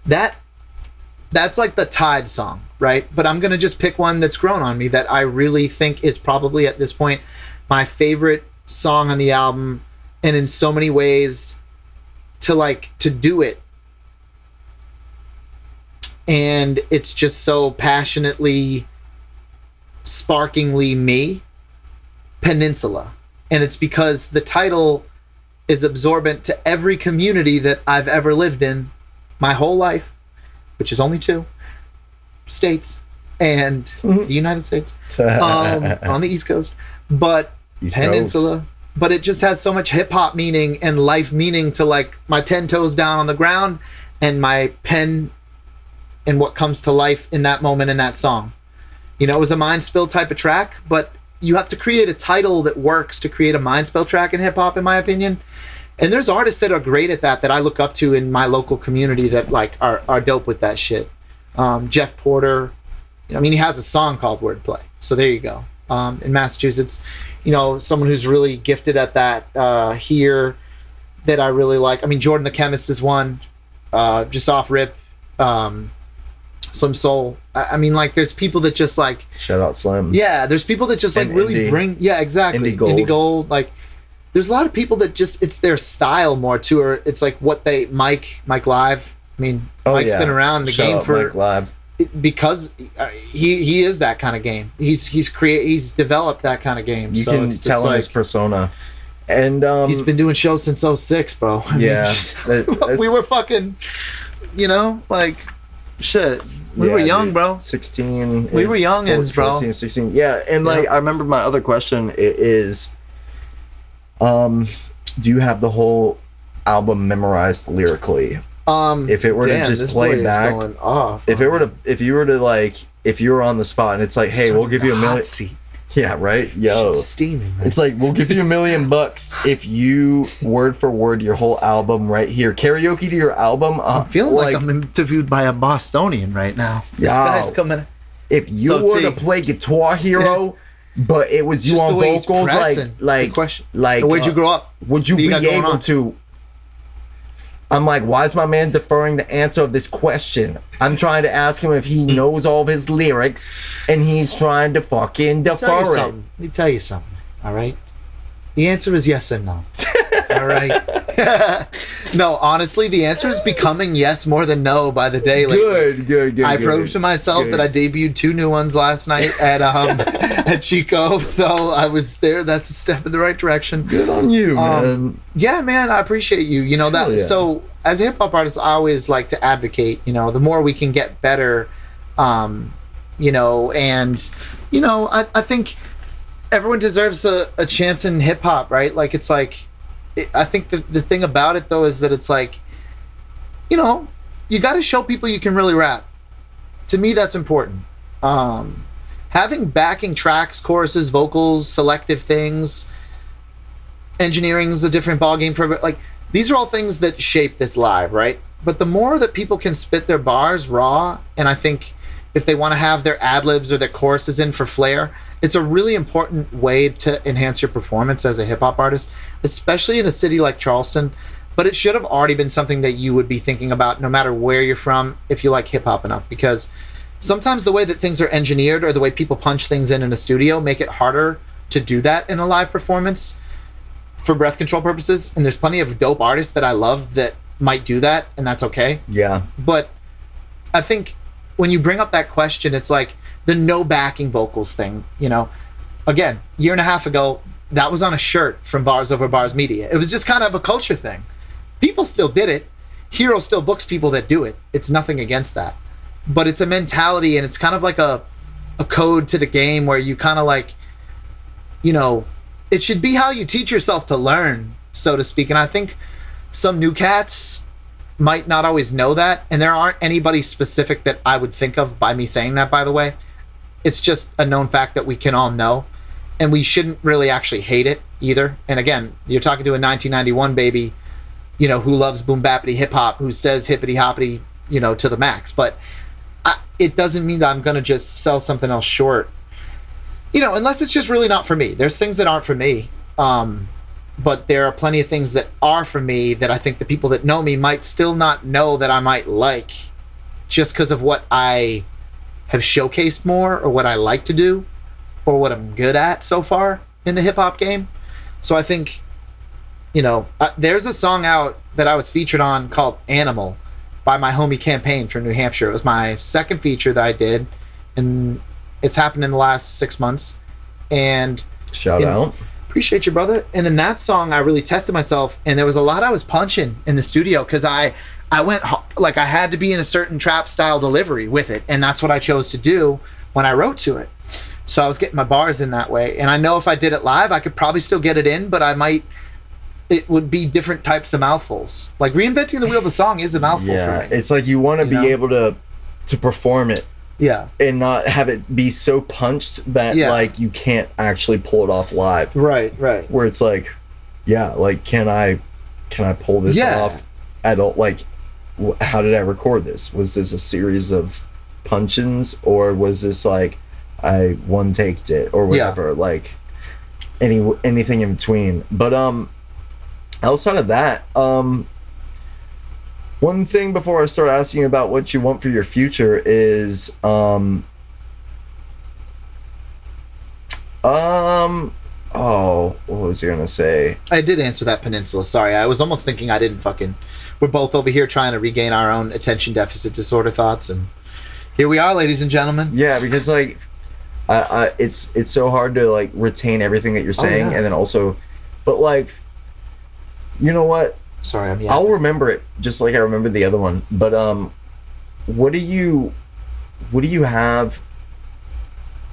that's like the Tide song, right? But I'm gonna just pick one that's grown on me that I really think is probably at this point my favorite song on the album, and in so many ways to do it, and it's just so passionately, sparkingly me. Peninsula. And it's because the title is absorbent to every community that I've ever lived in my whole life, which is only 2 states and the United States, on the East Coast, but
East
Peninsula.
Coast.
But it just has so much hip hop meaning and life meaning to like my 10 toes down on the ground and my pen and what comes to life in that moment in that song. You know, it was a mind spill type of track, but you have to create a title that works to create a mind spell track in hip hop, in my opinion. And there's artists that are great at that I look up to in my local community that like are dope with that shit. Jeff Porter, you know, I mean, he has a song called Wordplay. So there you go. In Massachusetts, you know, someone who's really gifted at that here that I really like. I mean, Jordan the Chemist is one, just off rip. Slim Soul. I mean, like, there's people that just like
shout out Slim.
Yeah, there's people that just like
And
really
Indie.
bring. Yeah, exactly.
Indie Gold.
Like, there's a lot of people that just it's their style more too, or it's like what they Mike Live. I mean, Mike's been around the
Shout
game
out
for
Mike Live.
because he is that kind of game. He's developed that kind of game.
You
so
can
it's just
tell in his
like,
persona. And
he's been doing shows since 06, bro. I mean,
yeah,
we were fucking, you know, like shit. We were young, bro.
16.
We were youngins, bro.
14, 16. Yeah, and like I remember my other question is, do you have the whole album memorized lyrically? If it were to just play back,
going off,
if you were on the spot and it's like, hey, we'll give you $1 million. Yeah, right. Yo,
it's steaming. Man.
It's like we'll give you $1 million if you word for word your whole album right here, karaoke to your album.
I'm feeling like I'm interviewed by a Bostonian right now. This guy's coming.
If you were to play Guitar Hero, but it was you
just
on
the way he's
vocals,
pressing.
like
the question.
like
So where'd you grow up?
Would you
What do
be
got going
able
on?
to? I'm like, why is my man deferring the answer of this question? I'm trying to ask him if he knows all of his lyrics, and he's trying to fucking defer it.
Let me tell you something. All right. The answer is yes and no. All right. No, honestly, the answer is becoming yes more than no by the day.
Good.
I proved to myself that I debuted 2 new ones last night at at Chico, so I was there. That's a step in the right direction.
Good on you, man.
Yeah, man, I appreciate you. You know that.
Yeah.
So as a hip hop artist, I always like to advocate. You know, the more we can get better, you know, and you know, I think everyone deserves a chance in hip hop, right? Like it's like. I think the thing about it though is that it's like, you know, you got to show people you can really rap. To me, that's important. Having backing tracks, choruses, vocals, selective things, engineering's a different ballgame for like these are all things that shape this live, right? But the more that people can spit their bars raw, and I think if they want to have their ad libs or their choruses in for flair, it's a really important way to enhance your performance as a hip hop artist, especially in a city like Charleston. But it should have already been something that you would be thinking about no matter where you're from if you like hip hop enough, because sometimes the way that things are engineered or the way people punch things in a studio make it harder to do that in a live performance for breath control purposes. And there's plenty of dope artists that I love that might do that, and that's okay.
Yeah.
But I think when you bring up that question, it's like the no backing vocals thing, you know. Again, 1.5 years ago, that was on a shirt from Bars Over Bars Media. It was just kind of a culture thing. People still did it. Hero still books people that do it. It's nothing against that. But it's a mentality, and it's kind of like a code to the game where you kind of like, you know, it should be how you teach yourself to learn, so to speak. And I think some new cats might not always know that, and there aren't anybody specific that I would think of by me saying that, by the way. It's just a known fact that we can all know, and we shouldn't really actually hate it either. And again, you're talking to a 1991 baby, you know, who loves boom bappity hip hop, who says hippity hoppity, you know, to the max. But it doesn't mean that I'm going to just sell something else short, you know, unless it's just really not for me. There's things that aren't for me. But there are plenty of things that are for me that I think the people that know me might still not know that I might like, just because of what I have showcased more, or what I like to do, or what I'm good at so far in the hip hop game. So I think, you know, there's a song out that I was featured on called Animal by my homie Campaign from New Hampshire. It was my second feature that I did, and it's happened in the last 6 months. And
shout out.
Appreciate you, brother. And in that song, I really tested myself, and there was a lot I was punching in the studio, because I went, like, I had to be in a certain trap style delivery with it, and that's what I chose to do when I wrote to it. So I was getting my bars in that way, and I know if I did it live, I could probably still get it in, but it would be different types of mouthfuls. Like, reinventing the wheel of the song is a mouthful for me.
It's like you want to be able to perform it.
Yeah.
And not have it be so punched that like you can't actually pull it off live.
Right.
Where it's like, yeah, like can I pull this off? I don't like. How did I record this? Was this a series of punch-ins, or was this like I one taked it or whatever? Like anything in between. But outside of that, one thing before I start asking you about what you want for your future is what was I gonna say?
I did answer that, Peninsula. Sorry, I was almost thinking I didn't fucking. We're both over here trying to regain our own attention deficit disorder thoughts, and here we are, ladies and gentlemen.
Yeah, because like, it's so hard to like retain everything that you're saying, and then also, but like, you know what?
Sorry, I'm
I'll remember it just like I remember the other one. But what do you have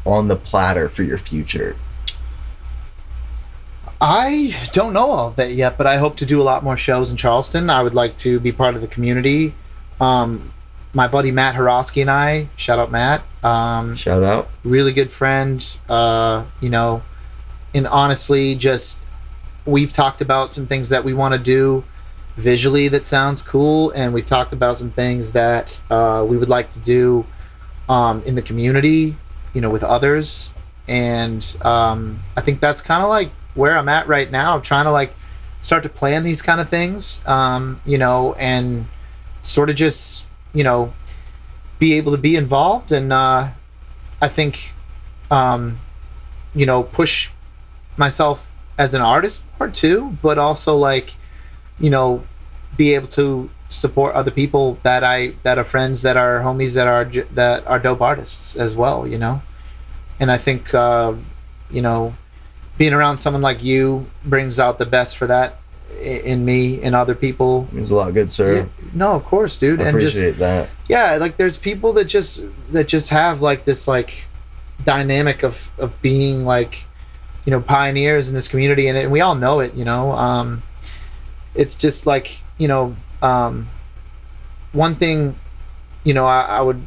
on the platter for your future?
I don't know all of that yet, but I hope to do a lot more shows in Charleston. I would like to be part of the community. My buddy Matt Horosky and I, shout out Matt.
Shout out.
Really good friend. You know, and honestly, just we've talked about some things that we want to do visually that sounds cool, and we've talked about some things that we would like to do in the community, you know, with others. And I think that's kind of like where I'm at right now. I'm trying to like start to plan these kind of things, you know, and sort of just, you know, be able to be involved. And I think, you know, push myself as an artist more too, but also like, you know, be able to support other people that are friends, that are homies, that are dope artists as well, you know. And I think, you know, being around someone like you brings out the best for that in me and other people.
Means a lot, good sir.
Yeah, no, of course, dude.
I appreciate that.
Yeah, like there's people that just have like this like dynamic of being like, you know, pioneers in this community, and we all know it, you know. It's just like, you know, one thing, you know, I would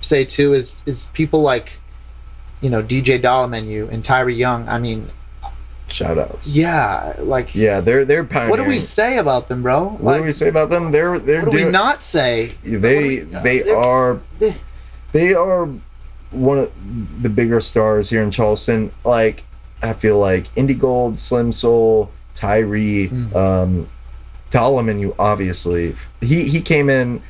say too is people like, you know, DJ Dollar Menu and Tyree Young. I mean,
shout outs.
Yeah, like,
yeah, they're pioneering.
What do we say about them, bro?
What do we say about them? They're
what do we not say?
They are one of the bigger stars here in Charleston. Like, I feel like Indie Gold, Slim Soul, Tyree, Dollar Menu, obviously. He came in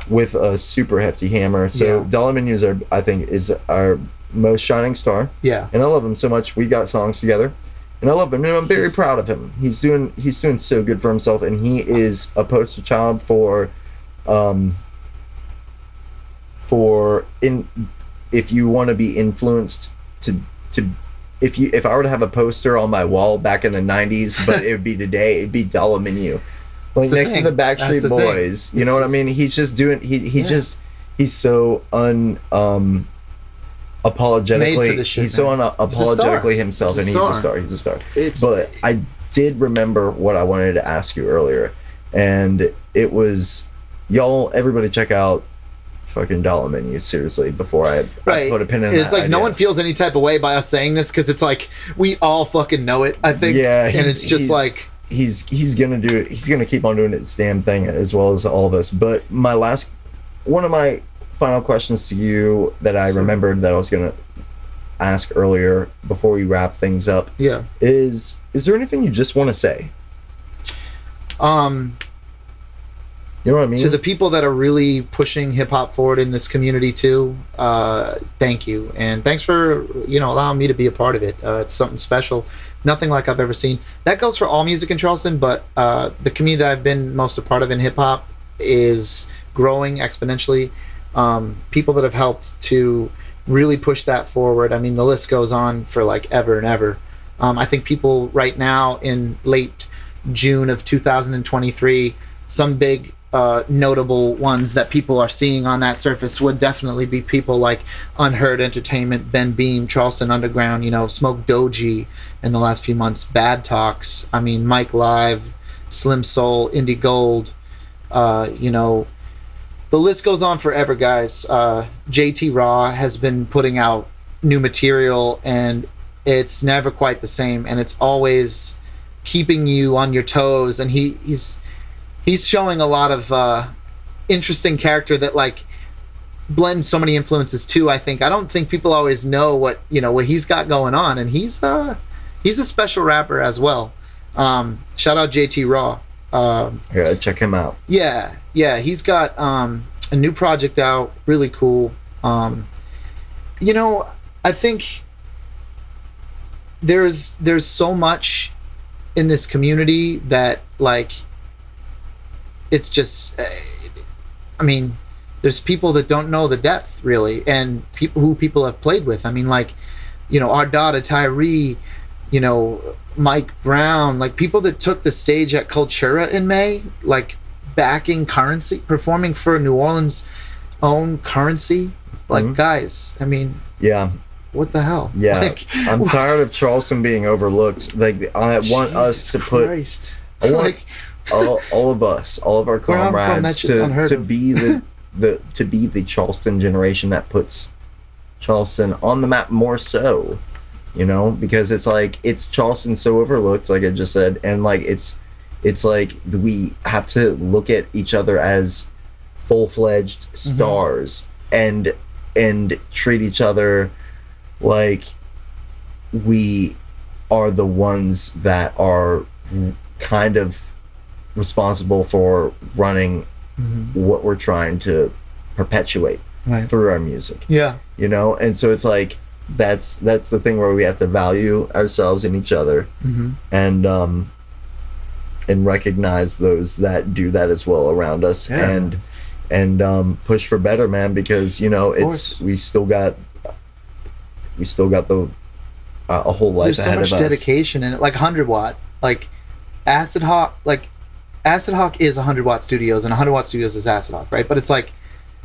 with a super hefty hammer. So Dollar Menu is our most shining star. Yeah. And I love him so much. We got songs together. And I love him, and I'm very proud of him. He's doing so good for himself, and he is a poster child for if you want to be influenced to if I were to have a poster on my wall back in the 90s, but it would be today, it'd be Dollar Menu. Like next to the Backstreet Boys. You know what I mean? He's just doing he's so apologetically
shit,
he's so unapologetically himself, and he's a star. He's a star. But I did remember what I wanted to ask you earlier, and it was everybody check out fucking Dollar Menu, seriously, before I put a pin in that.
It's like no one feels any type of way by us saying this, because it's like we all fucking know it, I think.
Yeah,
and it's just like
he's gonna do it. He's gonna keep on doing this damn thing, as well as all of us. But one of my final questions to you that I remembered that I was gonna ask earlier before we wrap things up.
Yeah.
Is there anything you just want to say? You know what I mean?
To the people that are really pushing hip hop forward in this community too, thank you. And thanks for, allowing me to be a part of it. It's something special. Nothing like I've ever seen. That goes for all music in Charleston, but the community that I've been most a part of in hip hop is growing exponentially. People that have helped to really push that forward. I mean, the list goes on for like ever and ever. I think people right now in late June of 2023, some big notable ones that people are seeing on that surface would definitely be people like Unheard Entertainment, Ben Beam, Charleston Underground, Smoke Doji in the last few months, Bad Talks, I mean, Mike Live, Slim Soul, Indie Gold, the list goes on forever, guys. JT Raw has been putting out new material, and it's never quite the same, and it's always keeping you on your toes, and he's showing a lot of interesting character that like blends so many influences too. I don't think people always know what he's got going on, and he's a special rapper as well. Shout out JT Raw.
Yeah, check him out.
Yeah, he's got a new project out, really cool. I think there's so much in this community that like it's just I mean, there's people that don't know the depth really, and people have played with. I mean, like, our daughter Tyree, Mike Brown, like people that took the stage at Cultura in May, like backing Currency, performing for New Orleans' own Currency. Like, guys, I mean,
yeah,
what the hell?
Yeah,
like,
I'm tired of Charleston being overlooked. Like, I want us to put, I want like all of us, all of our comrades to be the Charleston generation that puts Charleston on the map more so. Because it's like Charleston so overlooked, like I just said, and like it's like we have to look at each other as full-fledged stars and treat each other like we are the ones that are kind of responsible for running what we're trying to perpetuate through our music.
Yeah.
And so it's like that's the thing where we have to value ourselves and each other, and recognize those that do that as well around us, and push for better, man, because we still got the a whole life ahead of us.
There's so much dedication in it, like 100 Watt, like Acid Hawk, Acid Hawk is 100 Watt Studios, and 100 Watt Studios is Acid Hawk, right? But it's like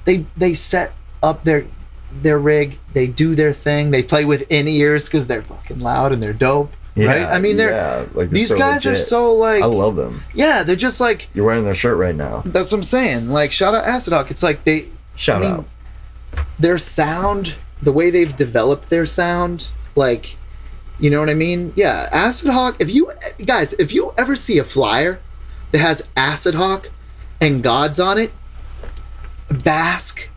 they set up their rig, they do their thing, they play with in-ears because they're fucking loud and they're dope, right? I mean, these
so
guys
legit.
are so like,
I love them.
Yeah, they're just like,
you're wearing their shirt right now.
That's what I'm saying. Like, shout out Acid Hawk. It's like
shout out
their sound, the way they've developed their sound, like, you know what I mean? Yeah, Acid Hawk. If you ever see a flyer that has Acid Hawk and Gods on it, Basque,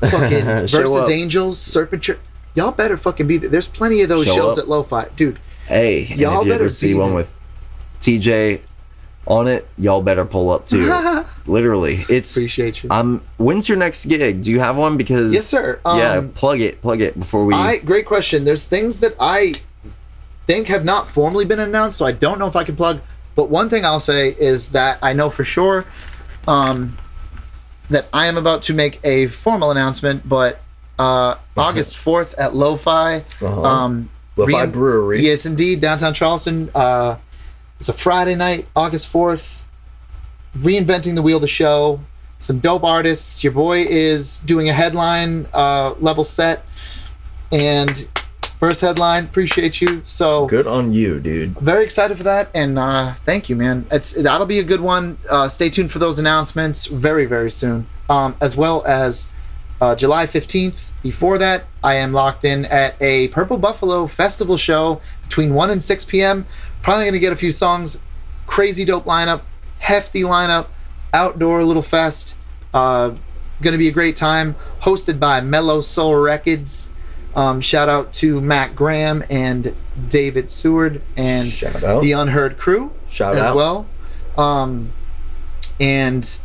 fucking Versus Angels, Serpent, y'all better fucking be there. There's plenty of those shows at Lo-Fi, dude.
Hey,
y'all
if you ever see one with TJ on it, y'all better pull up too. Literally,
appreciate you.
When's your next gig? Do you have one? Because
yes, sir.
Plug it before we.
Great question. There's things that I think have not formally been announced, so I don't know if I can plug. But one thing I'll say is that I know for sure that I am about to make a formal announcement, but August 4th at Lo-Fi,
Lo-Fi Brewery.
Yes, indeed. Downtown Charleston. It's a Friday night, August 4th. Reinventing the wheel, the show. Some dope artists. Your boy is doing a headline level set. And first headline, appreciate you. So
Good on you, dude.
very excited for that, and thank you, man. That'll be a good one. Stay tuned for those announcements very, very soon. As well as July 15th. Before that, I am locked in at a Purple Buffalo festival show between 1 and 6 p.m. Probably going to get a few songs. Crazy dope lineup, hefty lineup, outdoor little fest. Going to be a great time. Hosted by Mellow Soul Records. Shout out to Matt Graham and David Seward and
Shout out.
the Unheard crew
Shout
as
out.
well. And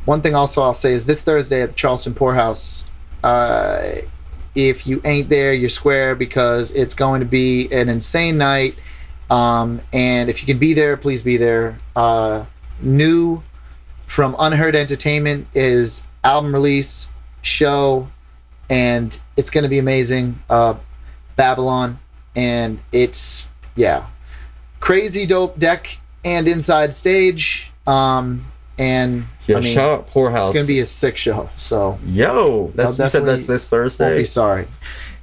one thing also I'll say is this Thursday at the Charleston Poorhouse, if you ain't there, you're square, because it's going to be an insane night. And if you can be there, please be there. New from Unheard Entertainment is album release, show, and it's going to be amazing. Babylon, and it's crazy dope deck and inside stage. And
Yeah,
I mean,
shout out Poorhouse.
it's going to be a sick show. So
Yo, that's
I'll
you said that's
definitely-
this
won't
Thursday.
be sorry.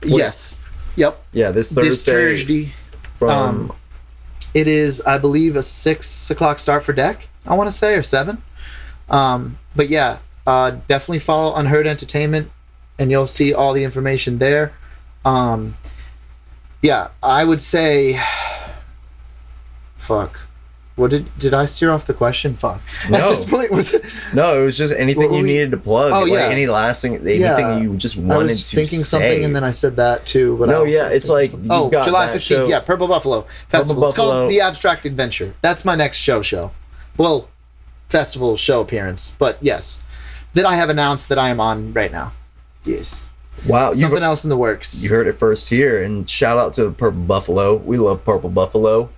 Yes. Yep.
Yeah, this
This
Thursday
Thursday.
from
It is, I believe, a 6 o'clock start for deck, I want to say, or 7. But yeah, definitely follow Unheard Entertainment, and you'll see all the information there. Yeah, I would say, fuck. What did I steer off the question? Fuck.
No.
At this point, was it?
No, it was just anything
What were
you
we-
needed to plug.
Oh,
like
yeah.
any last thing, anything
Yeah.
you just
I
wanted
was
to
thinking
say.
something, and then I said that too. But
No,
I also
yeah,
was
it's
thinking
like,
something.
you've got
July
that
15th.
show.
Yeah, Purple Buffalo Festival. It's
Buffalo.
called The Abstract Adventure. That's my next show. Well, festival show appearance. But yes, that I have announced that I am on right now. Yes.
Wow,
Something else in the works.
you heard it first here, and shout out to Purple Buffalo. We love Purple Buffalo.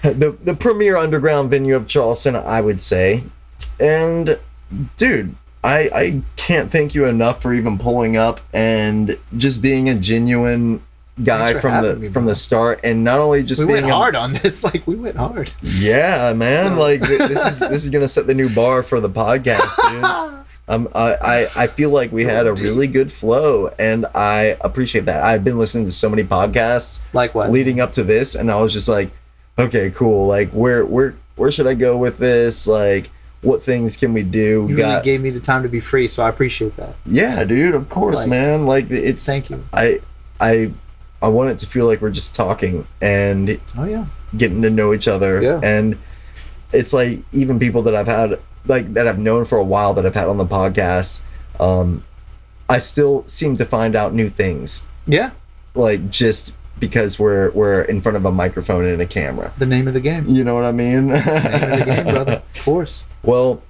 The premier underground venue of Charleston, I would say. And dude, I can't thank you enough for even pulling up and just being a genuine guy
Thanks for having me,
from
bro.
the start, and not only just
we
being
went hard on this. Like, we went hard.
Yeah, man.
So-
Like this is gonna set the new bar for the podcast, dude. I feel like we had a really good flow, and I appreciate that. I've been listening to so many podcasts
Likewise.
leading up to this, and I was just like, okay, cool. Like, where should I go with this? Like, what things can we do?
You really gave me the time to be free, so I appreciate that.
Yeah, dude. Of course,
Like,
man. Like, it's.
Thank you.
I want it to feel like we're just talking and
Oh, yeah.
getting to know each other.
Yeah.
And it's like, even people that I've had, like, that I've known for a while that I've had on the podcast, I still seem to find out new things,
Yeah.
like, just because we're in front of a microphone and a camera.
The name of the game.
You know what I mean?
Name of the game, brother. Of course.
Well,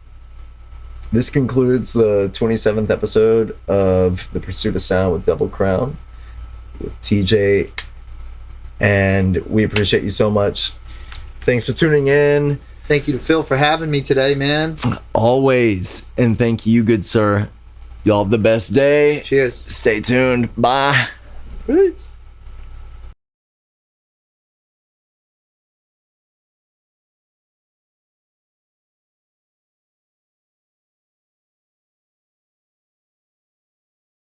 this concludes the 27th episode of The Pursuit of Sound with Double Crown with TJ, and we appreciate you so much. Thanks for tuning in.
Thank you to Phil for having me today, man.
Always. And thank you, good sir. Y'all have the best day.
Cheers.
Stay tuned. Bye.
Peace.